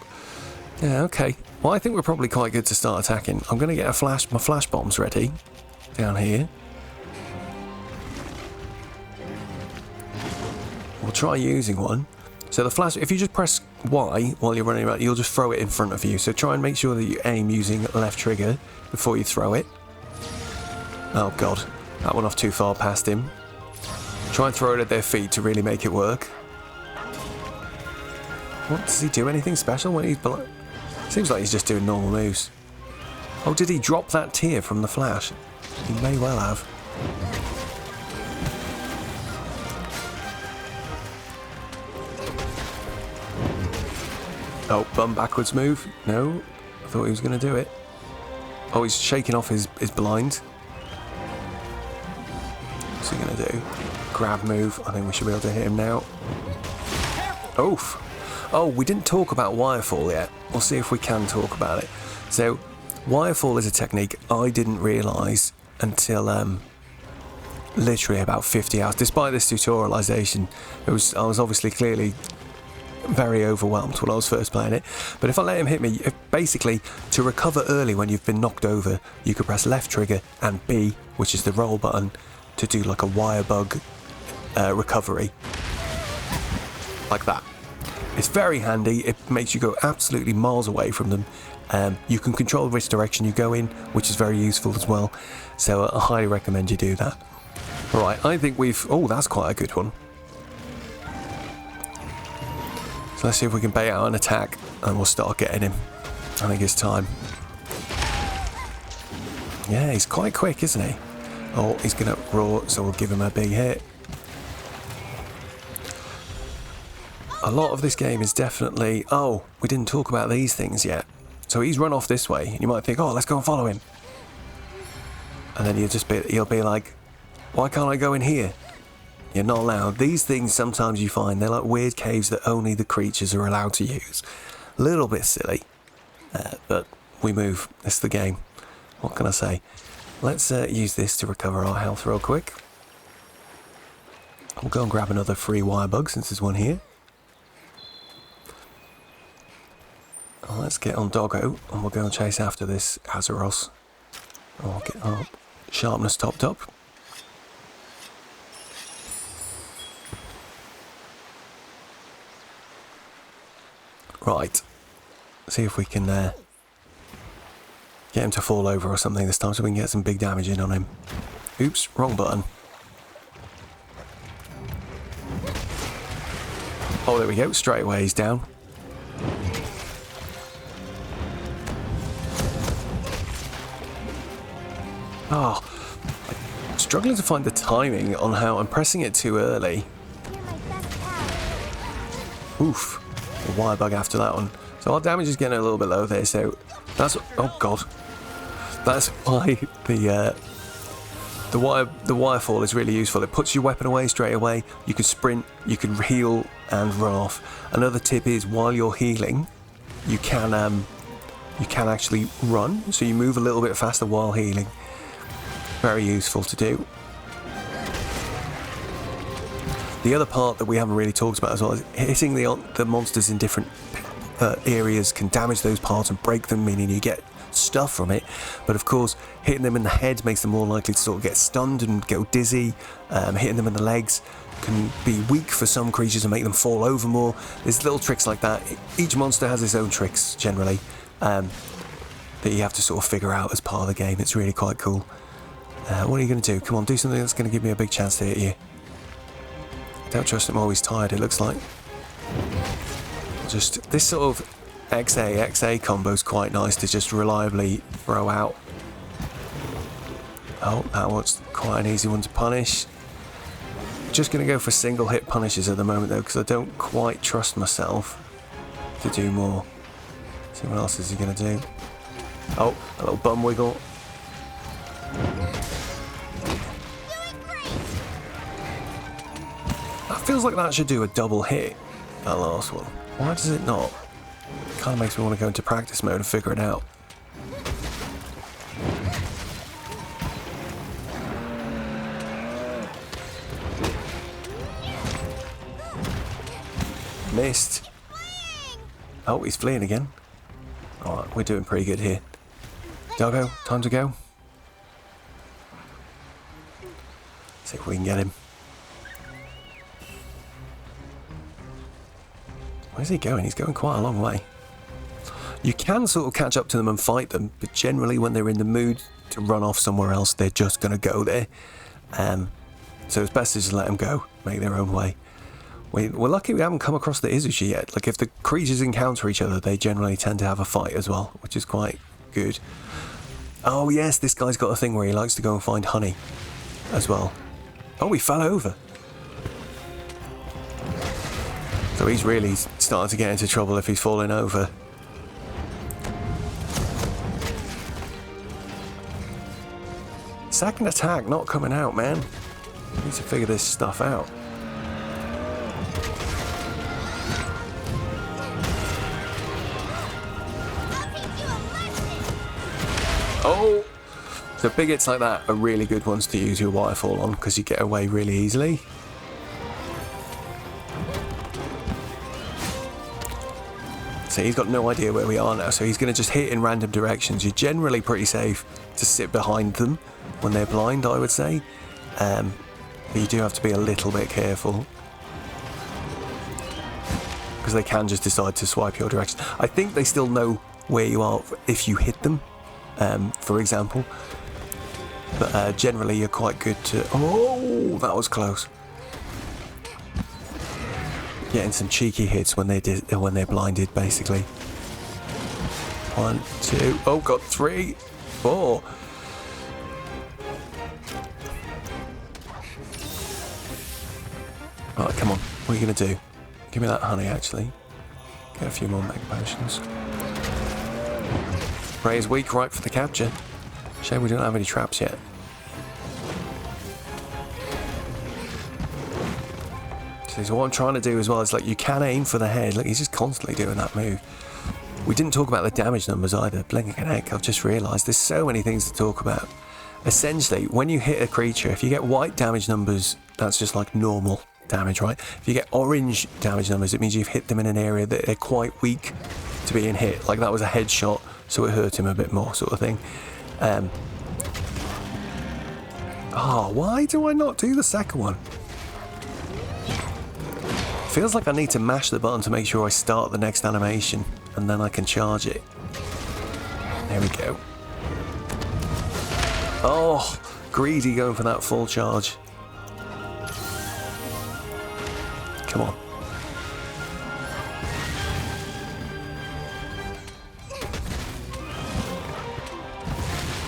Yeah, okay. Well, I think we're probably quite good to start attacking. I'm going to get my flash bombs ready down here. We'll try using one. So the flash, if you just press Y while you're running around, you'll just throw it in front of you. So try and make sure that you aim using left trigger before you throw it. Oh God, that went off too far past him. Try and throw it at their feet to really make it work. What, does he do anything special when he's below? Seems like he's just doing normal moves. Oh, did he drop that tear from the flash? He may well have. Oh, bum backwards move. No, I thought he was going to do it. Oh, he's shaking off his blind. What's he going to do? Grab move. I think we should be able to hit him now. Oof. Oh, we didn't talk about wirefall yet. We'll see if we can talk about it. So, wirefall is a technique I didn't realise until literally about 50 hours. Despite this tutorialisation, I was obviously clearly very overwhelmed when I was first playing it. But if I let him hit me, basically, to recover early when you've been knocked over, you can press left trigger and B, which is the roll button, to do like a wire bug recovery. Like that. It's very handy. It makes you go absolutely miles away from them. You can control which direction you go in, which is very useful as well. So I highly recommend you do that. Right, I think we've... Oh, that's quite a good one. So let's see if we can bait out an attack and we'll start getting him. I think it's time. Yeah, he's quite quick, isn't he? Oh, he's going to roar, so we'll give him a big hit. A lot of this game is definitely... Oh, we didn't talk about these things yet. So he's run off this way. You might think, oh, let's go and follow him. And then he'll be like, why can't I go in here? You're not allowed. These things sometimes you find, they're like weird caves that only the creatures are allowed to use. A little bit silly. But we move. It's the game. What can I say? Let's use this to recover our health real quick. We'll go and grab another free wire bug since there's one here. Let's get on Doggo and we'll go and chase after this Azeros. Oh, get our sharpness topped up. Right. See if we can get him to fall over or something this time so we can get some big damage in on him. Oops, wrong button. Oh, there we go. Straight away he's down. Oh, I'm struggling to find the timing on how I'm pressing it too early. Oof, a wire bug after that one. So our damage is getting a little bit low there, so that's... Oh god. That's why the wire fall is really useful. It puts your weapon away straight away. You can sprint, you can heal and run off. Another tip is while you're healing, you can actually run, so you move a little bit faster while healing. Very useful to do. The other part that we haven't really talked about as well is hitting the monsters in different areas can damage those parts and break them, meaning you get stuff from it. But of course, hitting them in the head makes them more likely to sort of get stunned and go dizzy. Hitting them in the legs can be weak for some creatures and make them fall over more. There's little tricks like that. Each monster has its own tricks, generally, that you have to sort of figure out as part of the game. It's really quite cool. What are you going to do? Come on, do something that's going to give me a big chance to hit you. Don't trust him while he's tired, it looks like. Just this sort of XA combo is quite nice to just reliably throw out. Oh, that was quite an easy one to punish. Just going to go for single hit punishes at the moment though, because I don't quite trust myself to do more. See what else is he going to do. Oh, a little bum wiggle. That feels like that should do a double hit, that last one. Why does it not? It kind of makes me want to go into practice mode and figure it out. Missed. Oh, he's fleeing again. Alright, we're doing pretty good here. Doggo, time to go. See if we can get him. Where's he going? He's going quite a long way. You can sort of catch up to them and fight them, but generally when they're in the mood to run off somewhere else, they're just going to go there. So it's best to just let them go, make their own way. We're lucky we haven't come across the Izuchi yet. Like, if the creatures encounter each other, they generally tend to have a fight as well, which is quite good. Oh yes, this guy's got a thing where he likes to go and find honey as well. Oh, he fell over. So he's really starting to get into trouble if he's falling over. Second attack not coming out, man. Need to figure this stuff out. Oh! So big hits like that are really good ones to use your waterfall on because you get away really easily. So he's got no idea where we are now, so he's going to just hit in random directions. You're generally pretty safe to sit behind them when they're blind, I would say. But you do have to be a little bit careful, because they can just decide to swipe your direction. I think they still know where you are if you hit them, for example. But generally you're quite good to... Oh, that was close. Getting some cheeky hits when they're blinded, basically. 1, 2, oh, got 3, 4. Alright, come on. What are you going to do? Give me that honey, actually. Get a few more mega potions. Prey is weak, right for the capture. Shame we don't have any traps yet. So what I'm trying to do as well is, like, you can aim for the head. Look, he's just constantly doing that move. We didn't talk about the damage numbers either. Blinking an heck, I've just realised there's so many things to talk about. Essentially, when you hit a creature, if you get white damage numbers, that's just like normal damage, right? If you get orange damage numbers, it means you've hit them in an area that they're quite weak to being hit. Like that was a headshot, so it hurt him a bit more, sort of thing. Oh, why do I not do the second one? Feels like I need to mash the button to make sure I start the next animation, and then I can charge it. There we go. Oh, greedy going for that full charge. Come on.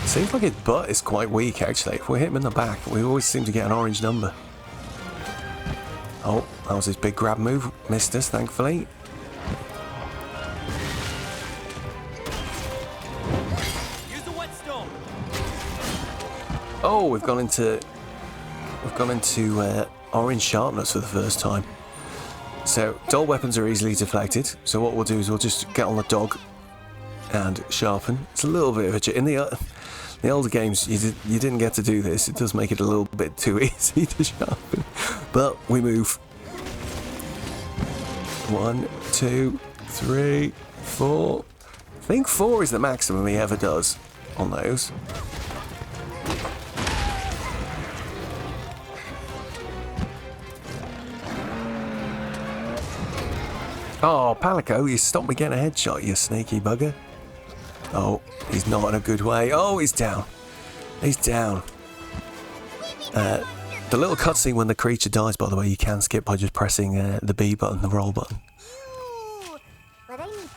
Seems like his butt is quite weak, actually. If we hit him in the back, we always seem to get an orange number. Oh, that was his big grab move. Missed us, thankfully. Use the whetstone. Oh, we've gone into orange sharpness for the first time. So dull weapons are easily deflected. So what we'll do is we'll just get on the dog and sharpen. It's a little bit of a in the older games you didn't get to do this. It does make it a little bit too easy to sharpen. But we move. 1, 2, 3, 4. I think 4 is the maximum he ever does on those. Oh, Palico, you stopped me getting a headshot, you sneaky bugger. Oh, he's not in a good way. Oh, he's down. He's down. The little cutscene when the creature dies, by the way, you can skip by just pressing the B button, the roll button. Ooh, but I need this.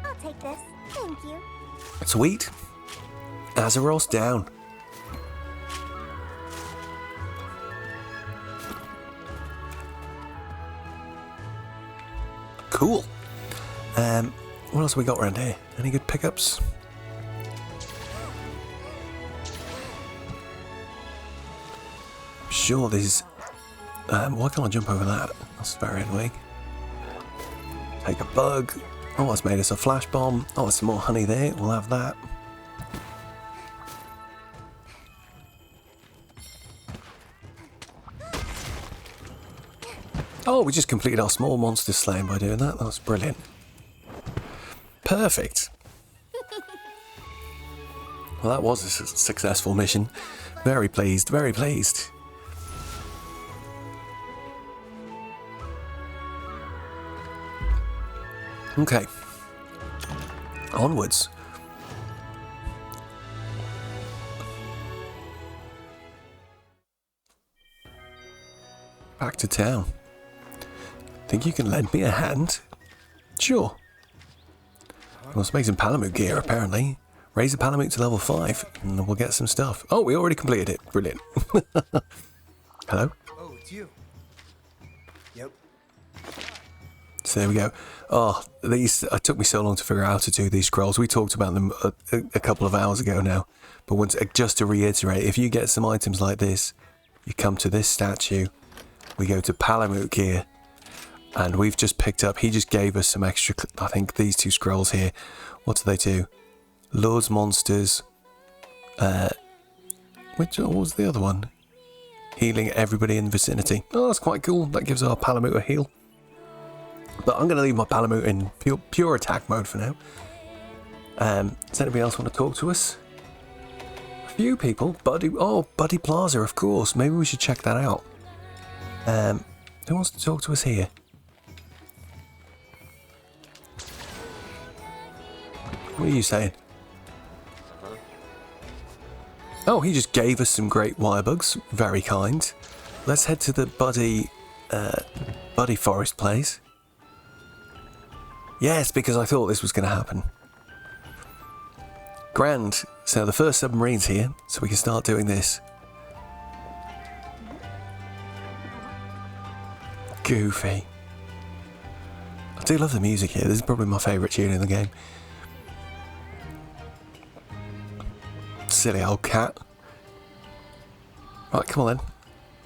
I'll take this. Thank you. Sweet. Azeroth's down. Cool. What else have we got around here? Any good pickups? Sure, there's... why can't I jump over that? That's very annoying. Take a bug. Oh, that's made us a flash bomb. Oh, there's some more honey there. We'll have that. Oh, we just completed our small monster slaying by doing that. That's brilliant. Perfect. Well, that was a successful mission. Very pleased, very pleased. Okay. Onwards. Back to town. Think you can lend me a hand? Sure. Let's make some Palamute gear, apparently. Raise the Palamute to level 5, and we'll get some stuff. Oh, we already completed it. Brilliant. Hello? Oh, it's you. Yep. So there we go. Oh, these, it took me so long to figure out how to do these scrolls. We talked about them a couple of hours ago now. But once, just to reiterate, if you get some items like this, you come to this statue, we go to Palamute gear, and we've just picked up, he just gave us some extra, I think these 2 scrolls here. What do they do? Lords, monsters. What was the other one? healing everybody in the vicinity. Oh, that's quite cool. That gives our Palamute a heal. But I'm going to leave my Palamute in pure attack mode for now. Does anybody else want to talk to us? A few people. Buddy Plaza, of course. Maybe we should check that out. Who wants to talk to us here? What are you saying? Oh, he just gave us some great wire bugs. Very kind. Let's head to the Buddy Forest place. Yes, because I thought this was going to happen. Grand. So the first submarine's here, so we can start doing this. Goofy. I do love the music here. This is probably my favourite tune in the game. Silly old cat. Right, come on then.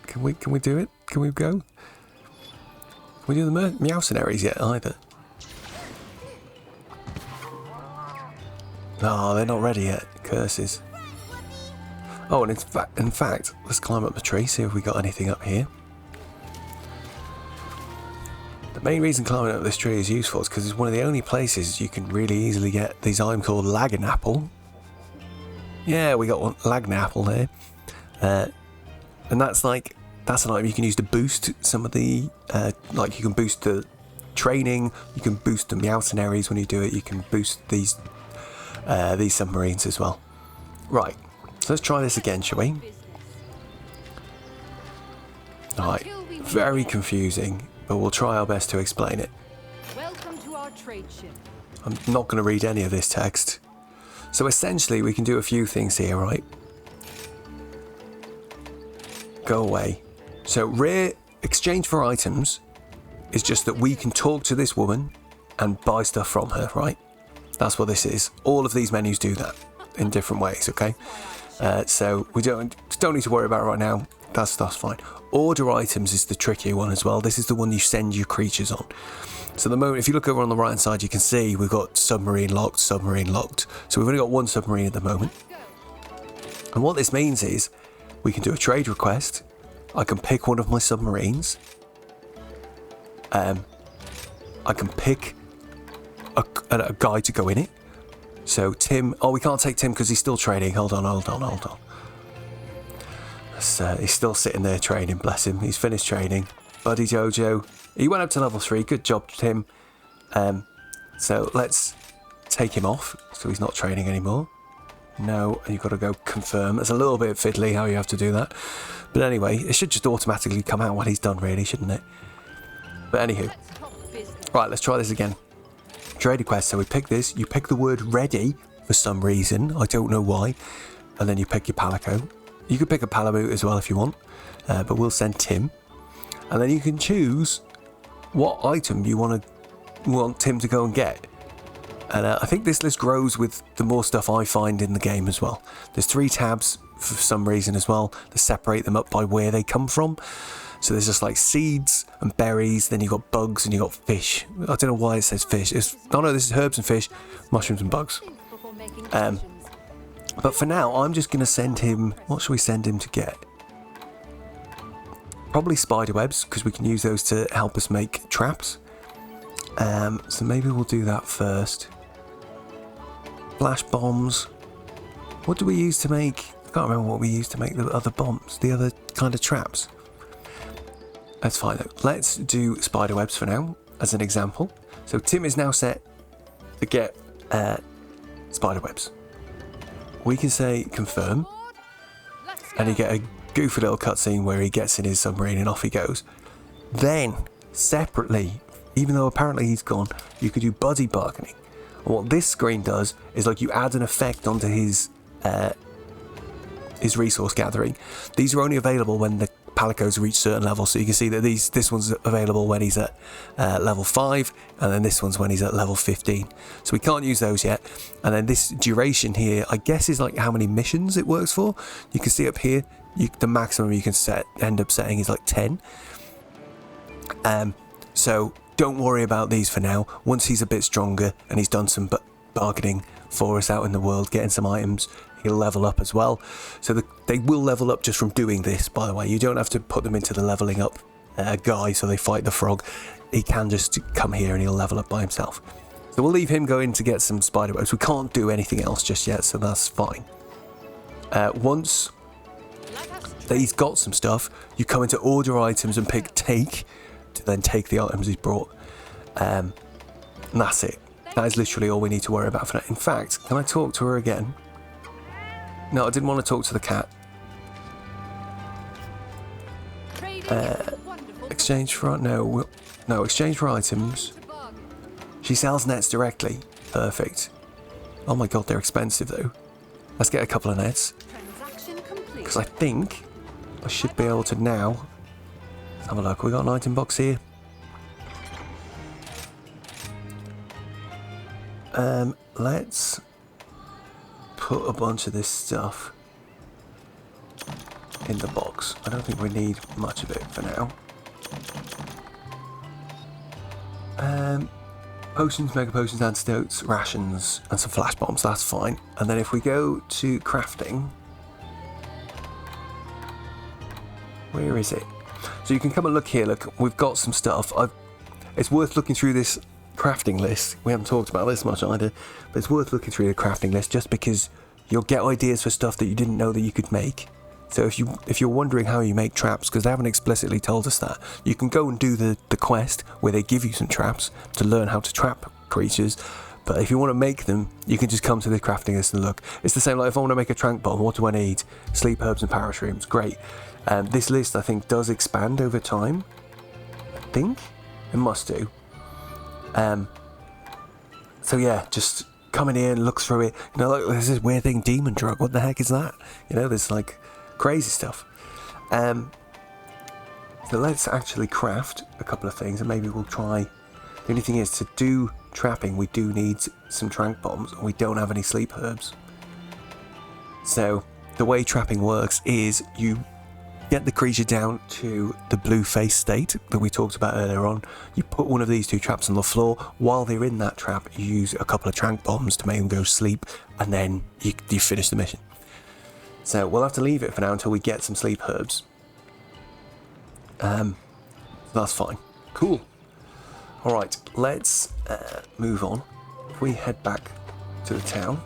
Can we do it? Can we go? Can we do the Meowcenaries yet either? No, they're not ready yet. Curses. Oh, and in fact, let's climb up the tree, see if we got anything up here. The main reason climbing up this tree is useful is because it's one of the only places you can really easily get these items called Laganapple. Yeah, we got one Laganapple there. And that's an item you can use to boost some of the, like you can boost the training, you can boost the Meowcenaries when you do it, you can boost these submarines as well. Right, so let's try this again, shall we? Alright, very confusing, but we'll try our best to explain it. Welcome to our trade ship. I'm not going to read any of this text. So essentially we can do a few things here, right? Go away. So rare exchange for items is just that we can talk to this woman and buy stuff from her, right? That's what this is. All of these menus do that in different ways, okay? So we don't need to worry about it right now. That's fine. Order items is the trickier one as well. This is the one you send your creatures on. So the moment, if you look over on the right hand side, you can see we've got submarine locked. So we've only got one submarine at the moment. And what this means is we can do a trade request. I can pick one of my submarines. I can pick a guy to go in it. So Tim, we can't take Tim because he's still trading. Hold on. He's still sitting there trading, bless him. He's finished trading. Buddy Jojo, he went up to level 3. Good job, Tim. So let's take him off so he's not trading anymore. No, and you've got to go confirm. It's a little bit fiddly how you have to do that. But anyway, it should just automatically come out when he's done, really, shouldn't it? But anywho. Right, let's try this again. Trade request. So we pick this. You pick the word ready for some reason. I don't know why. And then you pick your Palico. You could pick a Palamute as well if you want. But we'll send Tim. And then you can choose what item you want Tim to go and get. And I think this list grows with the more stuff I find in the game as well. There's 3 tabs for some reason as well to separate them up by where they come from. So there's just like seeds and berries, then you've got bugs and you've got fish. I don't know why it says fish. No, this is herbs and fish, mushrooms and bugs. But for now, I'm just going to send him... What should we send him to get? Probably spider webs, because we can use those to help us make traps. So maybe we'll do that first. Flash bombs. What do we use to make... I can't remember what we used to make the other bombs, the other kind of traps. That's fine though. Let's do spider webs for now, as an example. So Tim is now set to get spider webs. We can say confirm, and you get a goofy little cutscene where he gets in his submarine and off he goes. Then, separately, even though apparently he's gone, you could do buddy bargaining. And what this screen does is like you add an effect onto his resource gathering. These are only available when the Palicos reach certain levels, so you can see that this one's available when he's at level 5, and then this one's when he's at level 15. So we can't use those yet. And then this duration here, I guess, is like how many missions it works for. You can see up here, the maximum you can end up setting is like 10. So don't worry about these for now. Once he's a bit stronger and he's done some bargaining for us out in the world, getting some items, he'll level up as well. So they will level up just from doing this, by the way. You don't have to put them into the leveling up guy so they fight the frog. He can just come here and he'll level up by himself. So we'll leave him going to get some spider webs. We can't do anything else just yet, so that's fine. Once that he's got some stuff, you come into order items and pick take to then take the items he's brought. And that's it. That is literally all we need to worry about for now. In fact, can I talk to her again? No, I didn't want to talk to the cat. Exchange for... No, exchange for items. She sells nets directly. Perfect. Oh my god, they're expensive though. Let's get a couple of nets. Because I think I should be able to now... Let's have a look. We got an item box here. Let's put a bunch of this stuff in the box. I don't think we need much of it for now. Potions, mega potions, antidotes, rations, and some flash bombs. That's fine. And then if we go to crafting, where is it? So you can come and look here. Look, we've got some stuff. It's worth looking through this crafting list. We haven't talked about this much either, but it's worth looking through the crafting list just because you'll get ideas for stuff that you didn't know that you could make. So if you're wondering how you make traps, because they haven't explicitly told us that, you can go and do the quest where they give you some traps to learn how to trap creatures. But if you want to make them, you can just come to the crafting list and look. It's the same like if I want to make a trank bomb, what do I need? Sleep herbs and parashrooms. Great. This list I think does expand over time. I think it must do. So yeah, just come in here and look through it. You know, like there's this weird thing, demon drug. What the heck is that? You know, there's like crazy stuff. So let's actually craft a couple of things, and maybe we'll try. The only thing is, to do trapping, we do need some trank bombs, and we don't have any sleep herbs. So the way trapping works is you get the creature down to the blue face state that we talked about earlier on. You put one of these two traps on the floor. While they're in that trap, you use a couple of trank bombs to make them go sleep, and then you finish the mission. So we'll have to leave it for now until we get some sleep herbs. That's fine. Cool. Alright, let's move on. If we head back to the town.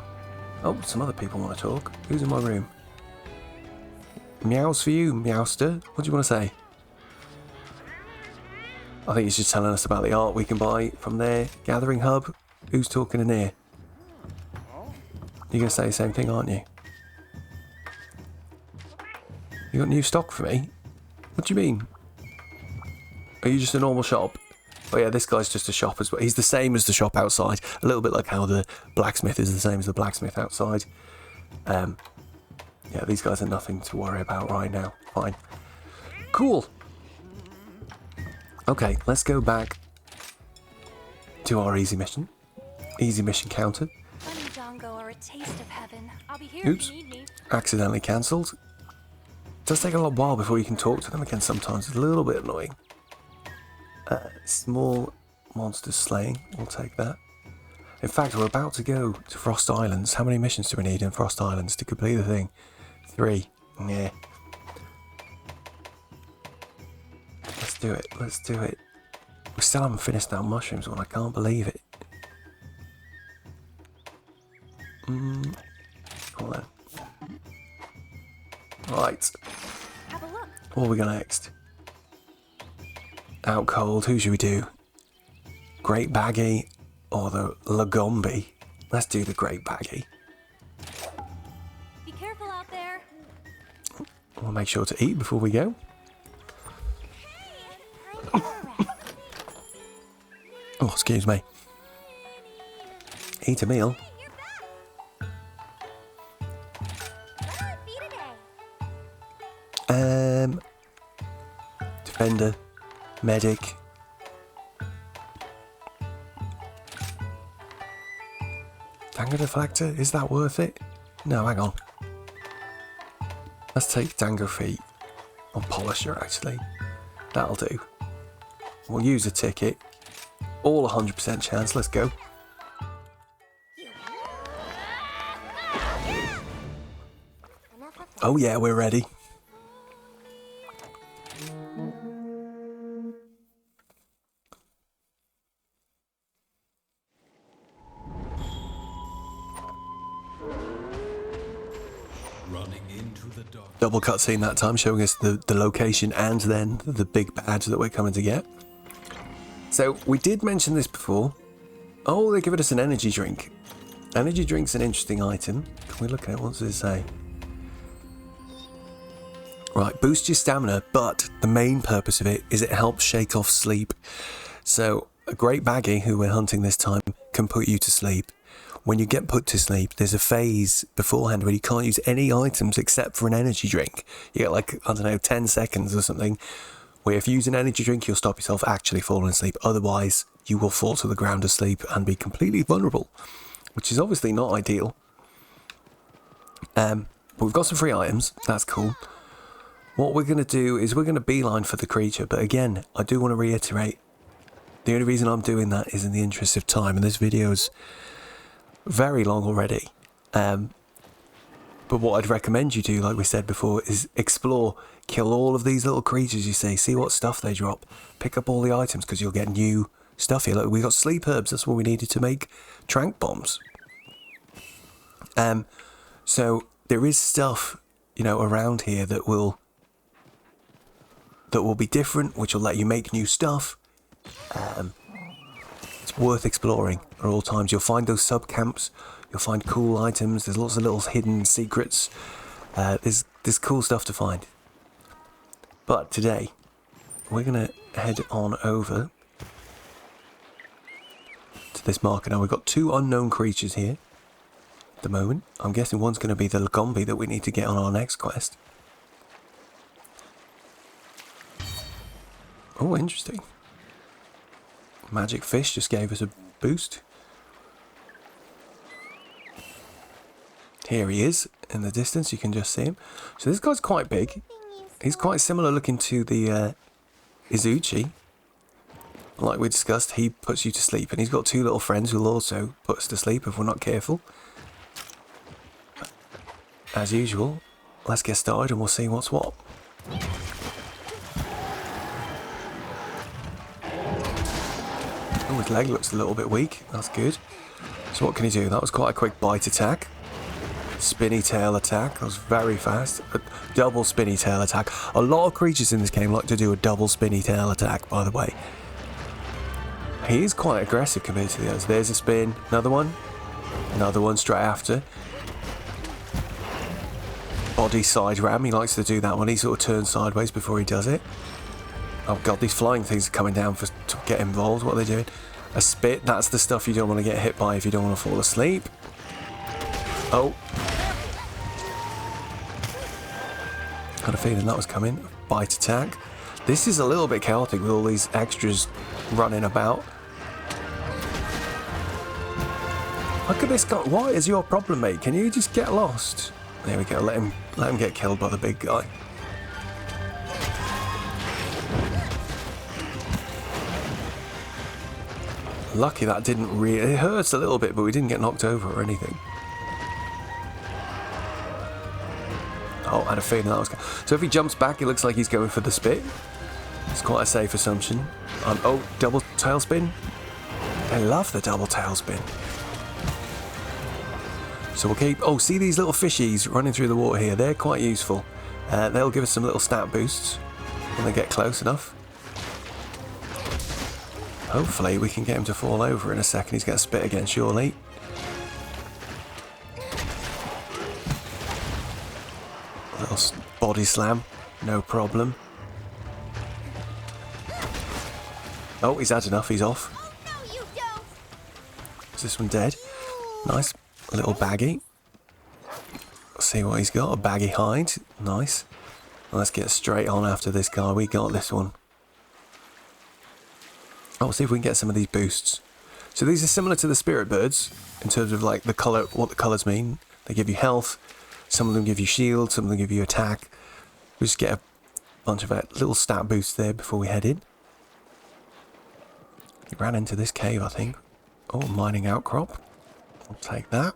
Oh, some other people want to talk. Who's in my room? Meows for you, Meowster. What do you want to say? I think he's just telling us about the art we can buy from their gathering hub. Who's talking in here? You're going to say the same thing, aren't you? You got new stock for me? What do you mean? Are you just a normal shop? Oh yeah, this guy's just a shop as well. He's the same as the shop outside. A little bit like how the blacksmith is the same as the blacksmith outside. Yeah, these guys are nothing to worry about right now. Fine. Cool. Okay, let's go back to our easy mission. Easy mission counter. Bunny Dongo are a taste of heaven. I'll be here Oops. if you need me. Accidentally cancelled. Does take a little while before you can talk to them again sometimes. It's a little bit annoying. Small monster slaying. We'll take that. In fact, we're about to go to Frost Islands. How many missions do we need in Frost Islands to complete the thing? 3. Yeah. Let's do it. Let's do it. We still haven't finished that mushrooms one. I can't believe it. Hold on. Right. Have a look. What are we going next? Out cold. Who should we do? Great Baggy or the Lagombi? Let's do the Great Baggy. Be careful out there. We'll make sure to eat before we go. Oh, excuse me. Eat a meal. Defender, medic. Dango deflector, is that worth it? No, hang on. Let's take Dango feet. Or polisher, actually. That'll do. We'll use a ticket. All 100% chance, let's go. Oh yeah, we're ready. Running into the dark. Double cutscene that time, showing us the location and then the big badge that we're coming to get. So we did mention this before. Oh, they're giving us an energy drink. Energy drink's an interesting item. Can we look at it? What does it say? Right, boost your stamina, but the main purpose of it is it helps shake off sleep. So a great baggy who we're hunting this time can put you to sleep. When you get put to sleep, there's a phase beforehand where you can't use any items except for an energy drink. You get like, I don't know, 10 seconds or something, where if you use an energy drink, you'll stop yourself actually falling asleep. Otherwise, you will fall to the ground asleep and be completely vulnerable, which is obviously not ideal. But we've got some free items. That's cool. What we're going to do is we're going to beeline for the creature. But again, I do want to reiterate, the only reason I'm doing that is in the interest of time. And this video's very long already. But what I'd recommend you do, like we said before, is explore. Kill all of these little creatures you see what stuff they drop. Pick up all the items because you'll get new stuff here. Look, we got sleep herbs. That's what we needed to make trank bombs. So there is stuff, you know, around here that will be different, which will let you make new stuff. It's worth exploring at all times. You'll find those sub camps. You'll find cool items. There's lots of little hidden secrets. There's cool stuff to find. But today, we're going to head on over to this marker. Now, we've got 2 unknown creatures here at the moment. I'm guessing one's going to be the Lagombi that we need to get on our next quest. Oh, interesting. Magic fish just gave us a boost. Here he is in the distance. You can just see him. So this guy's quite big. He's quite similar looking to the Izuchi. Like we discussed, he puts you to sleep. And he's got 2 little friends who'll also put us to sleep if we're not careful. As usual, let's get started and we'll see what's what. Oh, his leg looks a little bit weak. That's good. So what can he do? That was quite a quick bite attack. Spinny tail attack. That was very fast. A double spinny tail attack. A lot of creatures in this game like to do a double spinny tail attack, by the way. He is quite aggressive compared to the others. There's a spin. Another one. Another one straight after. Body side ram. He likes to do that one. He sort of turns sideways before he does it. Oh god, these flying things are coming down to get involved. What are they doing? A spit. That's the stuff you don't want to get hit by if you don't want to fall asleep. Oh. Had a feeling that was coming. Bite attack. This is a little bit chaotic with all these extras running about. Look at this guy. What is your problem, mate? Can you just get lost? There we go. Let him get killed by the big guy. Lucky that didn't really... It hurts a little bit, but we didn't get knocked over or anything. Oh, I had a feeling that was... So if he jumps back, it looks like he's going for the spit. It's quite a safe assumption. Oh, double tailspin. I love the double tailspin. So we'll keep... Oh, see these little fishies running through the water here? They're quite useful. They'll give us some little stat boosts when they get close enough. Hopefully we can get him to fall over in a second. He's going to spit again, surely. A little body slam. No problem. Oh, he's had enough. He's off. Oh, no, you don't. Is this one dead? Nice. A little baggy. Let's see what he's got. A baggy hide. Nice. Let's get straight on after this guy. We got this one. Oh, we'll see if we can get some of these boosts. So these are similar to the spirit birds in terms of like the color, what the colors mean. They give you health. Some of them give you shield. Some of them give you attack. We just get a bunch of little stat boosts there before we head in. He ran into this cave, I think. Oh, mining outcrop. I'll take that.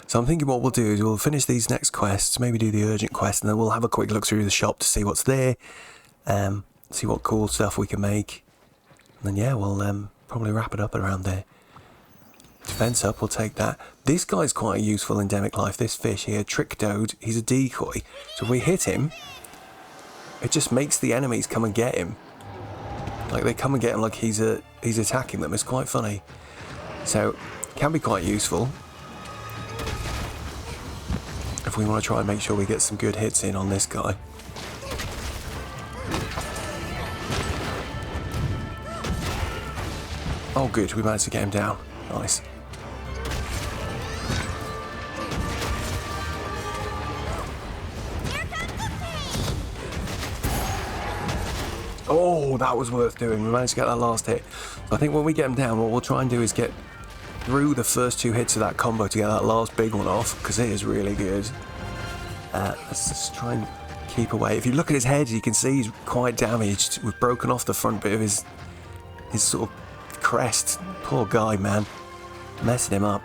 So I'm thinking what we'll do is we'll finish these next quests, maybe do the urgent quest, and then we'll have a quick look through the shop to see what's there, see what cool stuff we can make. And then yeah, we'll probably wrap it up around there. Defense up, we'll take that. This guy's quite a useful endemic life, this fish here, Trick Toad. He's a decoy. So if we hit him, it just makes the enemies come and get him. Like they come and get him like he's attacking them. It's quite funny. So can be quite useful if we want to try and make sure we get some good hits in on this guy. Oh good, we managed to get him down. Nice. Oh, that was worth doing. We managed to get that last hit. So I think when we get him down, what we'll try and do is get through the first 2 hits of that combo to get that last big one off, because it is really good. Let's just try and keep away. If you look at his head, you can see he's quite damaged. We've broken off the front bit of his sort of crest. Poor guy, man. Messing him up.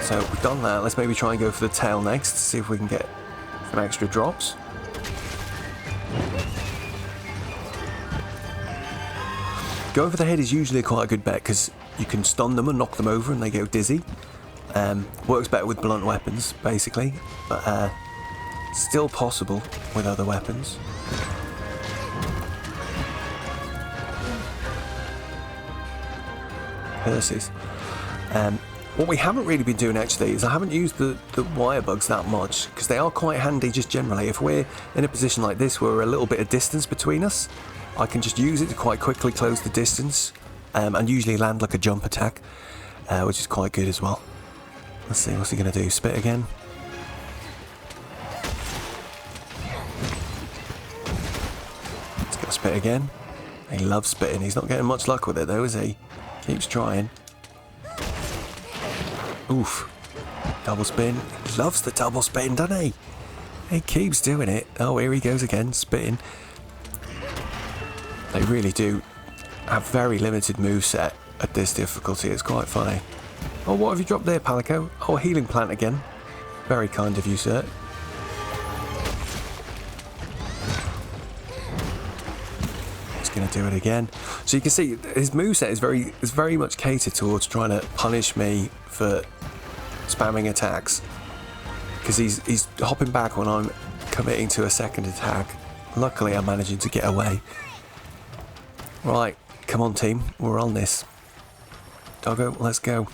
So we've done that. Let's maybe try and go for the tail next to see if we can get some extra drops. Going for the head is usually quite a good bet because you can stun them and knock them over and they go dizzy. Works better with blunt weapons, basically, but still possible with other weapons. Curses. What we haven't really been doing actually is I haven't used the wire bugs that much because they are quite handy just generally. If we're in a position like this where we're a little bit of distance between us, I can just use it to quite quickly close the distance and usually land like a jump attack, which is quite good as well. Let's see, what's he going to do? Spit again? He's going to spit again. He loves spitting. He's not getting much luck with it though, is he? Keeps trying. Oof. Double spin. He loves the double spin, doesn't he? He keeps doing it. Oh, here he goes again, spitting. They really do have very limited moveset at this difficulty. It's quite funny. Oh, what have you dropped there, Palico? Oh, a healing plant again. Very kind of you, sir. Just going to do it again. So you can see his moveset is very much catered towards trying to punish me for spamming attacks. Because he's hopping back when I'm committing to a second attack. Luckily, I'm managing to get away. Right, come on team, we're on this. Doggo, let's go.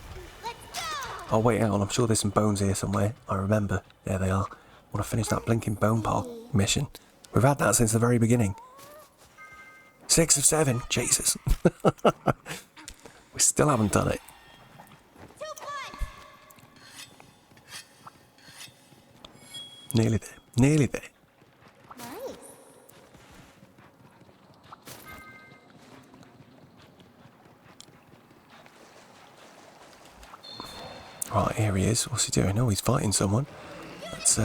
Oh wait, hang on, I'm sure there's some bones here somewhere. I remember. There they are. I want to finish that blinking bone park mission. We've had that since the very beginning. 6 of 7, Jesus. We still haven't done it. Nearly there, nearly there. Right, here he is. What's he doing? Oh, he's fighting someone. Let's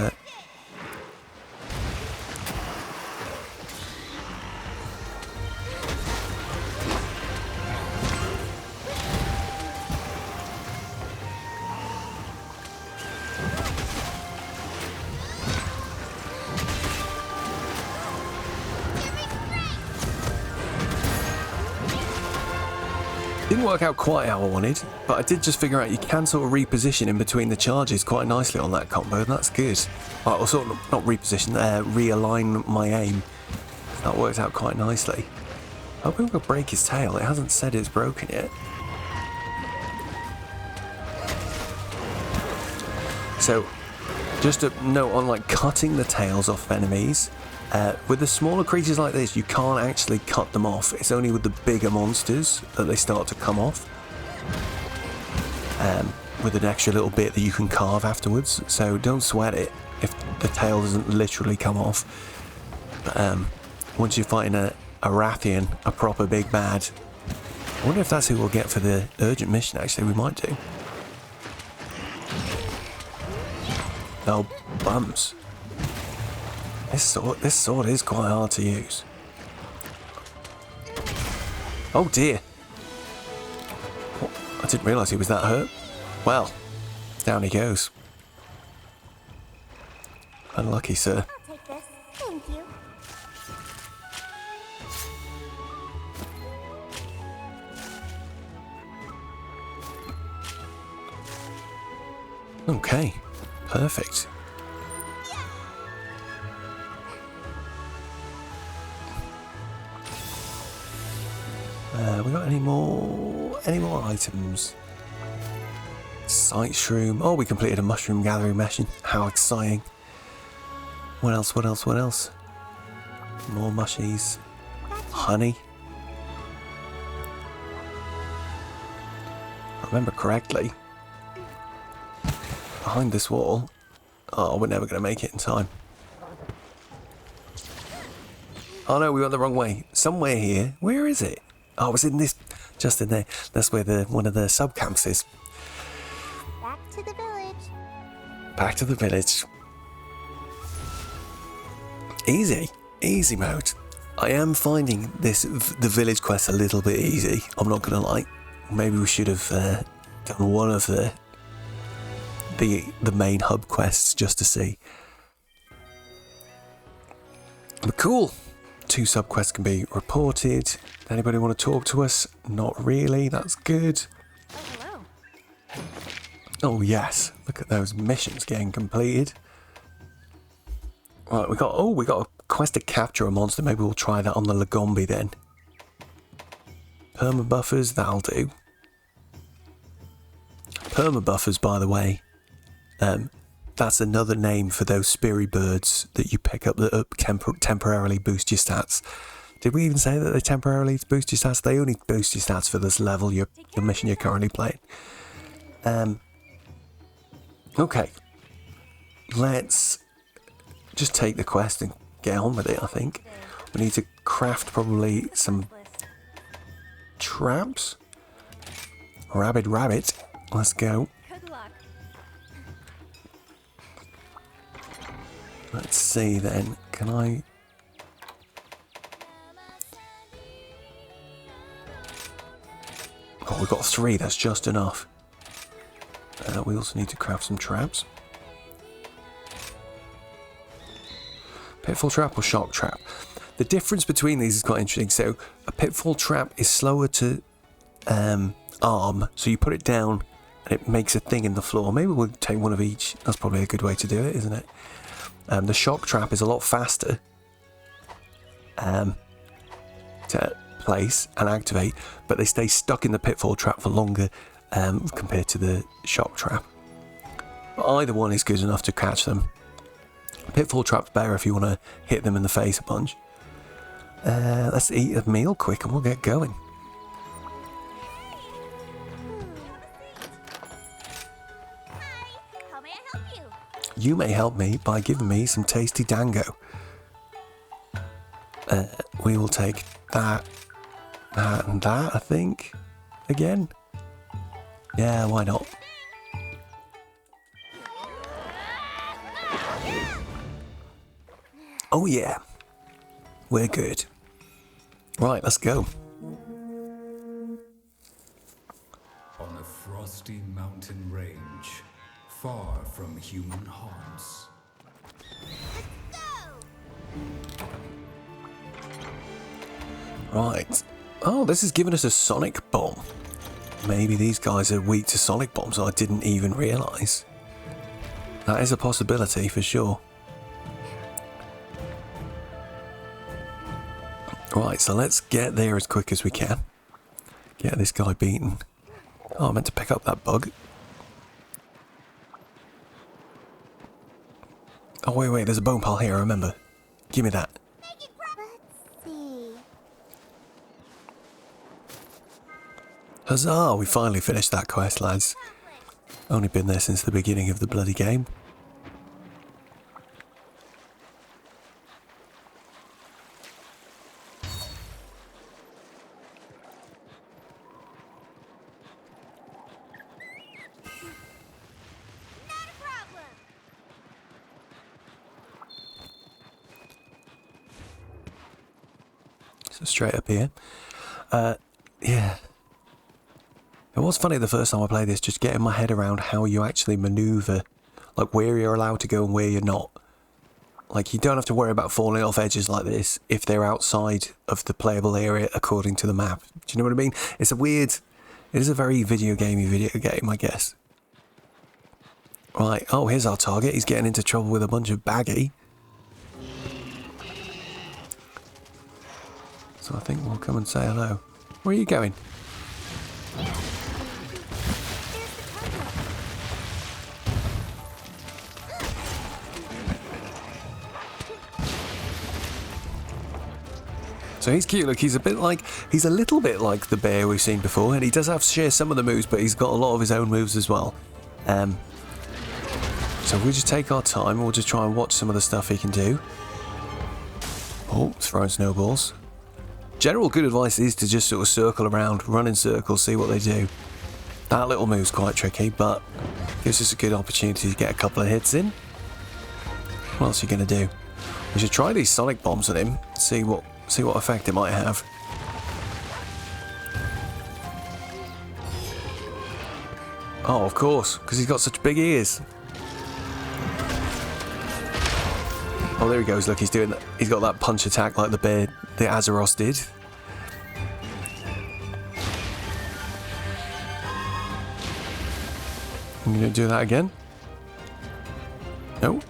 didn't work out quite how I wanted, but I did just figure out you can sort of reposition in between the charges quite nicely on that combo, and that's good. Or sort of not reposition, realign my aim. That worked out quite nicely. I hope we'll break his tail. It hasn't said it's broken yet. So, just a note on like cutting the tails off enemies. With the smaller creatures like this, you can't actually cut them off. It's only with the bigger monsters that they start to come off. With an extra little bit that you can carve afterwards. So don't sweat it if the tail doesn't literally come off. But, once you're fighting a Rathian, a proper big bad. I wonder if that's who we'll get for the urgent mission, actually. We might do. Oh, bums. This sword is quite hard to use. Oh dear. Oh, I didn't realise he was that hurt. Well, Down he goes. Unlucky, sir. I'll take this. Thank you. Okay, perfect. We got any more items? Sight shroom. Oh, we completed a mushroom gathering mission. How exciting! What else? What else? What else? More mushies. Honey. If I remember correctly, behind this wall. Oh, we're never going to make it in time. Oh no, we went the wrong way. Somewhere here. Where is it? Oh, it was in this, just in there. That's where one of the sub camps is. Back to the village. Back to the village. Easy. Easy mode. I am finding the village quest a little bit easy. I'm not going to lie. Maybe we should have done one of the main hub quests just to see. But cool. 2 sub-quests can be reported. Anybody want to talk to us? Not really. That's good. Oh, hello. Oh, yes. Look at those missions getting completed. Right, we got a quest to capture a monster. Maybe we'll try that on the Lagombi then. Permabuffers, that'll do. Permabuffers, by the way, that's another name for those speary birds that you pick up that temporarily boost your stats. Did we even say that they temporarily boost your stats? They only boost your stats for this level, the mission you're currently playing. Okay. Let's just take the quest and get on with it, I think. We need to craft probably some traps. Rabbit. Let's go. Good luck. Let's see then. Can I... Oh, we've got 3. That's just enough. We also need to craft some traps. Pitfall trap or shock trap? The difference between these is quite interesting. So a pitfall trap is slower to arm. So you put it down and it makes a thing in the floor. Maybe we'll take one of each. That's probably a good way to do it, isn't it? The shock trap is a lot faster to place and activate, but they stay stuck in the pitfall trap for longer compared to the shock trap. But either one is good enough to catch them. Pitfall trap's better if you want to hit them in the face a bunch. Let's eat a meal quick and we'll get going. How may I help you? You may help me by giving me some tasty dango. We will take that, and that, I think. Again? Yeah, why not? Oh yeah. We're good. Right, let's go. On a frosty mountain range, far from human haunts. Right. Oh, this has given us a sonic bomb. Maybe these guys are weak to sonic bombs I didn't even realise. That is a possibility for sure. Right, so let's get there as quick as we can. Get this guy beaten. Oh, I meant to pick up that bug. Oh, wait, there's a bone pile here, I remember. Give me that. Let's see. Huzzah, we finally finished that quest, lads. Only been there since the beginning of the bloody game. Not a problem. So straight up here. Yeah. It was funny the first time I played this, just getting my head around how you actually maneuver, like where you're allowed to go and where you're not. Like, you don't have to worry about falling off edges like this if they're outside of the playable area according to the map. Do you know what I mean? It's a weird... It is a very video game, I guess. Right, oh, here's our target. He's getting into trouble with a bunch of baggy. So I think we'll come and say hello. Where are you going? So he's cute. Look, he's a little bit like the bear we've seen before, and he does have to share some of the moves, but he's got a lot of his own moves as well. So we'll just take our time. We'll just try and watch some of the stuff he can do. Oh, throwing snowballs. General good advice is to just sort of circle around, run in circles, see what they do. That little move's quite tricky, but gives us a good opportunity to get a couple of hits in. What else are you going to do? We should try these sonic bombs on him, see what effect it might have. Oh, of course, because he's got such big ears. Oh, there he goes. Look, he's doing that. He's got that punch attack like the bear, the Azeroth did. I'm going to do that again. No.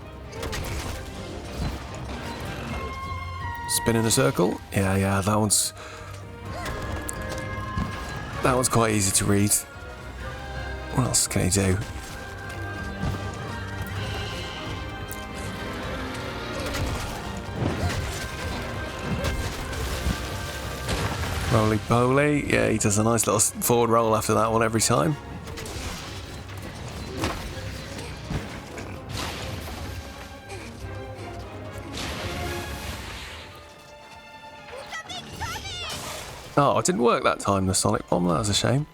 Spin in a circle. Yeah, that one's quite easy to read. What else can he do? Roly poly. Yeah, he does a nice little forward roll after that one every time. Oh, it didn't work that time, the sonic bomb. That was a shame.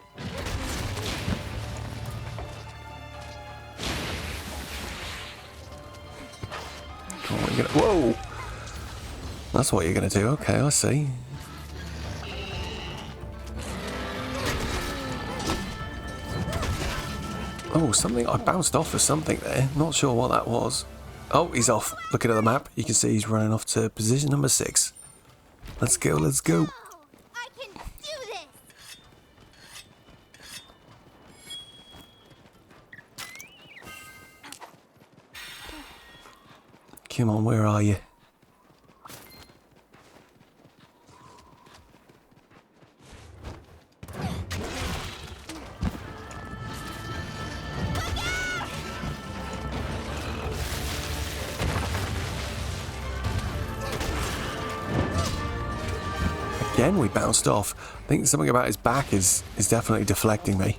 Whoa! That's what you're going to do. Okay, I see. Oh, something. I bounced off of something there. Not sure what that was. Oh, he's off. Looking at the map, you can see he's running off to position number 6. Let's go, let's go. I can do this. Come on, where are you? Again, we bounced off. I think something about his back is definitely deflecting me.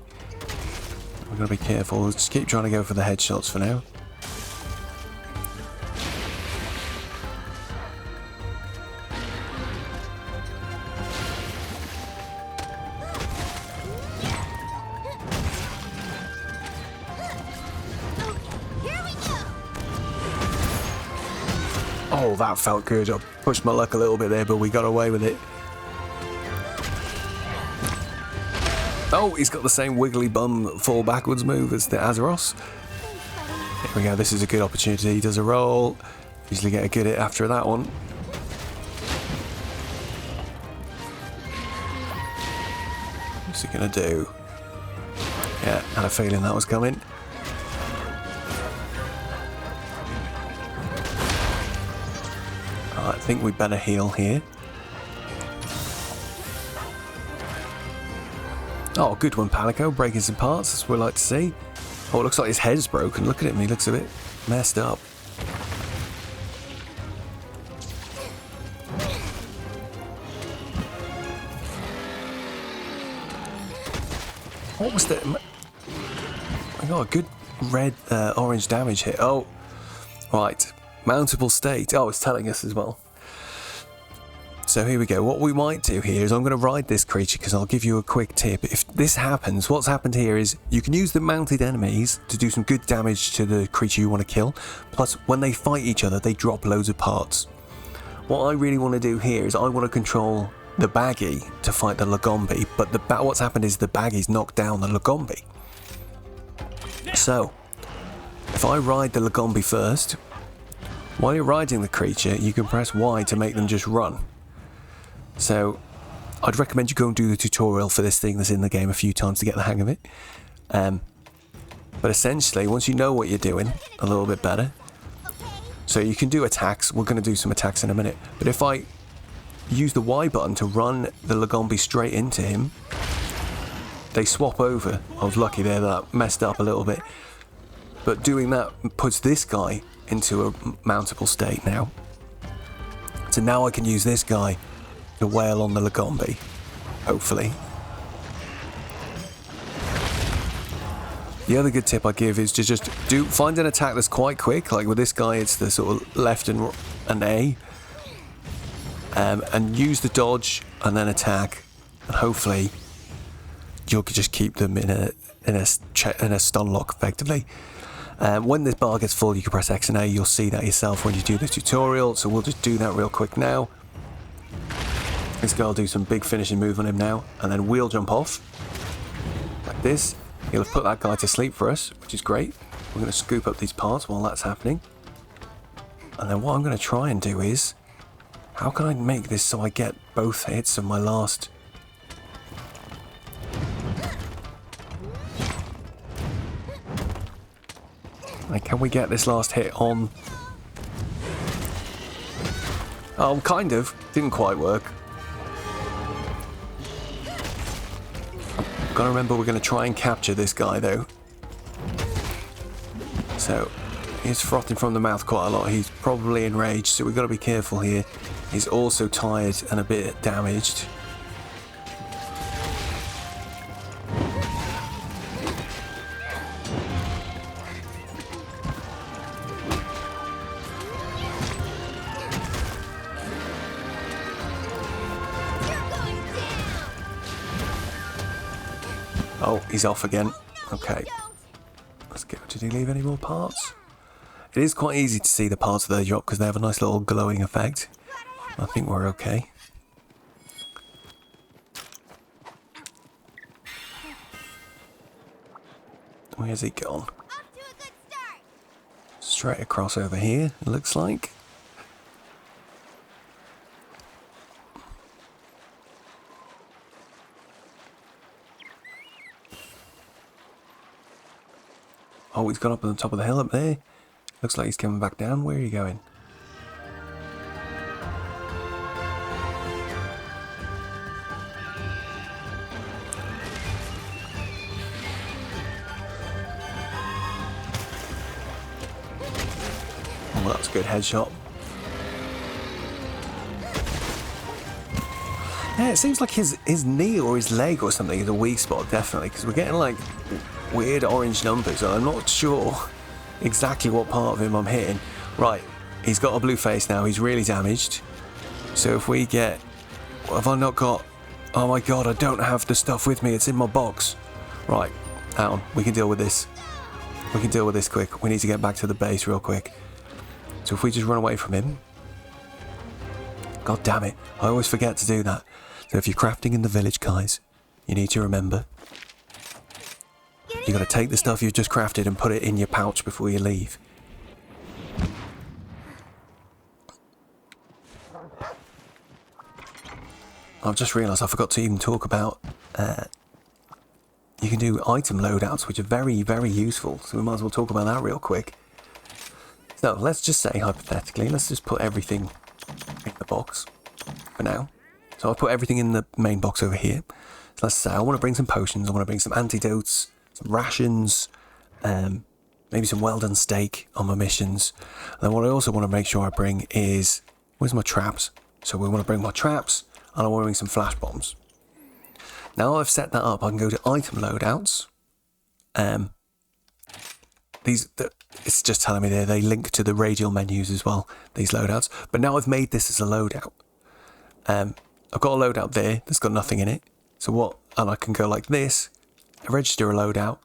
We're going to be careful. Let's just keep trying to go for the headshots for now. Oh, that felt good. I pushed my luck a little bit there, but we got away with it. Oh, he's got the same wiggly bum fall backwards move as the Azeroth. Here we go. This is a good opportunity. He does a roll. Usually get a good hit after that one. What's he going to do? Yeah, had a feeling that was coming. I think we better heal here. Oh, good one, Palico, breaking some parts, that's what we like to see. Oh, it looks like his head's broken. Look at him, he looks a bit messed up. What was that? I got a good red, orange damage hit. Oh, right. Mountable state. Oh, it's telling us as well. So here we go. What we might do here is I'm going to ride this creature because I'll give you a quick tip. If this happens, what's happened here is you can use the mounted enemies to do some good damage to the creature you want to kill. Plus, when they fight each other, they drop loads of parts. What I really want to do here is I want to control the baggy to fight the Lagombi, but what's happened is the baggy's knocked down the Lagombi. So, if I ride the Lagombi first, while you're riding the creature, you can press Y to make them just run. So, I'd recommend you go and do the tutorial for this thing that's in the game a few times to get the hang of it. But essentially, once you know what you're doing a little bit better, so you can do attacks. We're going to do some attacks in a minute. But if I use the Y button to run the Lagombi straight into him, they swap over. I was lucky there, that messed up a little bit. But doing that puts this guy into a mountable state now. So now I can use this guy to wail on the Lagombi, hopefully. The other good tip I give is to just find an attack that's quite quick. Like with this guy, it's the sort of left and A, and use the dodge and then attack, and hopefully you'll just keep them in a stun lock effectively. When this bar gets full, you can press X and A. You'll see that yourself when you do the tutorial. So we'll just do that real quick now. This guy will do some big finishing move on him now, and then we'll jump off like this. He'll have put that guy to sleep for us, which is great. We're going to scoop up these parts while that's happening. And then what I'm going to try and do is, how can I make this so I get both hits of my last... Like, can we get this last hit on... Oh, kind of. Didn't quite work. Gotta remember we're gonna try and capture this guy though. So he's frothing from the mouth quite a lot. He's probably enraged, so we've got to be careful here. He's also tired and a bit damaged. Oh, he's off again. Okay. Let's go. Did he leave any more parts? It is quite easy to see the parts that they drop because they have a nice little glowing effect. I think we're okay. Where's he gone? Straight across over here, it looks like. Oh, he's gone up on the top of the hill up there. Looks like he's coming back down. Where are you going? Oh, that's a good headshot. Yeah, it seems like his knee or his leg or something is a weak spot, definitely, because we're getting like weird orange numbers, and I'm not sure exactly what part of him I'm hitting. Right, he's got a blue face now, he's really damaged. So if we get... What have I not got? Oh my god, I don't have the stuff with me, it's in my box. Right, hang on, we can deal with this. We can deal with this quick. We need to get back to the base real quick. So if we just run away from him... God damn it, I always forget to do that. So if you're crafting in the village, guys, you need to remember... You got to take the stuff you've just crafted and put it in your pouch before you leave. I've just realised I forgot to even talk about... you can do item loadouts, which are very, very useful. So we might as well talk about that real quick. So let's just say, hypothetically, let's just put everything in the box for now. So I'll put everything in the main box over here. So let's say I want to bring some potions, I want to bring some antidotes, some rations, maybe some well-done steak on my missions. And then what I also want to make sure I bring is... Where's my traps? So we want to bring my traps, and I want to bring some flash bombs. Now I've set that up, I can go to item loadouts. It's just telling me there they link to the radial menus as well, these loadouts. But now I've made this as a loadout. I've got a loadout there that's got nothing in it. So what? And I can go like this, register a loadout.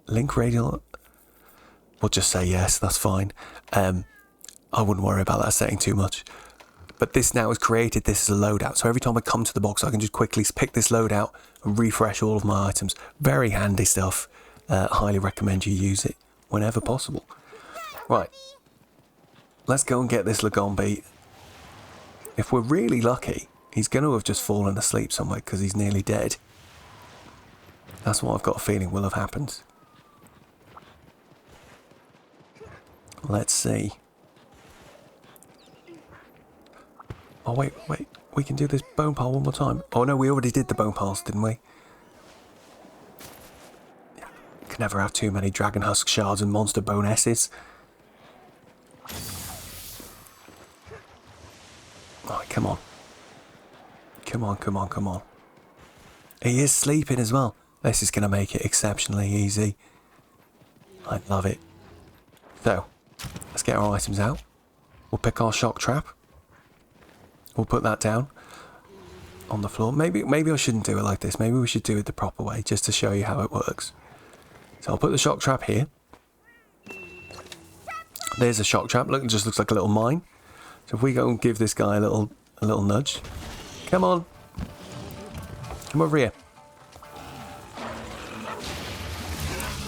Link radial. We'll just say yes, that's fine. I wouldn't worry about that setting too much. But this now has created this as a loadout. So every time I come to the box, I can just quickly pick this loadout and refresh all of my items. Very handy stuff. Highly recommend you use it whenever possible. Right. Let's go and get this Lagombi. If we're really lucky, he's going to have just fallen asleep somewhere because he's nearly dead. That's what I've got a feeling will have happened. Let's see. Oh, wait. We can do this bone pile one more time. Oh, no, we already did the bone piles, didn't we? Yeah. Can never have too many dragon husk shards and monster bone S's. Oh, come on. Come on. He is sleeping as well. This is going to make it exceptionally easy. I love it. So, let's get our items out. We'll pick our shock trap. We'll put that down on the floor. Maybe I shouldn't do it like this. Maybe we should do it the proper way, just to show you how it works. So I'll put the shock trap here. There's a shock trap. Look, it just looks like a little mine. So if we go and give this guy a little nudge. Come on. Come over here.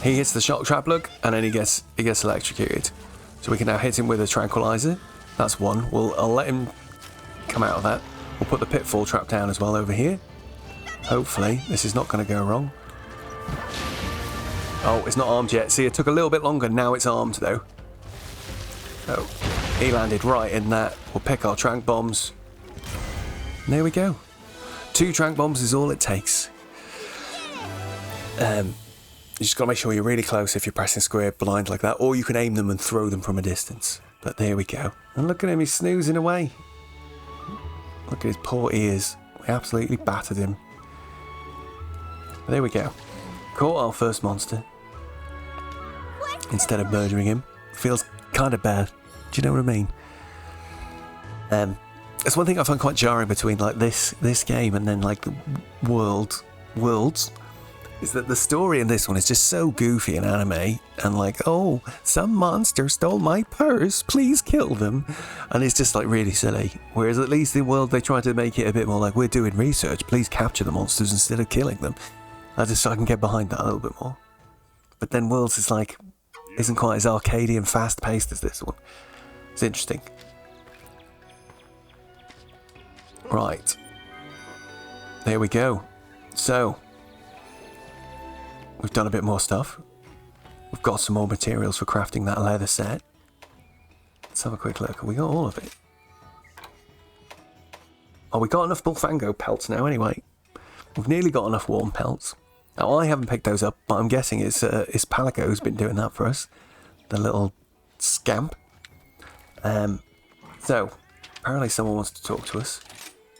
He hits the shock trap, look, and then he gets electrocuted. So we can now hit him with a tranquilizer. That's one. I'll let him come out of that. We'll put the pitfall trap down as well over here. Hopefully, this is not going to go wrong. Oh, it's not armed yet. See, it took a little bit longer. Now it's armed, though. So, he landed right in that. We'll pick our trank bombs. And there we go. 2 trank bombs is all it takes. You just got to make sure you're really close if you're pressing square blind like that. Or you can aim them and throw them from a distance. But there we go. And look at him, he's snoozing away. Look at his poor ears. We absolutely battered him. There we go. Caught our first monster. Instead of murdering him. Feels kind of bad. Do you know what I mean? It's one thing I find quite jarring between like this game and then like the worlds. Is that the story in this one is just so goofy and anime and like, oh, some monster stole my purse, please kill them. And it's just like really silly. Whereas at least in World they try to make it a bit more like, we're doing research, please capture the monsters instead of killing them. I can get behind that a little bit more. But then Worlds is like, isn't quite as arcadey and fast paced as this one. It's interesting. Right. There we go. So, we've done a bit more stuff. We've got some more materials for crafting that leather set. Let's have a quick look. We got all of it. Oh, we got enough Bullfango pelts now anyway. We've nearly got enough warm pelts. Now, I haven't picked those up, but I'm guessing it's Palico who's been doing that for us. The little scamp. So, apparently someone wants to talk to us.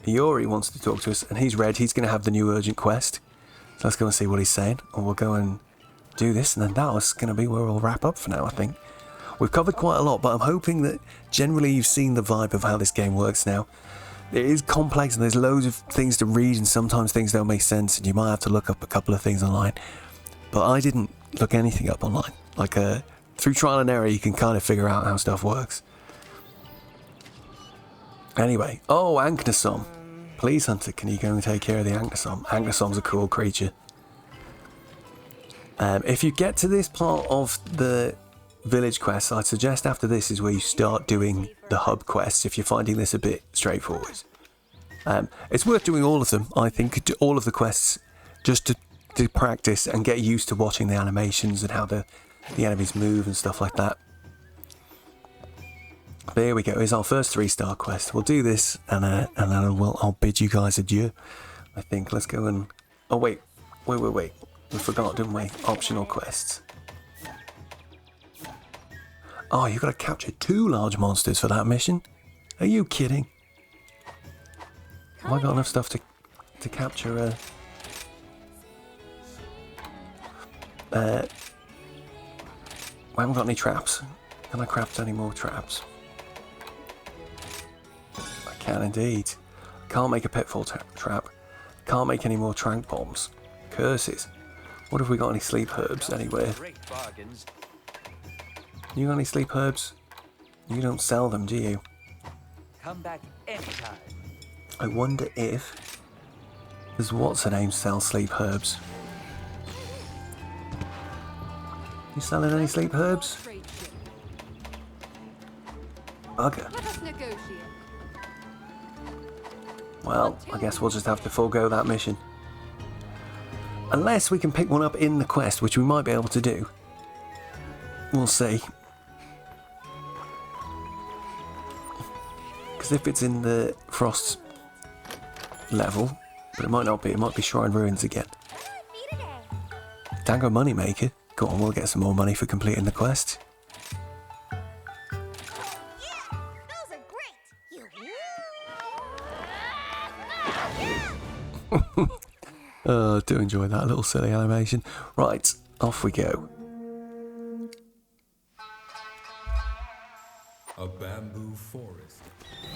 Iori wants to talk to us, and he's red. He's going to have the new urgent quest. So let's go and see what he's saying. Or we'll go and do this, and then that was going to be where we'll wrap up for now, I think. We've covered quite a lot, but I'm hoping that generally you've seen the vibe of how this game works now. It is complex, and there's loads of things to read, and sometimes things don't make sense, and you might have to look up a couple of things online. But I didn't look anything up online. Like, through trial and error, you can kind of figure out how stuff works. Anyway, oh, Anknasom. Please, Hunter, can you go and take care of the Anknasom? Anknasom's a cool creature. If you get to this part of the village quest, I'd suggest after this is where you start doing the hub quests if you're finding this a bit straightforward. It's worth doing all of them, I think, all of the quests, just to practice and get used to watching the animations and how the enemies move and stuff like that. There we go, here's our first 3-star quest. We'll do this and then I'll bid you guys adieu. I think, let's go and... Oh wait. We forgot, didn't we? Optional quests. Oh, you've got to capture 2 large monsters for that mission? Are you kidding? Have I got enough stuff to capture I haven't got any traps. Can I craft any more traps? I can indeed. Can't make a pitfall trap. Can't make any more trank bombs. Curses. What have we got any sleep herbs anywhere? You got any sleep herbs? You don't sell them, do you? Come back anytime. I wonder if there's what's her name sell sleep herbs. You selling any sleep herbs? Trade ship. Bugger. Let us negotiate. Well, I guess we'll just have to forego that mission. Unless we can pick one up in the quest, which we might be able to do. We'll see. Because if it's in the Frost level, but it might not be, it might be Shrine Ruins again. Feed a day. Dango Moneymaker. Go on, we'll get some more money for completing the quest. Yeah, those are great. You. Oh, I do enjoy that little silly animation. Right, off we go. A bamboo forest.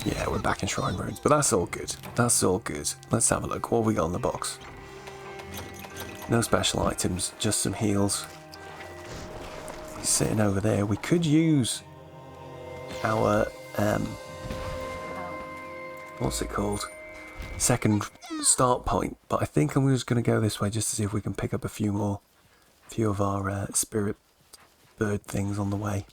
Yeah, we're back in Shrine Ruins, but that's all good. That's all good. Let's have a look. What have we got in the box? No special items, just some heals. He's sitting over there. We could use our, what's it called? Second start point, but I think I'm just going to go this way just to see if we can pick up a few of our spirit bird things on the way.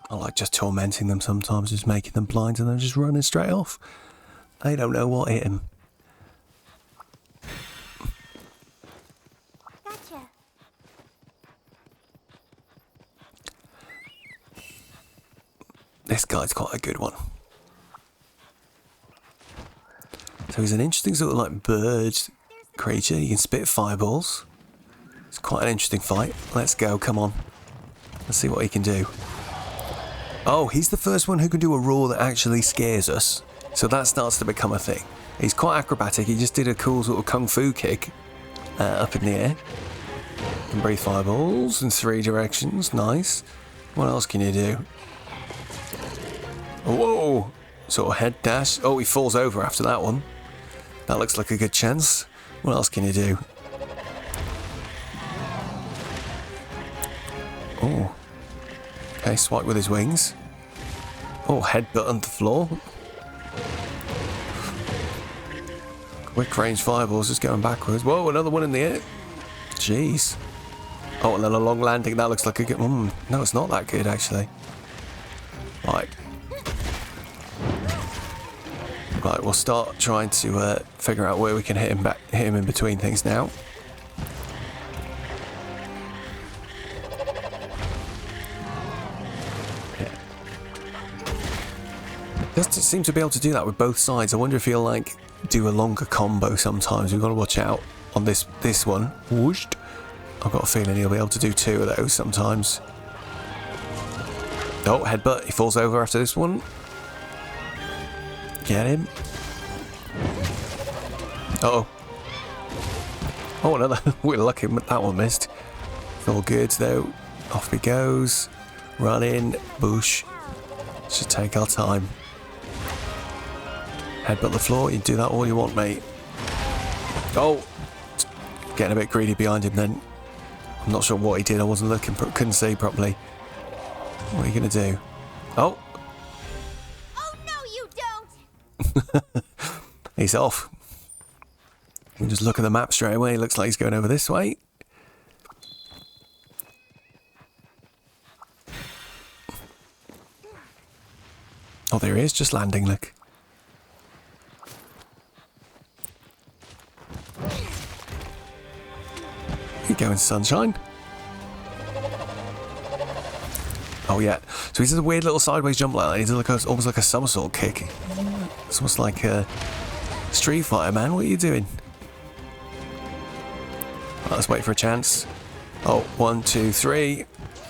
I like just tormenting them sometimes, just making them blind and then just running straight off. They don't know what hit him. Gotcha. This guy's quite a good one. So he's an interesting sort of like bird creature. He can spit fireballs. It's quite an interesting fight. Let's go, come on. Let's see what he can do. Oh, he's the first one who can do a roar that actually scares us. So that starts to become a thing. He's quite acrobatic. He just did a cool sort of kung fu kick up in the air. Can breathe fireballs in 3 directions. Nice. What else can you do? Whoa! Sort of head dash. Oh, he falls over after that one. That looks like a good chance. What else can you do? Oh. Okay, swipe with his wings. Oh, headbutt on the floor. Quick range fireballs just going backwards. Whoa, another one in the air. Jeez. Oh, and then a long landing. That looks like a good... no, it's not that good, actually. Right. Right, we'll start trying to figure out where we can hit him in between things now. Does seem to be able to do that with both sides. I wonder if he'll like do a longer combo sometimes. We've got to watch out on this one. Whoosh. I've got a feeling he'll be able to do 2 of those sometimes. Oh, headbutt. He falls over after this one. Get him. Uh-oh. Oh, another. We're lucky that one missed. It's all good though. Off he goes. Run in. Boosh. Should take our time. Headbutt the floor. You can do that all you want, mate. Oh. Getting a bit greedy behind him then. I'm not sure what he did. I wasn't looking. Couldn't see properly. What are you going to do? Oh. Oh no, you don't. He's off. We can just look at the map straight away. It looks like he's going over this way. Oh, there he is, just landing, look. You going, sunshine? Oh, yeah. So he does a weird little sideways jump like that. He does like almost like a somersault kick. It's almost like a Street Fighter, man. What are you doing? Right, let's wait for a chance. Oh, 1, 2, 3.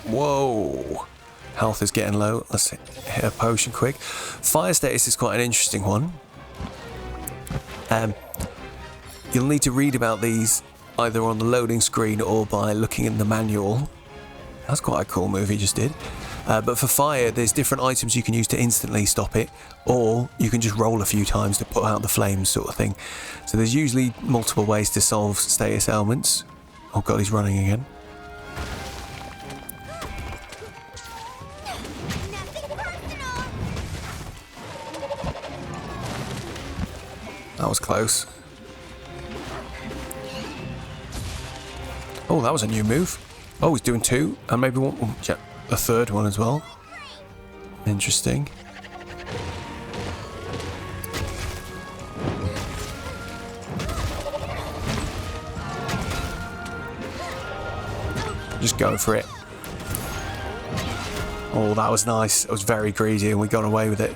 Whoa. Health is getting low. Let's hit a potion quick. Fire status is quite an interesting one. You'll need to read about these either on the loading screen or by looking in the manual. That's quite a cool move he just did. But for fire, there's different items you can use to instantly stop it, or you can just roll a few times to put out the flames sort of thing. So there's usually multiple ways to solve status ailments. Oh god, he's running again. That was close. Oh, that was a new move. Oh, he's doing two, and maybe one, a third one as well. Interesting. Just going for it. Oh, that was nice. It was very greedy, and we got away with it.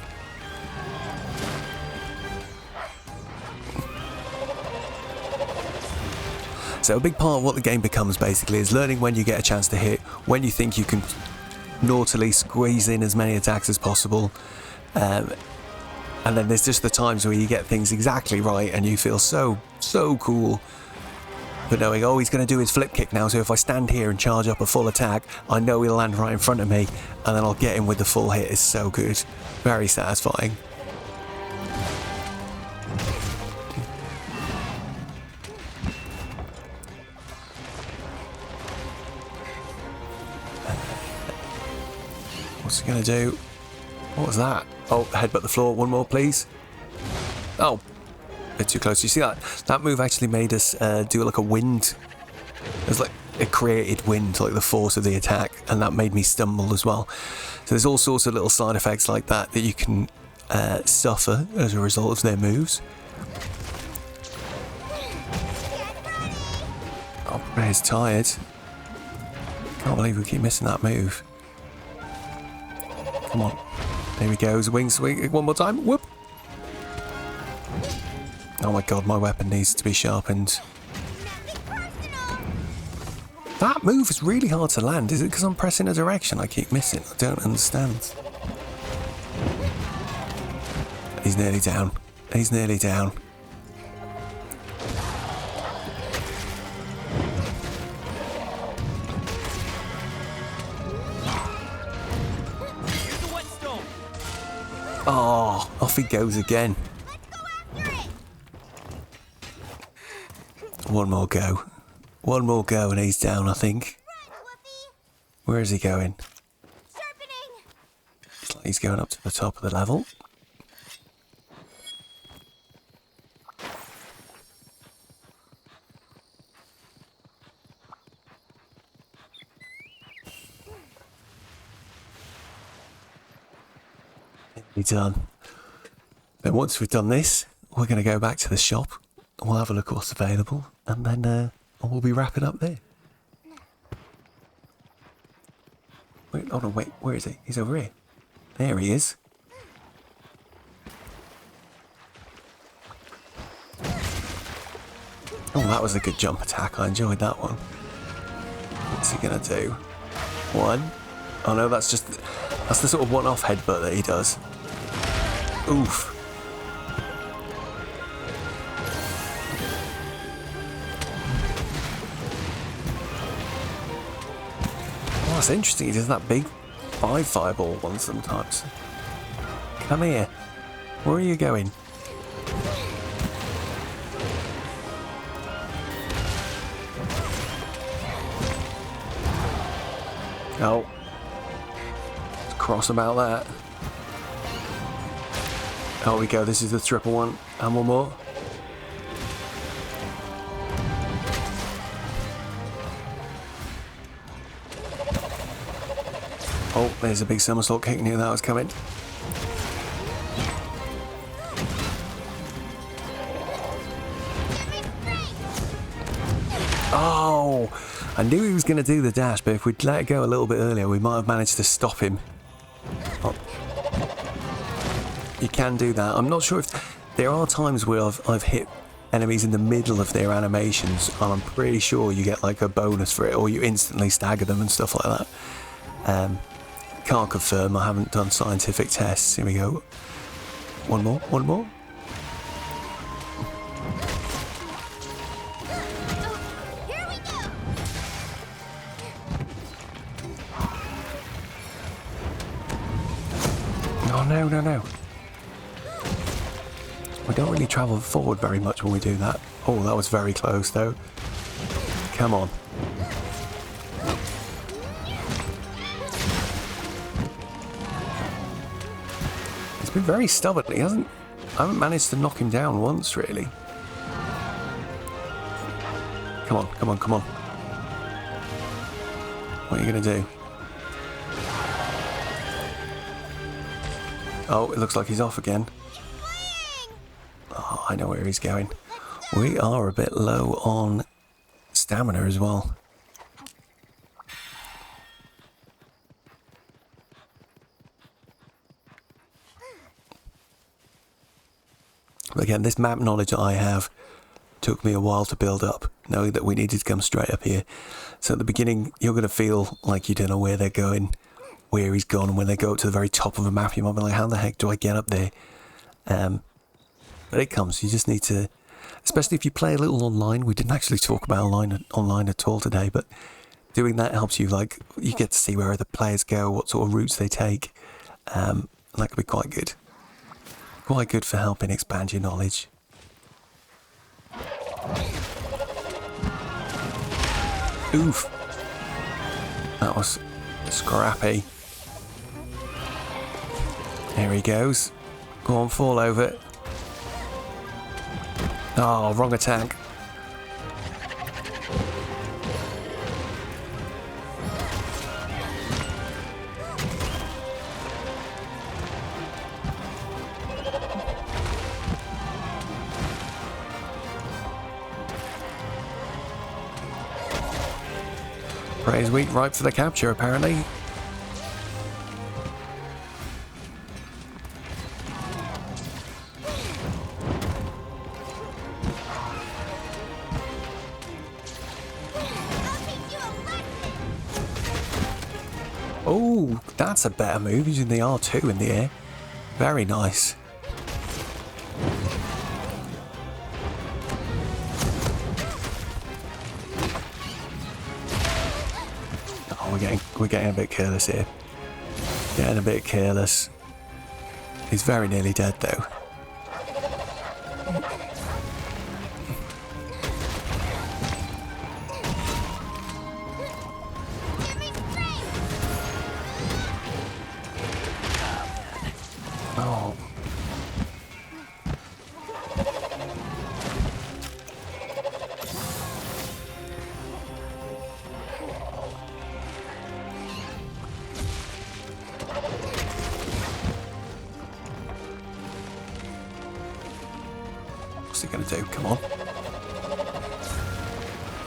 So a big part of what the game becomes basically is learning when you get a chance to hit, when you think you can naughtily squeeze in as many attacks as possible, and then there's just the times where you get things exactly right and you feel so cool. But knowing, oh, he's going to do his flip kick now, so if I stand here and charge up a full attack, I know he'll land right in front of me, and then I'll get him with the full hit. It's so good. Very satisfying. What's he going to do? What was that? Oh, headbutt the floor. One more, please. Oh, a bit too close. You see that? That move actually made us do like a wind. It was like it created wind, like the force of the attack, and that made me stumble as well. So there's all sorts of little side effects like that that you can suffer as a result of their moves. Oh, Bear's tired. Can't believe we keep missing that move. Come on. There he goes. Wing swing. One more time. Whoop. Oh my god, my weapon needs to be sharpened. That move is really hard to land. Is it because I'm pressing a direction I keep missing? I don't understand. He's nearly down. He's nearly down. Oh, off he goes again. One more go. One more go and he's down, I think. Where is he going? It's like he's going up to the top of the level. Nearly done. Then once we've done this, we're going to go back to the shop. We'll have a look at what's available, and then we'll be wrapping up there. Wait, oh no, wait, where is he? He's over here. There he is. Oh, that was a good jump attack. I enjoyed that one. What's he gonna do? One. Oh no, that's the sort of one-off headbutt that he does. Oof. Oh, that's interesting. He does that big fireball one sometimes. Come here. Where are you going? Oh. Let's cross about that. Oh, we go. This is the triple one. And one more. Oh, there's a big somersault kick. Knew that was coming. Oh, I knew he was going to do the dash, but if we'd let it go a little bit earlier, we might have managed to stop him. Oh. You can do that. I'm not sure if... There are times where I've hit enemies in the middle of their animations, and I'm pretty sure you get like a bonus for it, or you instantly stagger them and stuff like that. Can't confirm. I haven't done scientific tests. Here we go. One more. One more. Oh, no, no, no. We don't really travel forward very much when we do that. Oh, that was very close, though. Come on. He's been very stubborn. I haven't managed to knock him down once, really. Come on, come on, come on. What are you going to do? Oh, it looks like he's off again. Oh, I know where he's going. We are a bit low on stamina as well. But again, this map knowledge that I have took me a while to build up, knowing that we needed to come straight up here. So at the beginning, you're going to feel like you don't know where they're going, where he's gone, and when they go up to the very top of the map, you might be like, how the heck do I get up there? But it comes. You just need to, especially if you play a little online. We didn't actually talk about online at all today, but doing that helps you. Like, you get to see where the players go, what sort of routes they take. And that could be quite good. Quite good for helping expand your knowledge. Oof. That was scrappy. There he goes. Go on, fall over. Oh, wrong attack. Prey's weak, ripe for the capture, apparently. Oh, that's a better move, using the R2 in the air. Very nice. We're getting a bit careless here. Getting a bit careless. He's very nearly dead, though. Oh. What's he going to do? Come on.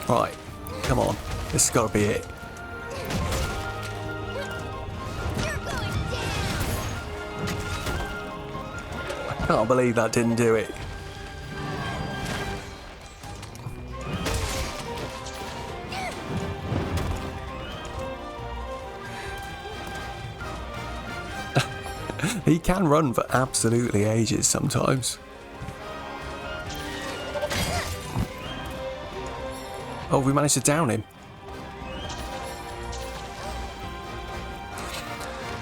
Right. Come on. This has got to be it. I can't believe that didn't do it. He can run for absolutely ages sometimes. Oh, we managed to down him.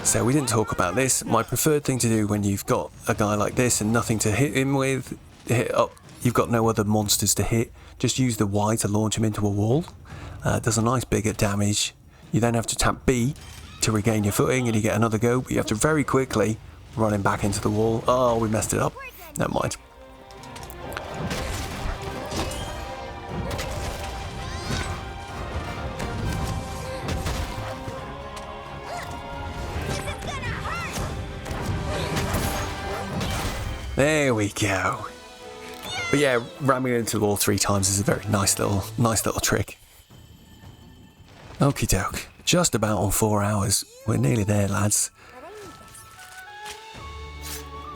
So we didn't talk about this. My preferred thing to do when you've got a guy like this and nothing to hit him with, you've got no other monsters to hit, just use the Y to launch him into a wall. Does a nice bigger damage. You then have to tap B to regain your footing and you get another go, but you have to very quickly run him back into the wall. Oh, we messed it up. Never mind. There we go. But yeah, ramming into the wall 3 times is a very nice little trick. Okie doke. Just about on 4 hours. We're nearly there, lads.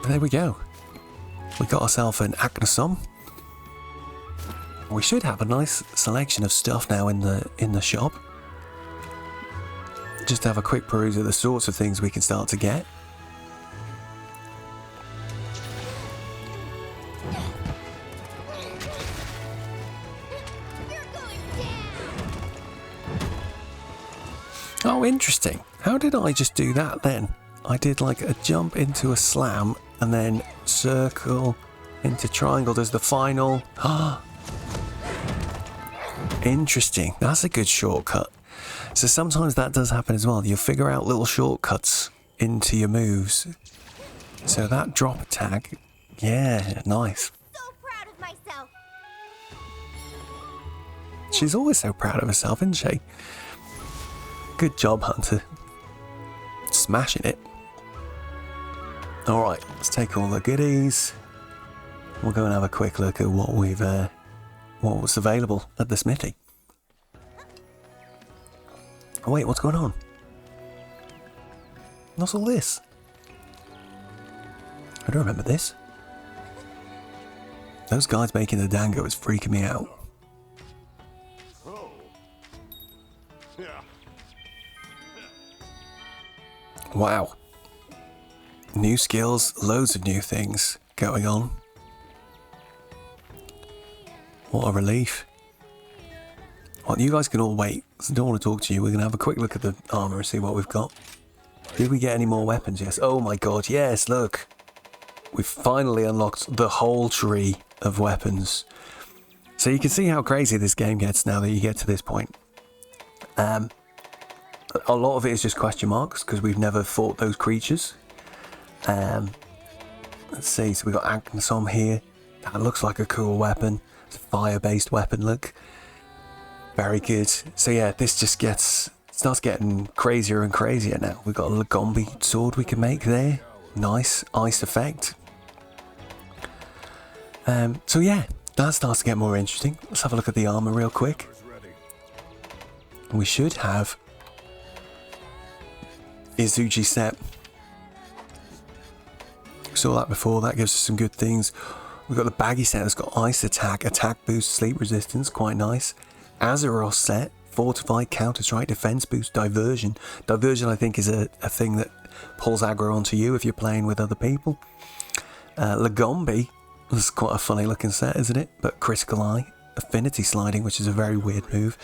And there we go. We got ourselves an Acnosum. We should have a nice selection of stuff now in the shop. Just to have a quick peruse of the sorts of things we can start to get. Oh, interesting. How did I just do that then? I did like a jump into a slam and then circle into triangle. There's the final. Interesting. That's a good shortcut. So sometimes that does happen as well. You'll figure out little shortcuts into your moves. So that drop attack, yeah, nice. So proud of myself. She's always so proud of herself, isn't she? Good job, Hunter. Smashing it. Alright, let's take all the goodies. We'll go and have a quick look at what what was available at the smithy. Oh wait, what's going on? What's all this? I don't remember this. Those guys making the dango is freaking me out. Wow. New skills, loads of new things going on. What a relief. Well, you guys can all wait, because I don't want to talk to you. We're going to have a quick look at the armour and see what we've got. Did we get any more weapons? Yes. Oh my god, yes, look. We've finally unlocked the whole tree of weapons. So you can see how crazy this game gets now that you get to this point. A lot of it is just question marks, because we've never fought those creatures. Let's see, so we've got Agnesom here. That looks like a cool weapon. It's a fire-based weapon, look. Very good. So yeah, this just starts getting crazier and crazier now. We've got a Lagombi sword we can make there. Nice ice effect. So yeah, that starts to get more interesting. Let's have a look at the armor real quick. We should have Izuchi set. Saw that before, that gives us some good things. We've got the baggy set that's got ice attack, attack boost, sleep resistance, quite nice. Azeroth set, fortified, counter strike, defense boost, diversion. Diversion I think is a thing that pulls aggro onto you if you're playing with other people. Lagombi, this is quite a funny looking set, isn't it? But critical eye, affinity sliding, which is a very weird move.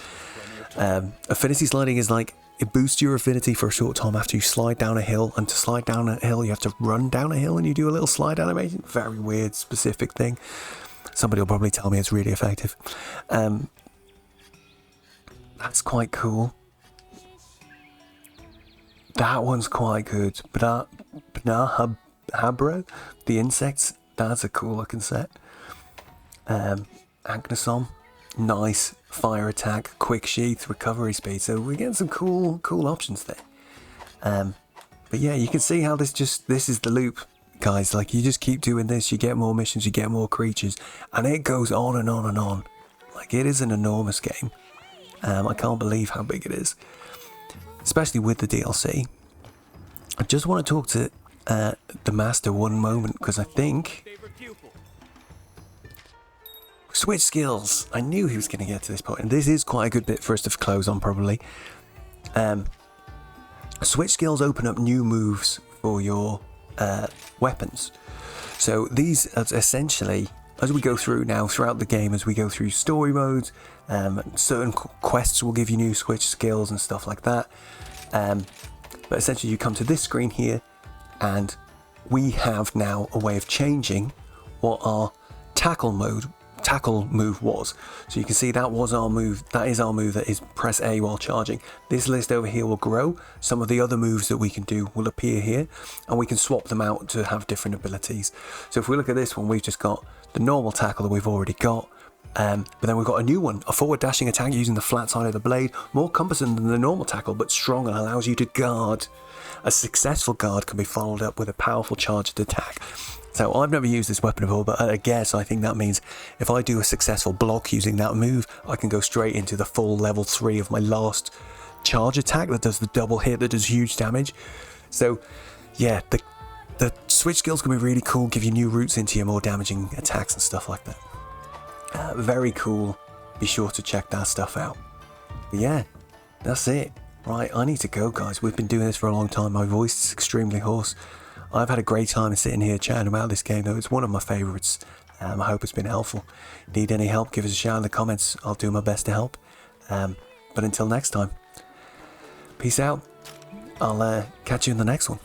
Affinity sliding is like, it boosts your affinity for a short time after you slide down a hill, and to slide down a hill you have to run down a hill and you do a little slide animation. Very weird, specific thing. Somebody will probably tell me it's really effective. That's quite cool. That one's quite good. Habro, the insects, that's a cool looking set. Agnesom, nice. Fire attack, quick sheath, recovery speed. So we're getting some cool options there. But yeah, you can see how this is the loop, guys. Like, you just keep doing this, you get more missions, you get more creatures, and it goes on and on and on. Like, it is an enormous game. I can't believe how big it is, especially with the DLC. I just want to talk to the master one moment, because I think switch skills. I knew he was going to get to this point, and this is quite a good bit for us to close on probably. Switch skills open up new moves for your weapons. So these are essentially, as we go through now throughout the game, as we go through story modes, certain quests will give you new switch skills and stuff like that. But essentially you come to this screen here, and we have now a way of changing what our tackle move was. So you can see that was our move. That is our move, that is press A while charging. This list over here will grow. Some of the other moves that we can do will appear here, and we can swap them out to have different abilities. So if we look at this one, we've just got the normal tackle that we've already got, but then we've got a new one, a forward dashing attack using the flat side of the blade, more cumbersome than the normal tackle but strong and allows you to guard. A successful guard can be followed up with a powerful charged attack. So I've never used this weapon before, but I guess I think that means if I do a successful block using that move, I can go straight into the full level 3 of my last charge attack that does the double hit, that does huge damage. So yeah, the switch skills can be really cool, give you new routes into your more damaging attacks and stuff like that. Very cool. Be sure to check that stuff out. But yeah, that's it. Right, I need to go, guys. We've been doing this for a long time. My voice is extremely hoarse. I've had a great time sitting here chatting about this game, though. It's one of my favourites. I hope it's been helpful. Need any help, give us a shout in the comments. I'll do my best to help. But until next time, peace out. I'll catch you in the next one.